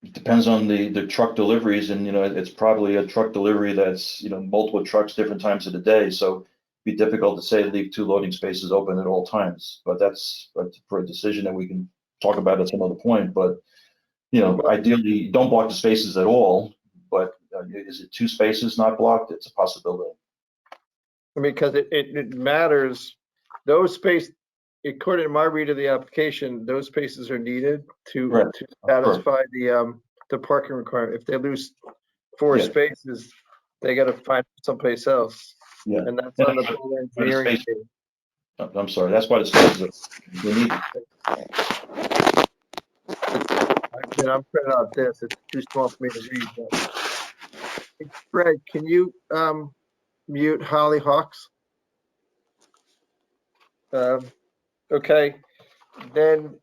it depends on the truck deliveries, and it's probably a truck delivery that's multiple trucks different times of the day, so it'd be difficult to say leave 2 loading spaces open at all times. But that's for a decision that we can talk about at some other point. But ideally, don't block the spaces at all. But is it 2 spaces not blocked? It's a possibility. I mean, because it matters. Those spaces, according to my read of the application, those spaces are needed to satisfy the parking requirement. If they lose 4 spaces, they got to find someplace else. Yeah, and that's on the engineering. I'm sorry, that's why the spaces are needed. I'm printing out this. It's too small for me to read. But. Hey, Fred, can you mute Holly Hawks? Okay, then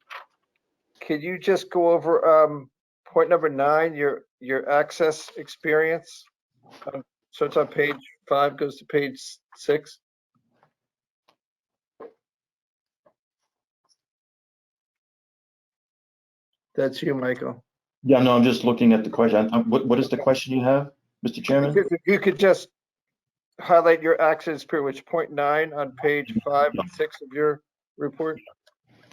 can you just go over point number 9, your access experience? So it's on page 5, goes to page 6. That's you, Michael. Yeah, no, I'm just looking at the question. What is the question you have, Mr. Chairman? If you could just highlight your accidents per which point 9 on page 5 and 6 of your report.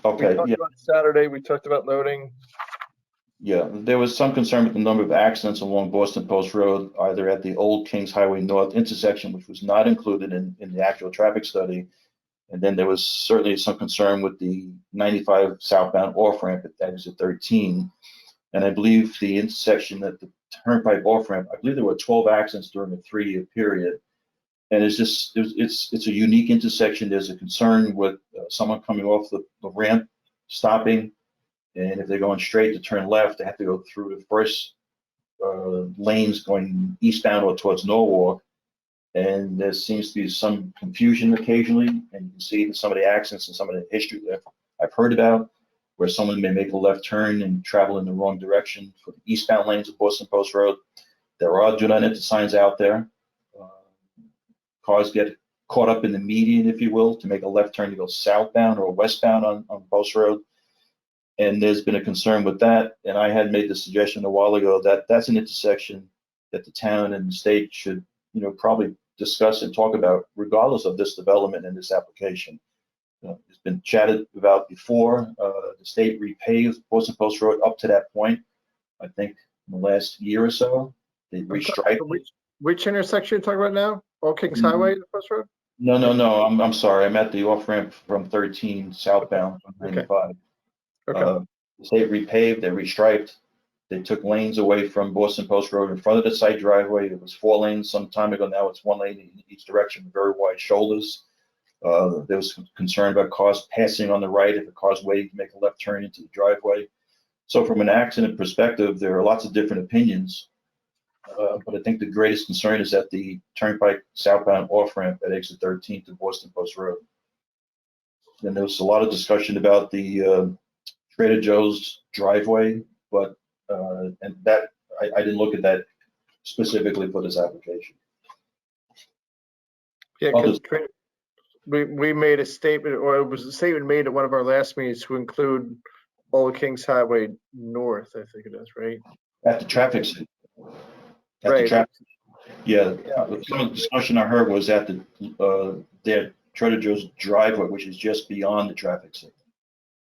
We Okay, talked yeah, about Saturday, we talked about loading. yeah. There was some concern with the number of accidents along Boston Post Road, either at the old Kings Highway North intersection, which was not included in the actual traffic study. And then there was certainly some concern with the 95 southbound off ramp at exit 13. And I believe the intersection at the Turnpike off ramp, I believe there were 12 accidents during a 3-year period. And it's just, it's a unique intersection. There's a concern with someone coming off the ramp, stopping. And if they're going straight to turn left, they have to go through the first lanes going eastbound or towards Norwalk. And there seems to be some confusion occasionally. And you can see in some of the accidents and some of the history that I've heard about, where someone may make a left turn and travel in the wrong direction for the eastbound lanes of Boston Post Road. There are do not enter signs out there. Cars get caught up in the median, if you will, to make a left turn to go southbound or westbound on Post Road. And there's been a concern with that. And I had made the suggestion a while ago that that's an intersection that the town and the state should, probably discuss and talk about regardless of this development and this application. It's been chatted about before. The state repaved Boston Post Road up to that point. I think in the last year or so, they restriped it. Which intersection are you talking about now? Old Kings Highway, the Post Road? No. I'm sorry. I'm at the off ramp from 13 southbound from 95. Okay. The state repaved, they restriped. They took lanes away from Boston Post Road in front of the site driveway. It was 4 lanes some time ago. Now it's 1 lane in each direction, very wide shoulders. There was concern about cars passing on the right if a car's waiting to make a left turn into the driveway. So from an accident perspective, there are lots of different opinions. But I think the greatest concern is at the Turnpike southbound off ramp at exit 13 to Boston Post Road. And there was a lot of discussion about the Trader Joe's driveway, but and that I didn't look at that specifically for this application. Yeah, because we made a statement, or it was a statement made at one of our last meetings to include Old Kings Highway North, I think it is, right? At the traffic signal. Right. Yeah, some of the discussion I heard was at the their Trader Joe's driveway, which is just beyond the traffic signal.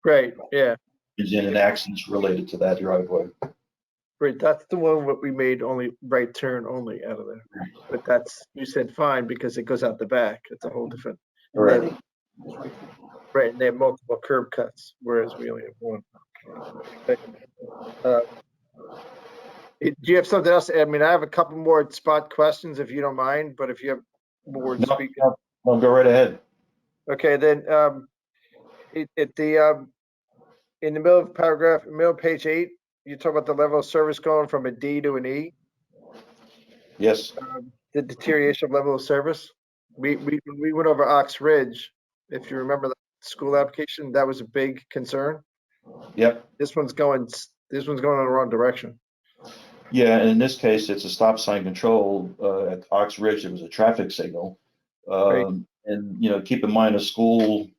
Right, yeah. Is in an accident related to that driveway. Right, that's the one that we made only right turn only out of there. But that's, you said fine because it goes out the back. It's a whole different. Right. Right, and they have multiple curb cuts, whereas we only have one. Do you have something else? I mean, I have a couple more spot questions if you don't mind, but if you have more to speak. No, go right ahead. Okay, then in the middle of paragraph, middle of page 8, you talk about the level of service going from a D to an E. Yes. The deterioration of level of service. We went over Ox Ridge. If you remember the school application, that was a big concern. Yep. This one's going in the wrong direction. Yeah, and in this case, it's a stop sign control. At Ox Ridge, it was a traffic signal. Right. And keep in mind, a school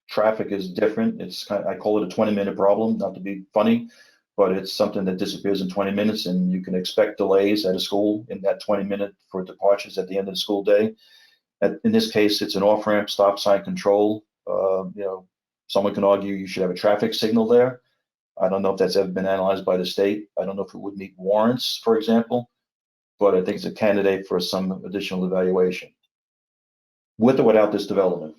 traffic is different. I call it a 20-minute problem, not to be funny, but it's something that disappears in 20 minutes, and you can expect delays at a school in that 20-minute for departures at the end of the school day. In this case, it's an off-ramp stop sign control. Someone can argue you should have a traffic signal there. I don't know if that's ever been analyzed by the state. I don't know if it would meet warrants, for example, but I think it's a candidate for some additional evaluation with or without this development.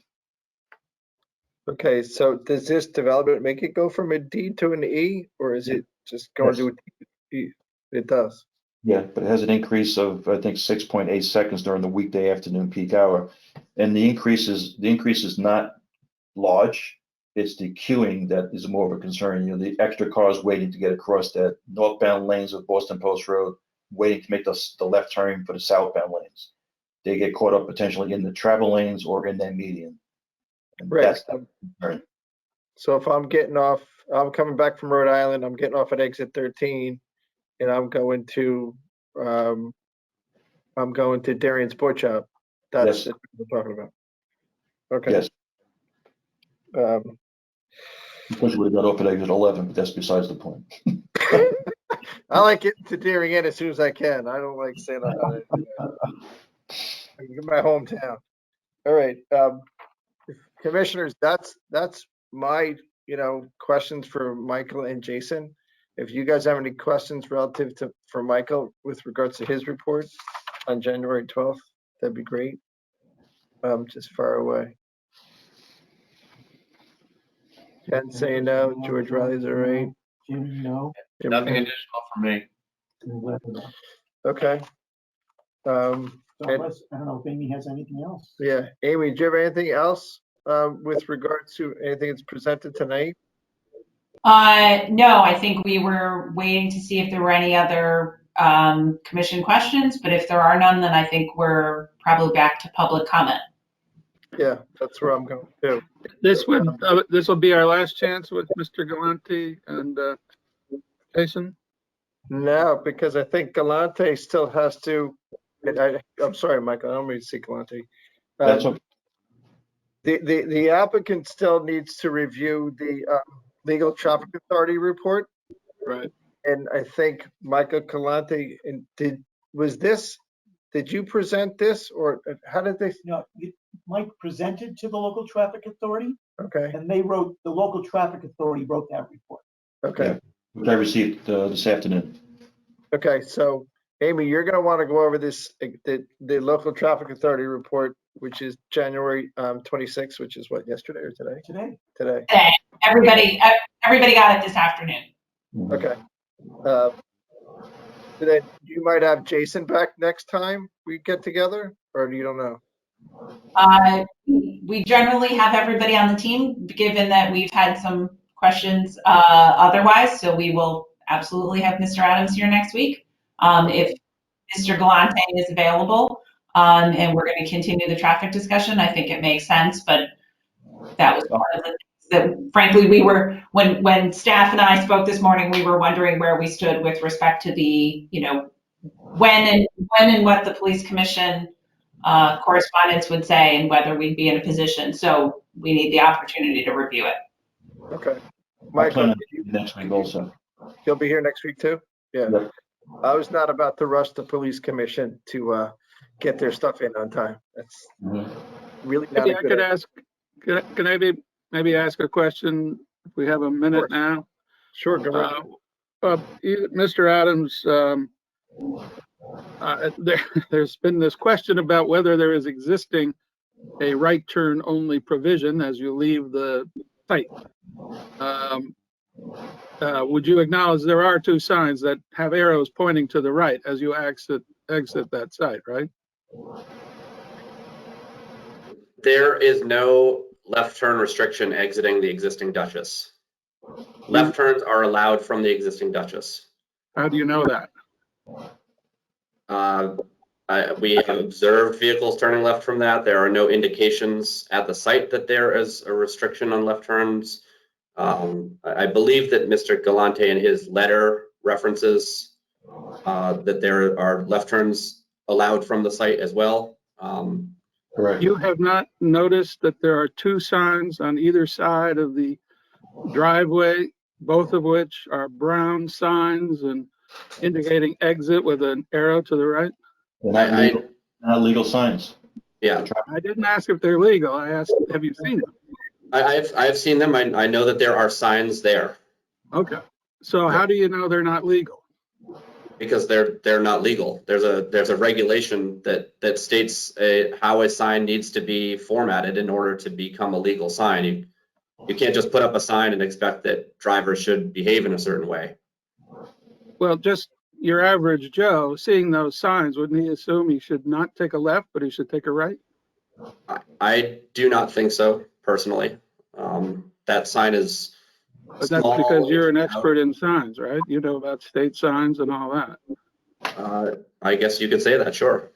Okay, so does this development make it go from a D to an E, or is it just going to a D? It does. Yeah, but it has an increase of, I think, 6.8 seconds during the weekday afternoon peak hour. And the increase is not large. It's the queuing that is more of a concern. The extra cars waiting to get across that northbound lanes of Boston Post Road, waiting to make the left turn for the southbound lanes. They get caught up potentially in the travel lanes or in that median. And Right. that's the concern. So if I'm coming back from Rhode Island, I'm getting off at exit 13, and I'm going to Darien Sport Shop. That's Yes. what we're talking about. Okay. Yes. Because we got off at exit 11, but that's besides the point. I like getting to Darien as soon as I can. I don't like staying on it. I can get my hometown. All right, commissioners, that's my, questions for Michael and Jason. If you guys have any questions relative to, for Michael with regards to his report on January 12th, that'd be great. Just far away. Ken saying no, George Riley's all right. Jim, no. Nothing additional for me. Okay. So unless, I don't know if Amy has anything else. Yeah, Amy, do you have anything else with regards to anything that's presented tonight? No, I think we were waiting to see if there were any other commission questions, but if there are none, then I think we're probably back to public comment. Yeah, that's where I'm going too. This will be our last chance with Mr. Galante and Jason. No, because I think Galante still has to, I'm sorry, Michael, I don't mean to say Galante. That's okay. The applicant still needs to review the legal traffic authority report. Right. And I think Michael Galante, and did you present this, or how did they? No, Mike presented to the local traffic authority, Okay, and the local traffic authority wrote that report. okay. Yeah. Which I received this afternoon. Okay, so Amy, you're going to want to go over this, the local traffic authority report, which is January 26th, which is what, yesterday or today? Today. Today. Everybody got it this afternoon. Okay. Then you might have Jason back next time we get together, or you don't know? We generally have everybody on the team, given that we've had some questions otherwise, so we will absolutely have Mr. Adams here next week. If Mr. Galante is available and we're going to continue the traffic discussion, I think it makes sense, but that was part of the things that, frankly, we were, when staff and I spoke this morning, we were wondering where we stood with respect to the, when and what the police commission correspondence would say and whether we'd be in a position. So we need the opportunity to review it. Okay. I Michael, plan on next week also. you'll be here next week too? Yeah. Yep. I was not about to rush the police commission to get their stuff in on time. That's really not Maybe a I good could idea. ask, can I maybe ask a question if we have a minute now? Sure, go ahead. Mr. Adams, there's been this question about whether there is existing a right turn only provision as you leave the site. Would you acknowledge there are two signs that have arrows pointing to the right as you exit that site, right? There is no left turn restriction exiting the existing Duchess. Left turns are allowed from the existing Duchess. How do you know that? We have observed vehicles turning left from that. There are no indications at the site that there is a restriction on left turns. I believe that Mr. Galante in his letter references that there are left turns allowed from the site as well. Correct. You have not noticed that there are two signs on either side of the driveway, both of which are brown signs and indicating exit with an arrow to the right? They're not legal signs. Yeah. I didn't ask if they're legal. I asked, have you seen them? I've seen them. I know that there are signs there. Okay. So how do you know they're not legal? Because they're not legal. There's a regulation that states how a sign needs to be formatted in order to become a legal sign. You can't just put up a sign and expect that drivers should behave in a certain way. Well, just your average Joe seeing those signs, wouldn't he assume he should not take a left, but he should take a right? I do not think so, personally. That sign is But that's small, because you're an expert in signs, right? You know about state signs and all that. I guess you could say that, sure.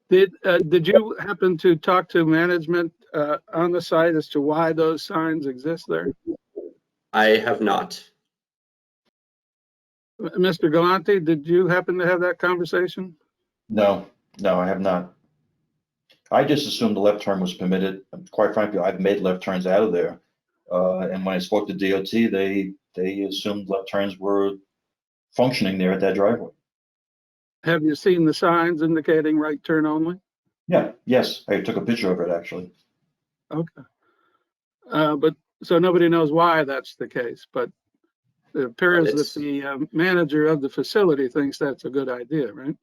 Did you happen to talk to management on the site as to why those signs exist there? I have not. Mr. Galante, did you happen to have that conversation? No, I have not. I just assumed the left turn was permitted. Quite frankly, I've made left turns out of there And when I spoke to DOT, they assumed left turns were functioning there at that driveway. Have you seen the signs indicating right turn only? Yeah, yes, I took a picture of it actually. Okay. But so nobody knows why that's the case, but it appears that the manager of the facility thinks that's a good idea, right?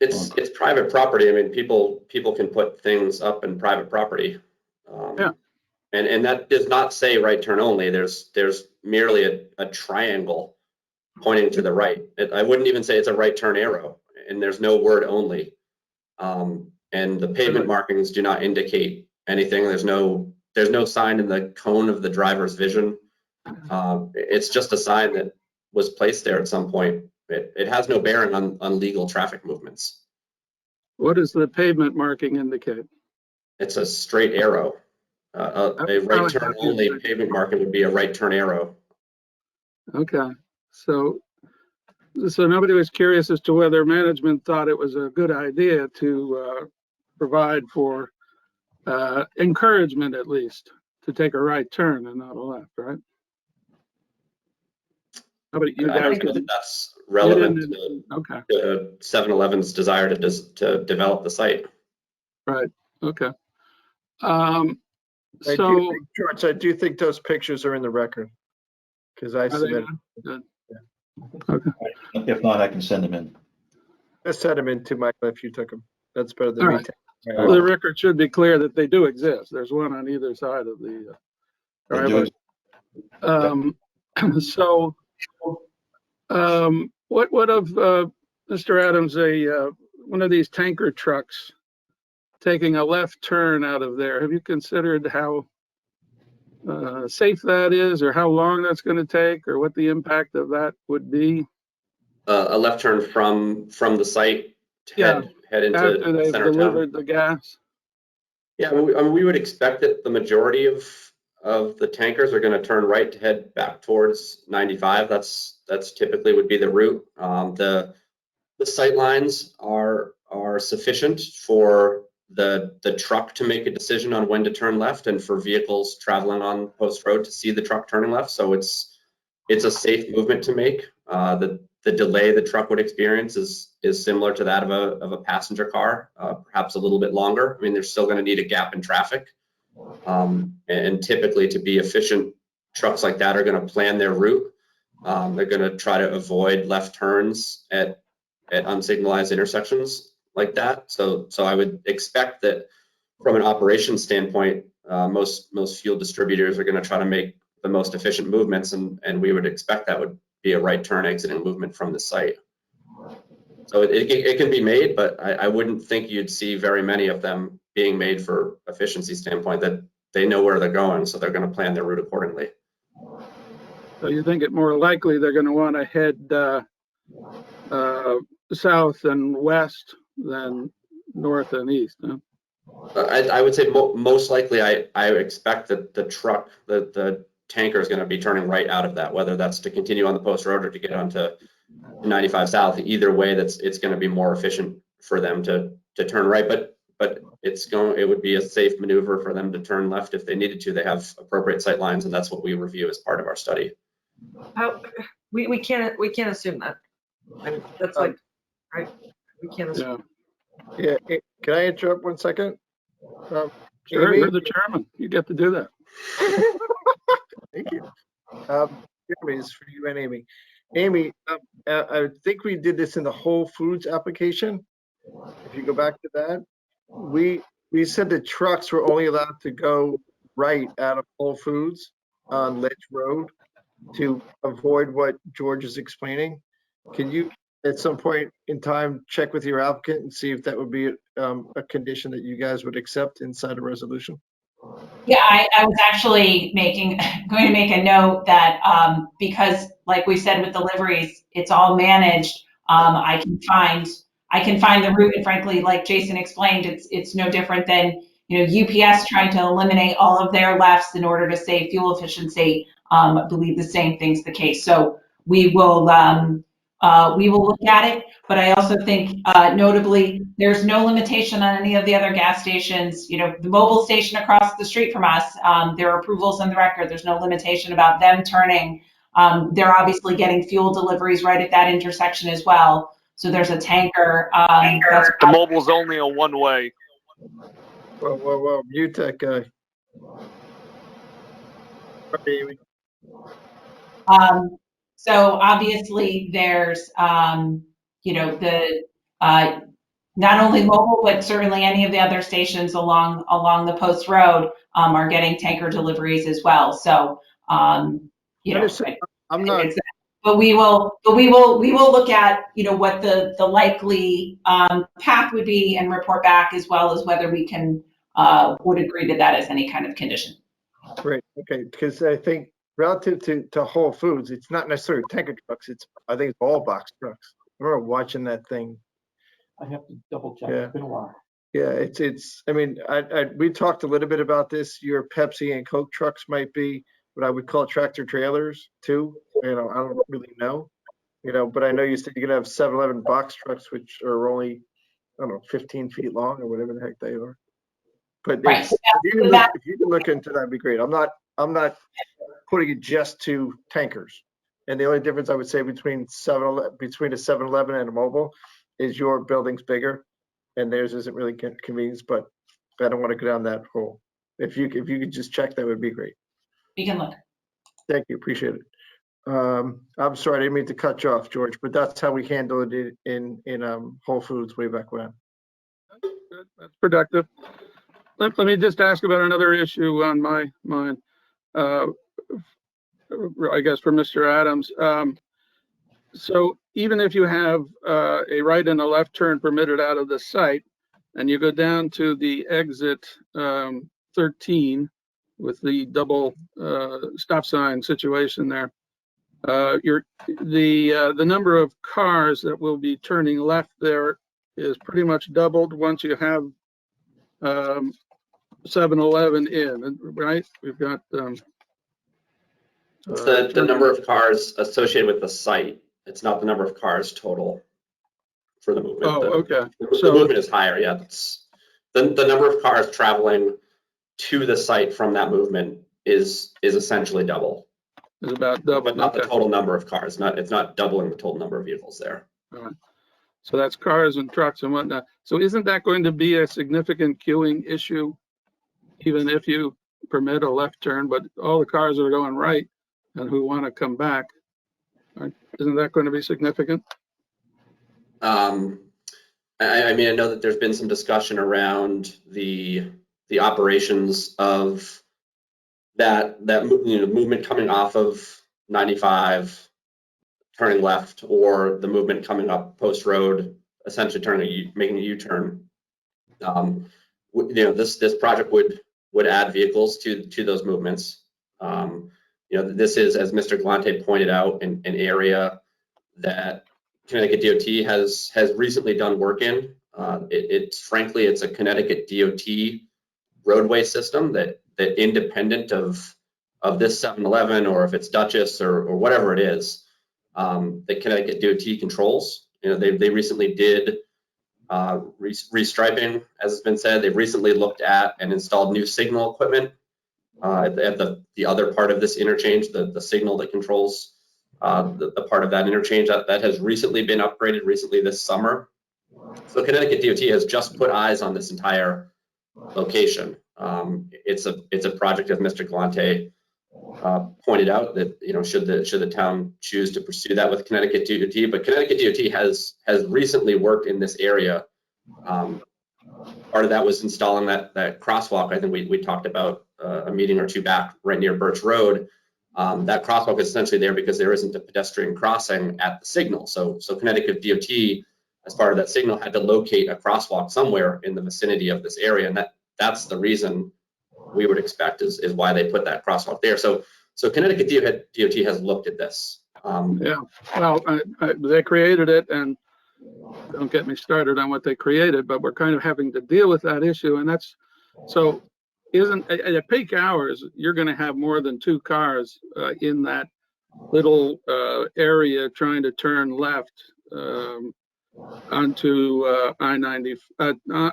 It's private property. I mean, people can put things up in private property. Yeah. And that does not say right turn only. There's merely a triangle pointing to the right. I wouldn't even say it's a right turn arrow, and there's no word only. And the pavement markings do not indicate anything. There's no sign in the cone of the driver's vision. It's just a sign that was placed there at some point. It has no bearing on legal traffic movements. What does the pavement marking indicate? It's a straight arrow. A right turn only pavement marking would be a right turn arrow. Okay, so nobody was curious as to whether management thought it was a good idea to provide for encouragement, at least, to take a right turn and not a left, right? You I guys don't know that that's relevant to okay. 7-Eleven's desire to develop the site. Right. Okay. George, I do think those pictures are in the record because I submitted. Okay. If not, I can send them in. Let's send them in to Michael if you took them. That's better than All me. right. Well, the record should be clear that they do exist. There's one on either side of the driveway. What of Mr. Adams, one of these tanker trucks taking a left turn out of there? Have you considered how safe that is, or how long that's going to take, or what the impact of that would be? A left turn from the site to head into after they've center delivered town. the gas. Yeah, we would expect that the majority of the tankers are going to turn right to head back towards 95. That's typically would be the route. The sight lines are sufficient for the truck to make a decision on when to turn left, and for vehicles traveling on Post Road to see the truck turning left. So it's a safe movement to make. The delay the truck would experience is similar to that of a passenger car, perhaps a little bit longer. I mean, they're still going to need a gap in traffic. And typically, to be efficient, trucks like that are going to plan their route. They're going to try to avoid left turns at unsignalized intersections like that. So I would expect that from an operations standpoint, most fuel distributors are going to try to make the most efficient movements, and we would expect that would be a right turn exiting movement from the site. So it can be made, but I wouldn't think you'd see very many of them being made for efficiency standpoint, that they know where they're going, so they're going to plan their route accordingly. So you think it more likely they're going to want to head south and west than north and east, huh? I would say most likely I expect that the tanker is going to be turning right out of that, whether that's to continue on the Post Road or to get onto 95 South. Either way, it's going to be more efficient for them to turn right, but it would be a safe maneuver for them to turn left if they needed to. They have appropriate sight lines, and that's what we review as part of our study. We can't assume that. I mean, that's like, right? We can't assume. Yeah. Can I interrupt 1 second? Sure, Amy? you're the chairman. You get to do that. Thank you. Jeremy, this is for you and Amy. Amy, I think we did this in the Whole Foods application. If you go back to that, we said the trucks were only allowed to go right out of Whole Foods on Ledge Road to avoid what George is explaining. Can you, at some point in time, check with your applicant and see if that would be a condition that you guys would accept inside a resolution? Yeah, I was actually going to make a note that because, like we said with deliveries, it's all managed. I can find the route, and frankly, like Jason explained, it's no different than UPS trying to eliminate all of their lefts in order to save fuel efficiency. I believe the same thing's the case. So we will we will look at it. But I also think notably, there's no limitation on any of the other gas stations. You know, the mobile station across the street from us, there are approvals on the record. There's no limitation about them turning. They're obviously getting fuel deliveries right at that intersection as well. So there's a tanker. That's The mobile's only a one-way. Whoa, mute that guy. Amy. So obviously there's, you know, the not only mobile, but certainly any of the other stations along the post road are getting tanker deliveries as well. So, you know, I'm not. But we will look at, you know, what the likely path would be and report back, as well as whether we can would agree to that as any kind of condition. Great. Okay, because I think relative to Whole Foods, it's not necessarily tanker trucks. I think it's all box trucks. I remember watching that thing. I have to double check. Yeah. It's been a while. Yeah, it's. I mean, we talked a little bit about this. Your Pepsi and Coke trucks might be what I would call tractor trailers too. You know, I don't really know. You know, but I know you said you're gonna have 7-Eleven box trucks, which are only, I don't know, 15 feet long or whatever the heck they are. But Right. if you can look into that, it'd be great. I'm not putting it just to tankers. And the only difference I would say between a 7-Eleven and a mobile is your building's bigger and theirs isn't really convenience, but I don't want to go down that hole. If you could just check, that would be great. We can look. Thank you, appreciate it. I'm sorry, I didn't mean to cut you off, George, but that's how we handled it in Whole Foods way back when. That's productive. Let me just ask about another issue on my mind. I guess for Mr. Adams. So even if you have a right and a left turn permitted out of the site, and you go down to the exit 13 with the double stop sign situation there, the number of cars that will be turning left there is pretty much doubled once you have 7-Eleven in, right? We've got it's the number of cars associated with the site. It's not the number of cars total for the movement. Oh, okay. The movement is higher. Yeah, it's the number of cars traveling to the site from that movement is essentially double. Is about double, but not the total number of cars. It's not doubling the total number of vehicles there. All right. So that's cars and trucks and whatnot. So isn't that going to be a significant queuing issue, even if you permit a left turn, but all the cars are going right and who want to come back? Right? Isn't that going to be significant? I mean, I know that there's been some discussion around the operations of that movement coming off of 95, turning left, or the movement coming up Post Road, essentially making a U-turn. This project would add vehicles to those movements. This is, as Mr. Galante pointed out, an area that Connecticut DOT has recently done work in. Frankly, it's a Connecticut DOT roadway system that independent of this 7-Eleven, or if it's Duchess or whatever it is, that Connecticut DOT controls. They recently did restriping, as has been said. They've recently looked at and installed new signal equipment at the other part of this interchange, the signal that controls the part of that interchange that has recently been upgraded recently this summer. So Connecticut DOT has just put eyes on this entire location. It's a project, as Mr. Galante pointed out, that should the town choose to pursue that with Connecticut DOT, but Connecticut DOT has recently worked in this area. Part of that was installing that crosswalk. I think we talked about a meeting or two back right near Birch Road. That crosswalk is essentially there because there isn't a pedestrian crossing at the signal. So Connecticut DOT, as part of that signal, had to locate a crosswalk somewhere in the vicinity of this area, and that's the reason we would expect is why they put that crosswalk there. So Connecticut DOT has looked at this. Yeah, well, they created it, and don't get me started on what they created, but we're kind of having to deal with that issue, and that's so. Isn't at peak hours you're going to have more than 2 cars in that little area trying to turn left onto I-90,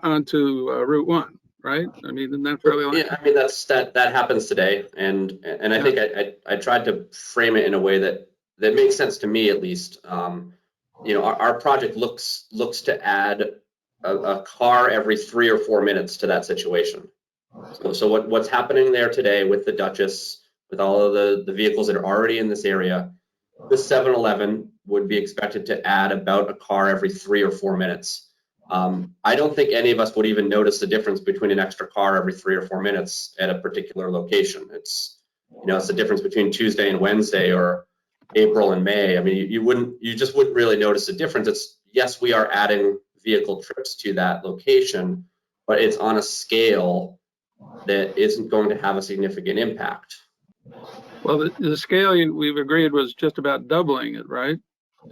onto Route 1, right? I mean, isn't that fairly likely? Yeah, I mean, that happens today, and I think I tried to frame it in a way that makes sense to me, at least. You know, our project looks to add a car every 3 or 4 minutes to that situation. So what's happening there today with the Duchess, with all of the vehicles that are already in this area, this 7-Eleven would be expected to add about a car every 3 or 4 minutes. I don't think any of us would even notice the difference between an extra car every 3 or 4 minutes at a particular location. It's, you know, it's the difference between Tuesday and Wednesday or April and May. I mean, you just wouldn't really notice the difference. It's, yes, we are adding vehicle trips to that location, but it's on a scale that isn't going to have a significant impact. Well, the scale we've agreed was just about doubling it, right?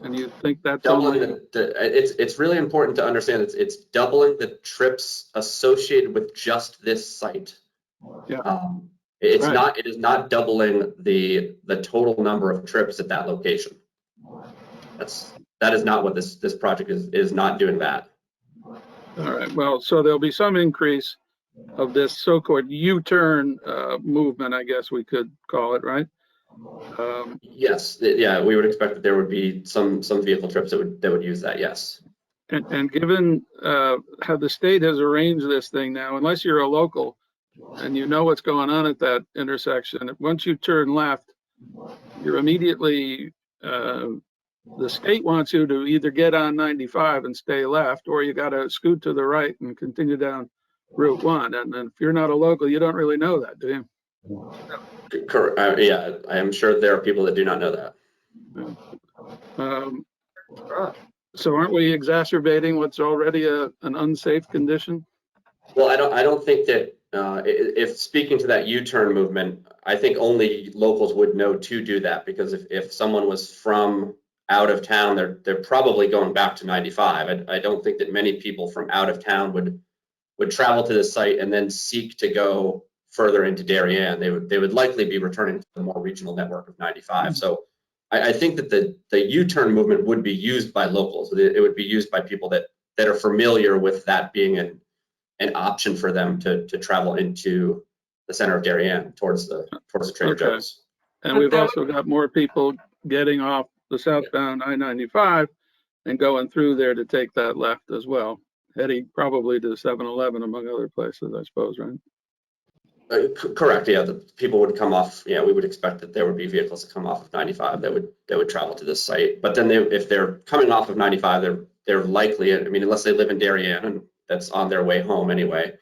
And you think that's Doubling only... it's really important to understand it's doubling the trips associated with just this site. Yeah. It's Right. not, it is not doubling the total number of trips at that location. That is not what this project is not doing that. All right, well, so there'll be some increase of this so-called U-turn movement, I guess we could call it, right? Yes, yeah, we would expect that there would be some vehicle trips that would use that, yes. And given how the state has arranged this thing now, unless you're a local and you know what's going on at that intersection, once you turn left, you're immediately, the state wants you to either get on 95 and stay left, or you got to scoot to the right and continue down Route 1. And if you're not a local, you don't really know that, do you? Correct. Yeah, I am sure there are people that do not know that. So aren't we exacerbating what's already an unsafe condition? Well, I don't think that if speaking to that U-turn movement, I think only locals would know to do that, because if someone was from out of town, they're probably going back to 95. I don't think that many people from out of town would travel to this site and then seek to go further into Darien. They would likely be returning to the more regional network of 95. So I think that the U-turn movement would be used by locals. It would be used by people that are familiar with that being an option for them to travel into the center of Darien towards the Trader Joe's. And we've also got more people getting off the southbound I-95 and going through there to take that left as well, heading probably to 7-Eleven among other places, I suppose, right? Correct. Yeah, the people would come off. Yeah, we would expect that there would be vehicles that come off of 95 that would travel to this site. But then if they're coming off of 95, they're likely. I mean, unless they live in Darien and that's on their way home anyway.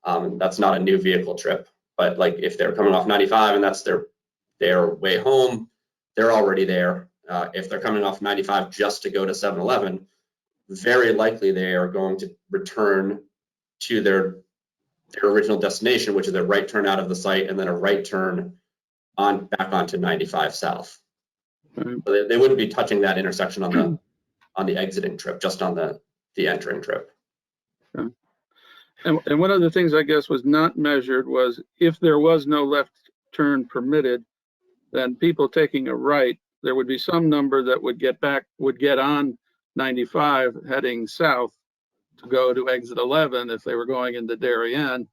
That's not a new vehicle trip. But like if they're coming off 95 and that's their way home, they're already there. If they're coming off 95 just to go to 7-Eleven, very likely they are going to return to their original destination, which is a right turn out of the site and then a right turn back onto 95 south. So they wouldn't be touching that intersection on the exiting trip, just on the entering trip. Okay. And one of the things I guess was not measured was if there was no left turn permitted, then people taking a right, there would be some number that would get on 95 heading south to go to exit 11. If they were going into Darien,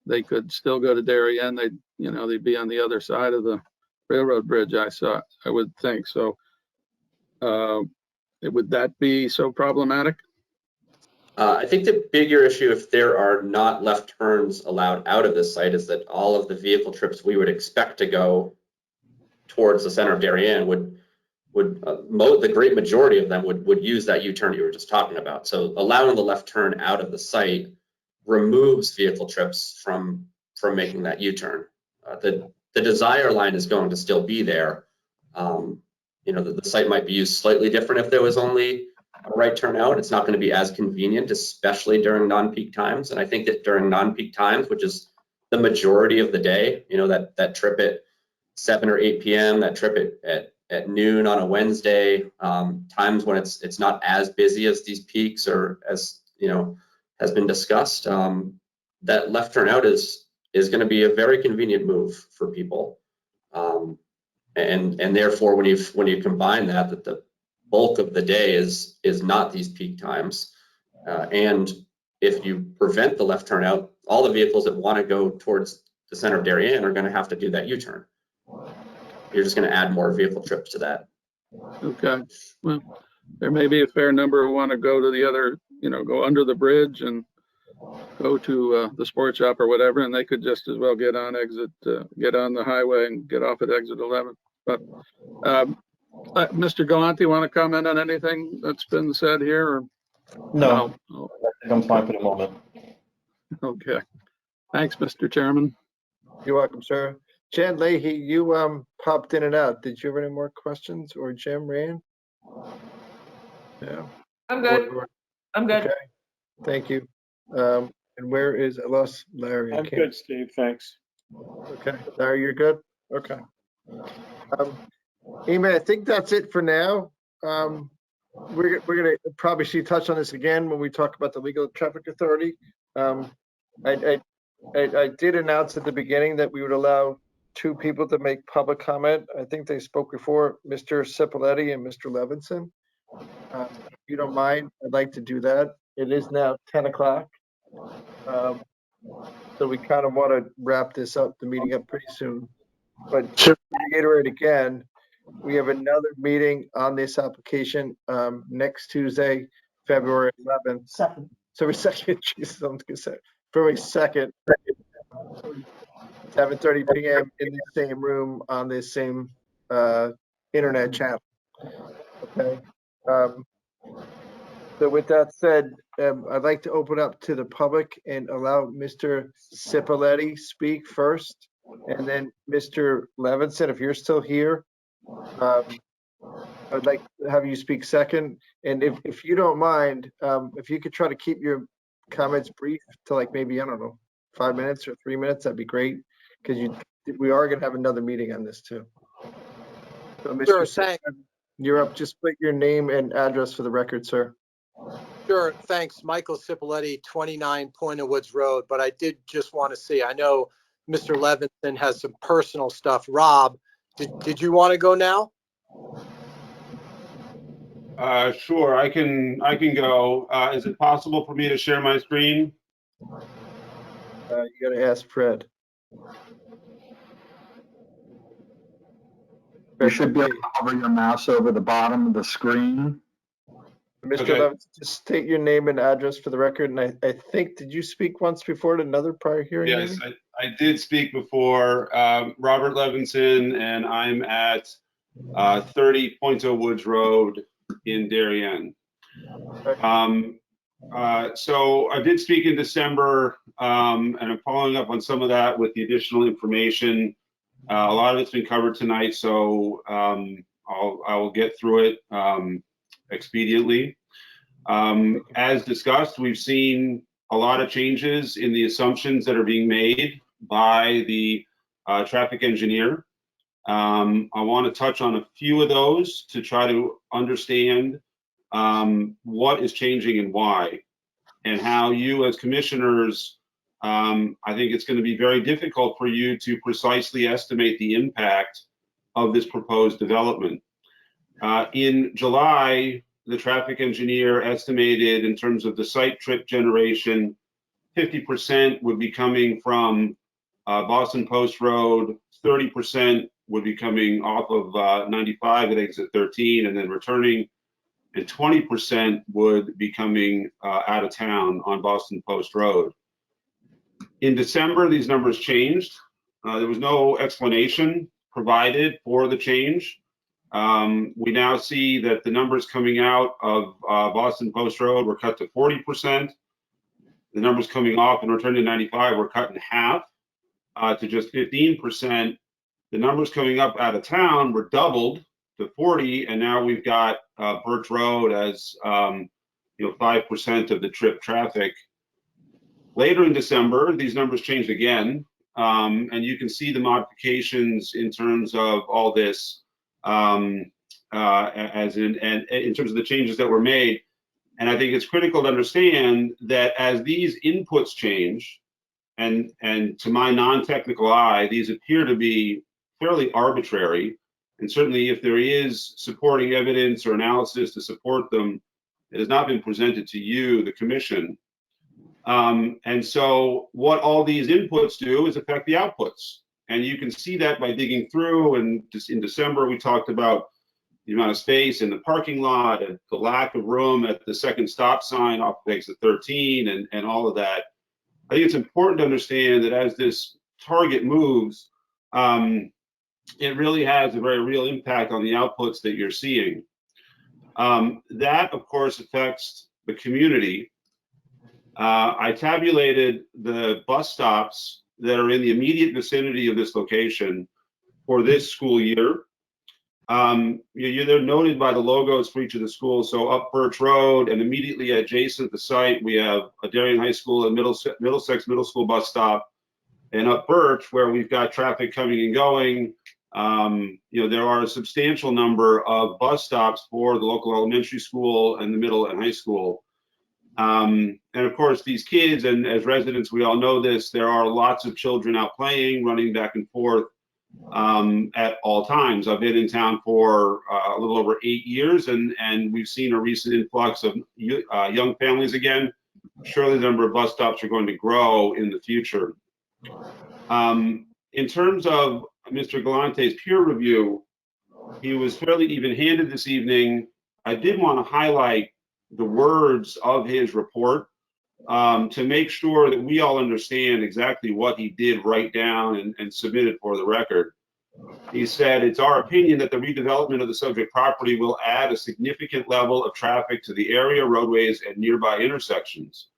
they could still go to Darien. They'd be on the other side of the railroad bridge. I would think so. Would that be so problematic? I think the bigger issue, if there are not left turns allowed out of this site, is that all of the vehicle trips we would expect to go towards the center of Darien the great majority of them would use that U-turn you were just talking about. So allowing the left turn out of the site removes vehicle trips from making that U-turn. The desire line is going to still be there. The site might be used slightly different if there was only a right turn out. It's not going to be as convenient, especially during non-peak times. And I think that during non-peak times, which is the majority of the day, that trip at 7 or 8 p.m., that trip at noon on a Wednesday, times when it's not as busy as these peaks or as has been discussed, that left turn out is going to be a very convenient move for people. And therefore, when you combine that the bulk of the day is not these peak times, and if you prevent the left turnout, all the vehicles that want to go towards the center of Darien are going to have to do that U-turn. You're just going to add more vehicle trips to that. Okay, well, there may be a fair number who want to go to the other, go under the bridge and go to the sports shop or whatever, and they could just as well get on the highway and get off at exit 11. But Mr. Galante, want to comment on anything that's been said here? Or? No, No. I think I'm fine for the moment. Okay, thanks, Mr. Chairman. You're welcome, sir. Jan Leahy, you popped in and out. Did you have any more questions, or Jim, Rand? Yeah. I'm good. I'm good. Okay. Thank you. And where is, I lost Larry. I'm good, Steve, thanks. Okay, Larry, you're good? Okay. Amy, I think that's it for now. We're gonna probably see touch on this again when we talk about the Legal Traffic Authority. I did announce at the beginning that we would allow 2 people to make public comment. I think they spoke before, Mr. Cipoletti and Mr. Levinson. If you don't mind, I'd like to do that. It is now 10 o'clock. So we kind of want to wrap this up, the meeting up pretty soon. But to reiterate again, we have another meeting on this application next Tuesday, February 11th. February 2nd, Jesus, I'm gonna say February 2nd, 7:30 p.m. in the same room on this same internet channel. Okay. So with that said, I'd like to open up to the public and allow Mr. Cipoletti speak first, and then Mr. Levinson, if you're still here, I'd like to have you speak second. And if you don't mind, if you could try to keep your comments brief to like maybe, I don't know, 5 minutes or 3 minutes, that'd be great. Because we are going to have another meeting on this too. So, Mr. Sure, Cipoletti, you're up. Just put your name and address for the record, sir. Sure, thanks. Michael Cipoletti, 29 Pointer Woods Road. But I did just want to see, I know Mr. Levinson has some personal stuff. Rob, did you want to go now? Sure, I can go. Is it possible for me to share my screen? You got to ask Fred. You should be able to hover your mouse over the bottom of the screen. Mr. Okay. Levinson, just state your name and address for the record. And I think, did you speak once before at another prior hearing? Yes, maybe? I did speak before. Robert Levinson, and I'm at 30 Pointer Woods Road in Darien. So I did speak in December, and I'm following up on some of that with the additional information. A lot of it's been covered tonight, so I will get through it expediently. As discussed, we've seen a lot of changes in the assumptions that are being made by the traffic engineer. I want to touch on a few of those to try to understand what is changing and why, and how you as commissioners, I think it's going to be very difficult for you to precisely estimate the impact of this proposed development. In July, the traffic engineer estimated in terms of the site trip generation, 50% would be coming from Boston Post Road, 30% would be coming off of 95 at exit 13 and then returning, and 20% would be coming out of town on Boston Post Road. In December, these numbers changed. There was no explanation provided for the change. We now see that the numbers coming out of Boston Post Road were cut to 40%. The numbers coming off and returning to 95 were cut in half to just 15%. The numbers coming up out of town were doubled to 40, and now we've got Birch Road as 5% of the trip traffic. Later in December, these numbers changed again, and you can see the modifications in terms of all this, in terms of the changes that were made. And I think it's critical to understand that as these inputs change, and to my non-technical eye, these appear to be fairly arbitrary. And certainly if there is supporting evidence or analysis to support them, it has not been presented to you, the commission. And so what all these inputs do is affect the outputs. And you can see that by digging through. And just in December, we talked about the amount of space in the parking lot, and the lack of room at the second stop sign off of exit 13, and all of that. I think it's important to understand that as this target moves, it really has a very real impact on the outputs that you're seeing. That, of course, affects the community. I tabulated the bus stops that are in the immediate vicinity of this location for this school year. They're noted by the logos for each of the schools. So up Birch Road and immediately adjacent to the site, we have a Darien High School and Middlesex Middle School bus stop. And up Birch, where we've got traffic coming and going, there are a substantial number of bus stops for the local elementary school and the middle and high school. And of course, these kids, and as residents, we all know this, there are lots of children out playing, running back and forth at all times. I've been in town for a little over 8 years, and we've seen a recent influx of young families again. Surely the number of bus stops are going to grow in the future. In terms of Mr. Galante's peer review, he was fairly even-handed this evening. I did want to highlight the words of his report to make sure that we all understand exactly what he did write down and submit it for the record. He said, "It's our opinion that the redevelopment of the subject property will add a significant level of traffic to the area, roadways, and nearby intersections.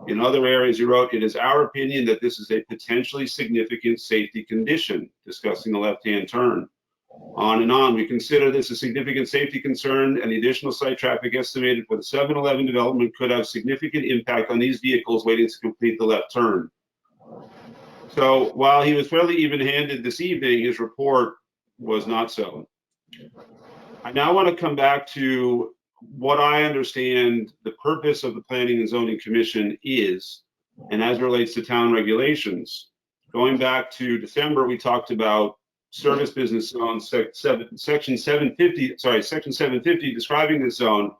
In other areas," he wrote, "it is our opinion that this is a potentially significant safety condition," discussing the left-hand turn. On and on. "We consider this a significant safety concern, and the additional site traffic estimated for the 7-Eleven development could have significant impact on these vehicles waiting to complete the left turn." So while he was fairly even-handed this evening, his report was not so. I now want to come back to what I understand the purpose of the Planning and Zoning Commission is, and as it relates to town regulations. Going back to December, we talked about service business zone, section 750 describing this zone,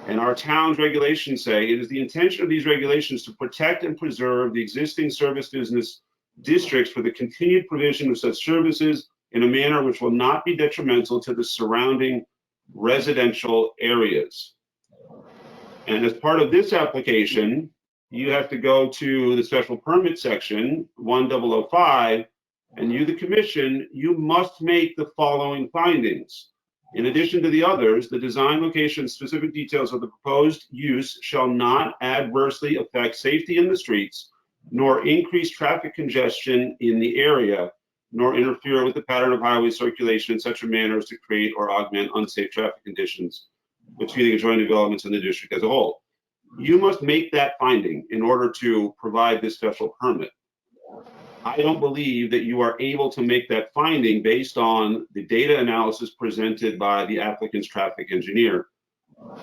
and our town's regulations say it is the intention of these regulations to protect and preserve the existing service business districts for the continued provision of such services in a manner which will not be detrimental to the surrounding residential areas. And as part of this application, you have to go to the special permit section 1005, and you, the commission, you must make the following findings. In addition to the others, the design, location, specific details of the proposed use shall not adversely affect safety in the streets, nor increase traffic congestion in the area, nor interfere with the pattern of highway circulation in such a manner as to create or augment unsafe traffic conditions between the adjoining developments in the district as a whole. You must make that finding in order to provide this special permit. I don't believe that you are able to make that finding based on the data analysis presented by the applicant's traffic engineer,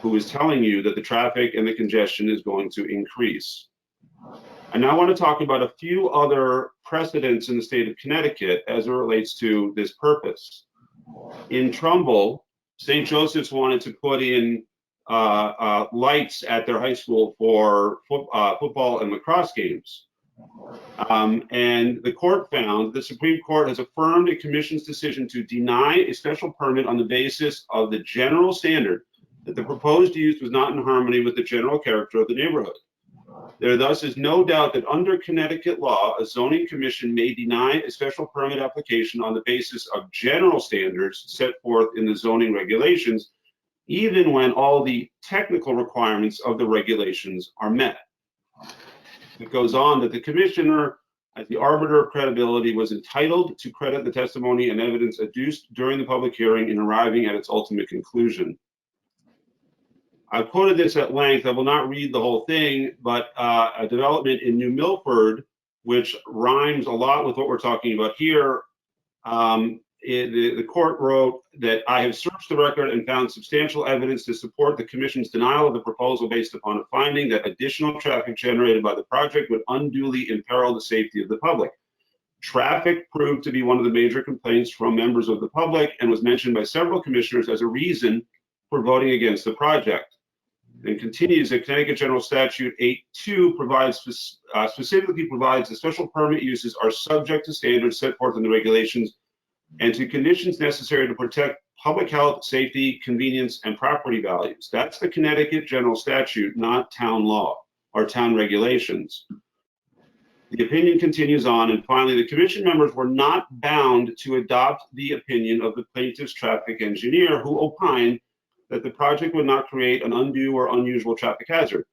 who is telling you that the traffic and the congestion is going to increase. I now want to talk about a few other precedents in the state of Connecticut as it relates to this purpose. In Trumbull, St. Joseph's wanted to put in lights at their high school for football and lacrosse games. And the court found, the Supreme Court has affirmed a commission's decision to deny a special permit on the basis of the general standard that the proposed use was not in harmony with the general character of the neighborhood. There thus is no doubt that under Connecticut law, a zoning commission may deny a special permit application on the basis of general standards set forth in the zoning regulations, even when all the technical requirements of the regulations are met. It goes on that the commissioner, as the arbiter of credibility, was entitled to credit the testimony and evidence adduced during the public hearing in arriving at its ultimate conclusion. I've quoted this at length. I will not read the whole thing, but a development in New Milford, which rhymes a lot with what we're talking about here, the court wrote that I have searched the record and found substantial evidence to support the commission's denial of the proposal based upon a finding that additional traffic generated by the project would unduly imperil the safety of the public. Traffic proved to be one of the major complaints from members of the public and was mentioned by several commissioners as a reason for voting against the project. And continues that Connecticut General Statute 8.2 specifically provides that special permit uses are subject to standards set forth in the regulations and to conditions necessary to protect public health, safety, convenience, and property values. That's the Connecticut General Statute, not town law or town regulations. The opinion continues on, and finally, the commission members were not bound to adopt the opinion of the plaintiff's traffic engineer, who opined that the project would not create an undue or unusual traffic hazard.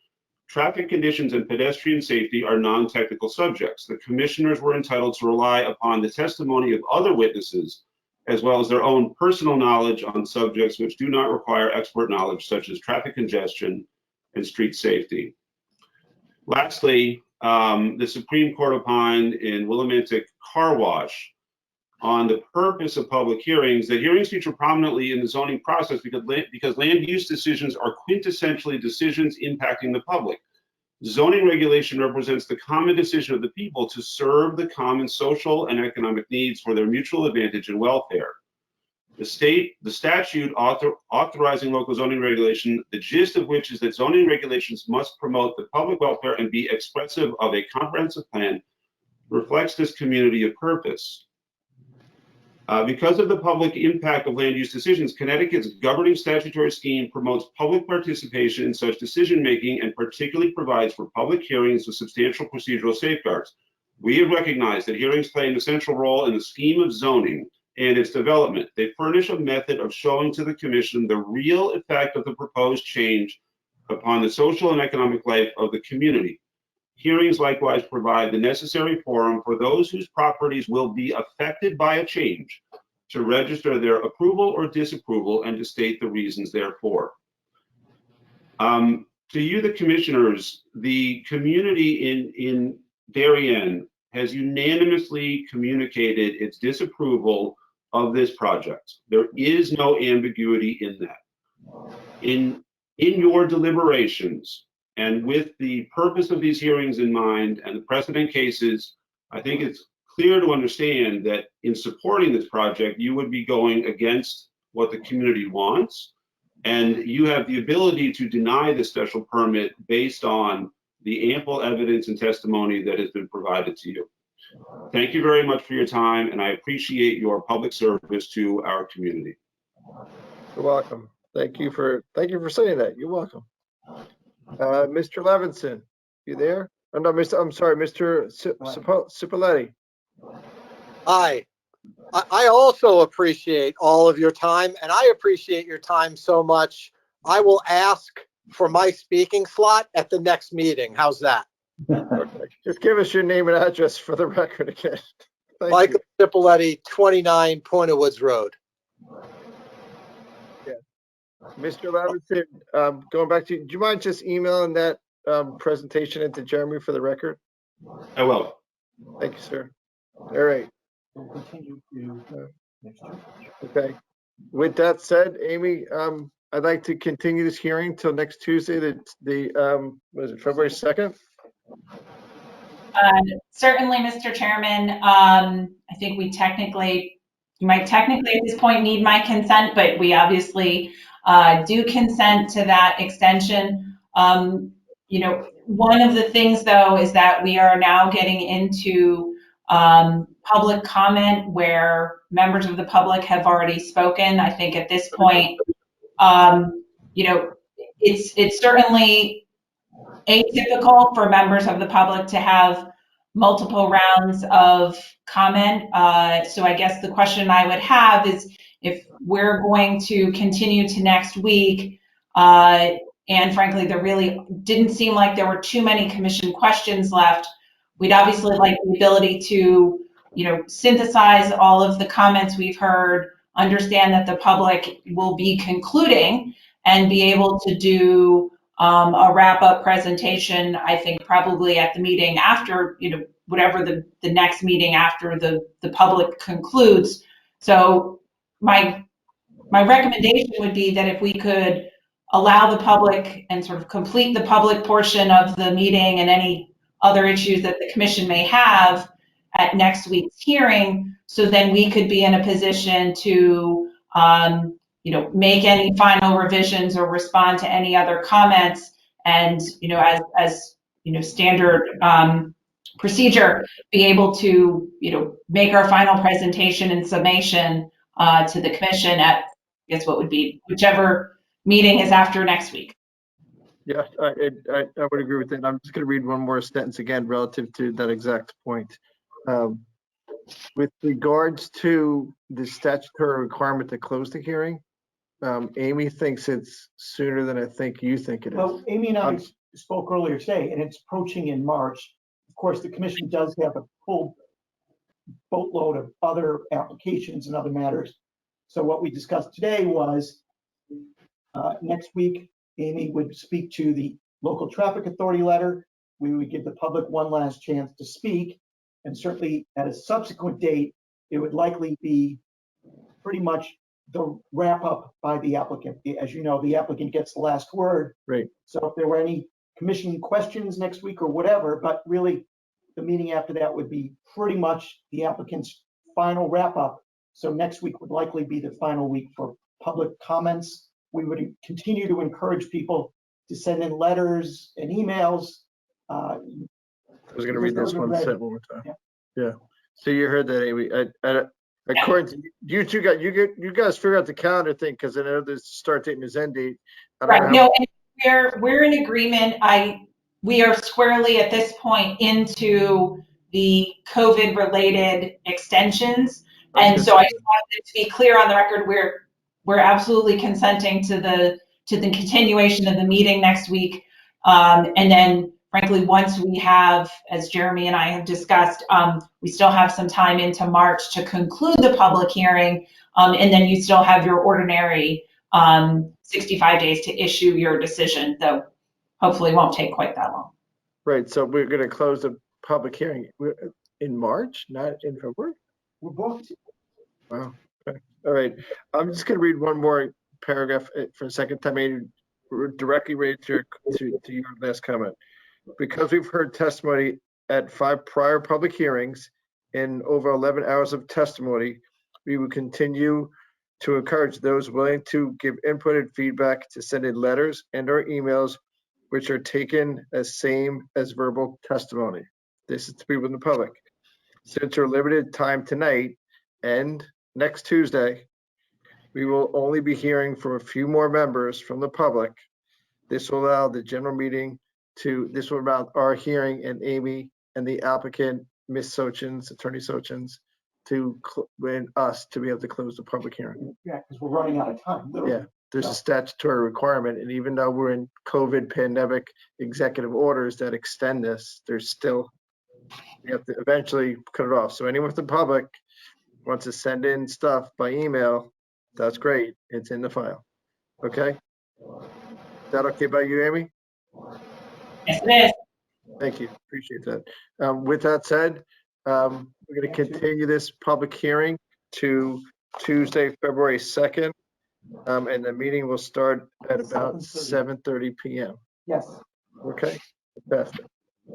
Traffic conditions and pedestrian safety are non-technical subjects. The commissioners were entitled to rely upon the testimony of other witnesses, as well as their own personal knowledge on subjects which do not require expert knowledge, such as traffic congestion and street safety. Lastly, the Supreme Court opined in Willimantic Car Wash on the purpose of public hearings, that hearings feature prominently in the zoning process because land use decisions are quintessentially decisions impacting the public. Zoning regulation represents the common decision of the people to serve the common social and economic needs for their mutual advantage and welfare. The statute authorizing local zoning regulation, the gist of which is that zoning regulations must promote the public welfare and be expressive of a comprehensive plan, reflects this community of purpose. Because of the public impact of land use decisions, Connecticut's governing statutory scheme promotes public participation in such decision-making and particularly provides for public hearings with substantial procedural safeguards. We have recognized that hearings play an essential role in the scheme of zoning and its development. They furnish a method of showing to the commission the real effect of the proposed change upon the social and economic life of the community. Hearings likewise provide the necessary forum for those whose properties will be affected by a change to register their approval or disapproval and to state the reasons therefor. To you, the commissioners, the community in Darien has unanimously communicated its disapproval of this project. There is no ambiguity in that. In your deliberations, and with the purpose of these hearings in mind and the precedent cases, I think it's clear to understand that in supporting this project, you would be going against what the community wants, and you have the ability to deny the special permit based on the ample evidence and testimony that has been provided to you. Thank you very much for your time, and I appreciate your public service to our community. You're welcome. Thank you for saying that. You're welcome. Mr. Levinson, you there? Oh, no, I'm sorry, Mr. Cipolleti. Hi. I also appreciate all of your time, and I appreciate your time so much. I will ask for my speaking slot at the next meeting. How's that? Okay. Just give us your name and address for the record again. Michael Cipolleti, 29 Point of Woods Road. Mr. Levinson, going back to you, do you mind just emailing that presentation into Jeremy for the record? I will. Thank you, sir. All right. We'll continue to next year. Okay. With that said, Amy, I'd like to continue this hearing till next Tuesday, what is it, February 2nd? Certainly, Mr. Chairman. I think you might technically at this point need my consent, but we obviously do consent to that extension. One of the things though is that we are now getting into public comment where members of the public have already spoken. I think at this point, it's certainly atypical for members of the public to have multiple rounds of comment. So I guess the question I would have is if we're going to continue to next week, and frankly, there really didn't seem like there were too many commission questions left, we'd obviously like the ability to, synthesize all of the comments we've heard, understand that the public will be concluding, and be able to do a wrap-up presentation, I think probably at the meeting after, whatever the next meeting after the public concludes. So my recommendation would be that if we could allow the public and sort of complete the public portion of the meeting and any other issues that the commission may have, at next week's hearing, so then we could be in a position to, make any final revisions or respond to any other comments. And, as standard procedure, be able to, make our final presentation and summation to the commission at, I guess what would be whichever meeting is after next week. Yeah, I would agree with that. I'm just going to read one more sentence again relative to that exact point. With regards to the statutory requirement to close the hearing, Amy thinks it's sooner than I think you think it is. Well, Amy and I spoke earlier today, and it's approaching in March. Of course, the commission does have a full boatload of other applications and other matters. So what we discussed today was next week, Amy would speak to the local traffic authority letter. We would give the public one last chance to speak. And certainly at a subsequent date, it would likely be pretty much the wrap up by the applicant. As you know, the applicant gets the last word. Right. So if there were any commission questions next week or whatever, but really the meeting after that would be pretty much the applicant's final wrap up. So next week would likely be the final week for public comments. We would continue to encourage people to send in letters and emails. I was going to read this one sentence one more time. Yeah. So you heard that, Amy. According to you two, you guys figure out the calendar thing, because I know there's start date and there's end date. Right. No, and we're in agreement. We are squarely at this point into the COVID related extensions, and so I just wanted to be clear on the record. We're absolutely consenting to the continuation of the meeting next week, and then. Frankly, once we have, as Jeremy and I have discussed, we still have some time into March to conclude the public hearing, and then you still have your ordinary 65 days to issue your decision, though hopefully it won't take quite that long. Right, so we're going to close the public hearing in March, not in February? We're booked. Wow, okay. All right. I'm just going to read one more paragraph for a second time, Amy, directly related to your last comment. Because we've heard testimony at 5 prior public hearings and over 11 hours of testimony, we will continue to encourage those willing to give input and feedback to send in letters and or emails, which are taken as same as verbal testimony. This is to people in the public. Since our limited time tonight and next Tuesday, we will only be hearing from a few more members from the public. This will allow the general meeting this will allow our hearing and Amy and the applicant, Ms. Sochins, Attorney Sochins, and us to be able to close the public hearing. Yeah, because we're running out of time, literally. Yeah, there's a statutory requirement, and even though we're in COVID pandemic executive orders that extend this, there's still, we have to eventually cut it off. So anyone with the public wants to send in stuff by email, that's great. It's in the file. Okay? Is that okay by you, Amy? Yes, it is. Thank you. Appreciate that. With that said, we're going to continue this public hearing to Tuesday, February 2nd, and the meeting will start at about 7:30 p.m. Yes. Okay. Fantastic.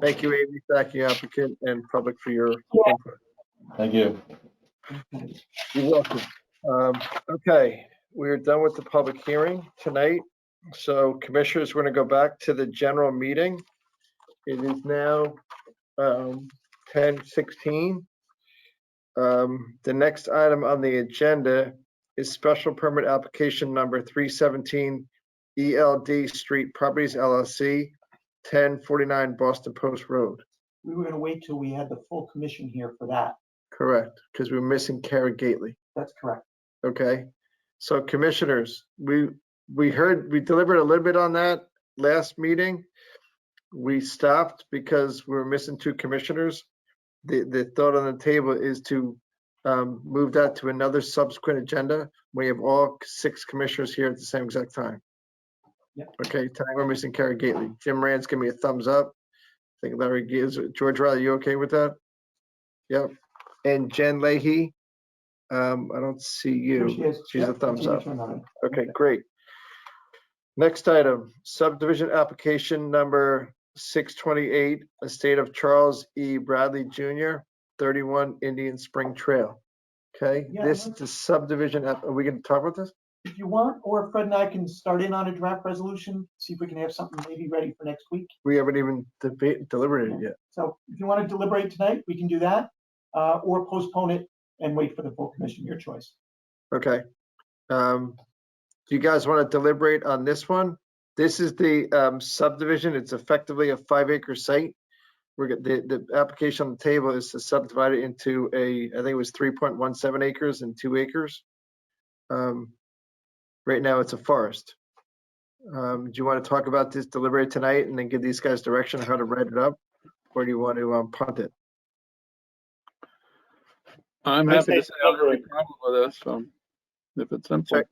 Thank you, Amy. Thank you, applicant and public, for your input. Thank you. You're welcome. Okay, we're done with the public hearing tonight. So commissioners, we're going to go back to the general meeting. It is now 10:16. The next item on the agenda is special permit application number 317 ELD Street Properties LLC, 1049 Boston Post Road. We were going to wait till we had the full commission here for that. Correct, because we're missing Kara Gately. That's correct. Okay, so commissioners, we delivered a little bit on that last meeting. We stopped because we're missing 2 commissioners. The thought on the table is to move that to another subsequent agenda. We have all 6 commissioners here at the same exact time. Yep. Okay, tonight we're missing Kara Gately. Jim Rand's give me a thumbs up. I think Larry gives it. George Riley, you okay with that? Yep. And Jen Leahy, I don't see you. She's a thumbs up. Okay, great. Next item, subdivision application number 628, estate of Charles E. Bradley Jr., 31 Indian Spring Trail. Okay, Yeah, this is the subdivision. Are we going to talk about this? If you want, or Fred and I can start in on a draft resolution, see if we can have something maybe ready for next week. We haven't even deliberated yet. So if you want to deliberate tonight, we can do that, or postpone it and wait for the full commission, your choice. Okay. Do you guys want to deliberate on this one? This is the subdivision. It's effectively a 5-acre site. The application on the table is to subdivide it into I think it was 3.17 acres and 2 acres. Right now it's a forest. Do you want to talk about this, deliberate tonight, and then give these guys direction on how to write it up? Or do you want to punt it? I'm happy to say I don't have any problem with this, so if it's simple.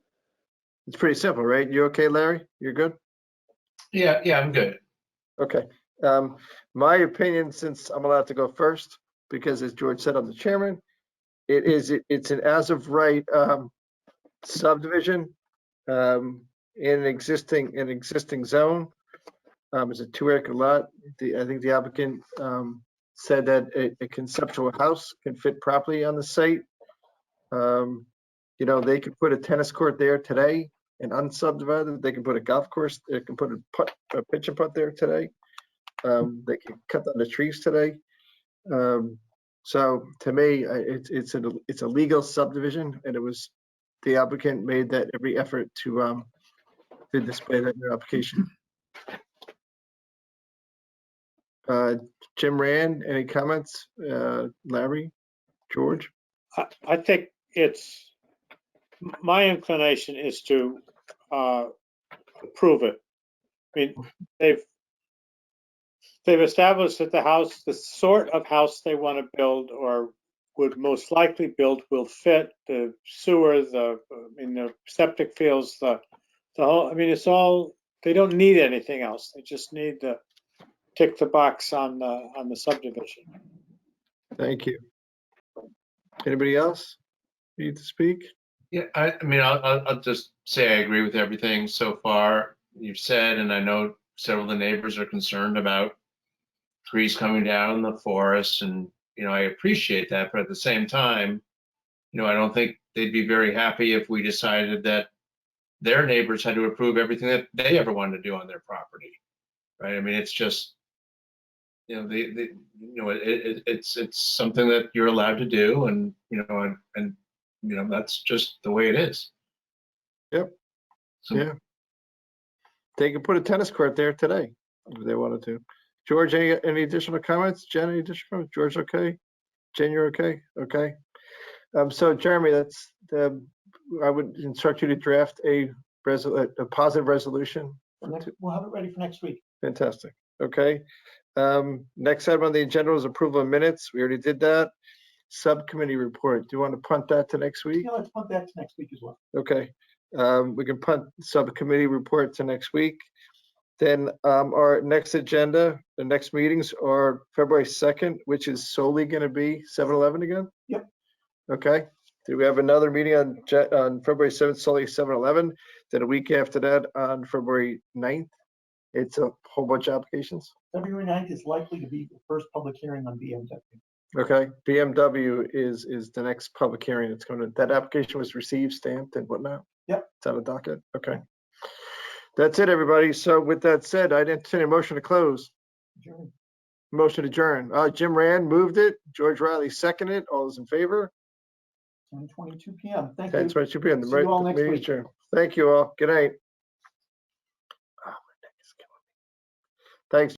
It's pretty simple, right? You okay, Larry? You're good? Yeah, I'm good. Okay. My opinion, since I'm allowed to go first, because as George said, I'm the chairman, it's an as of right subdivision in an existing zone. It's a 2-acre lot. I think the applicant said that a conceptual house can fit properly on the site. You know, they could put a tennis court there today and unsubdivided. They can put a golf course. They can put a pitch and putt there today. They can cut down the trees today. So to me, it's a legal subdivision, and the applicant made that every effort to display that in their application. Jim Rand, any comments? Larry, George? I think my inclination is to approve it. I mean, they've established that the sort of house they want to build or would most likely build will fit the sewer, the septic fields, the whole. I mean, it's all. They don't need anything else. They just need to tick the box on the subdivision. Thank you. Anybody else need to speak? Yeah, I mean, I'll just say I agree with everything so far you've said, and I know several of the neighbors are concerned about trees coming down in the forest, and I appreciate that, but at the same time, I don't think they'd be very happy if we decided that their neighbors had to approve everything that they ever wanted to do on their property, right? I mean, it's just, it's something that you're allowed to do, and that's just the way it is. Yep. So, yeah. They could put a tennis court there today if they wanted to. George, any additional comments? Jen, any additional comments? George, okay? Jen, you're okay? Okay. So Jeremy, I would instruct you to draft a positive resolution. We'll have it ready for next week. Fantastic. Okay. Next item on the agenda is approval of minutes. We already did that. Subcommittee report. Do you want to punt that to next week? Yeah, let's punt that to next week as well. Okay. We can punt subcommittee report to next week. Then our next agenda, the next meetings are February 2nd, which is solely going to be 7-Eleven again? Yep. Okay. Do we have another meeting on February 7th, solely 7-Eleven? Then a week after that on February 9th, it's a whole bunch of applications. February 9th is likely to be the first public hearing on BMW. Okay. BMW is the next public hearing. It's going to, that application was received, stamped, and whatnot? Yep. It's on the docket. Okay. That's it, everybody. So with that said, I'd entertain a motion to close. Adjourn. Motion to adjourn. Jim Rand moved it. George Riley seconded it. All those in favor? 10:22 p.m. Thank you. 10:22 p.m. See you all next Meeting week. adjourned. Thank you all. Good night. Thanks.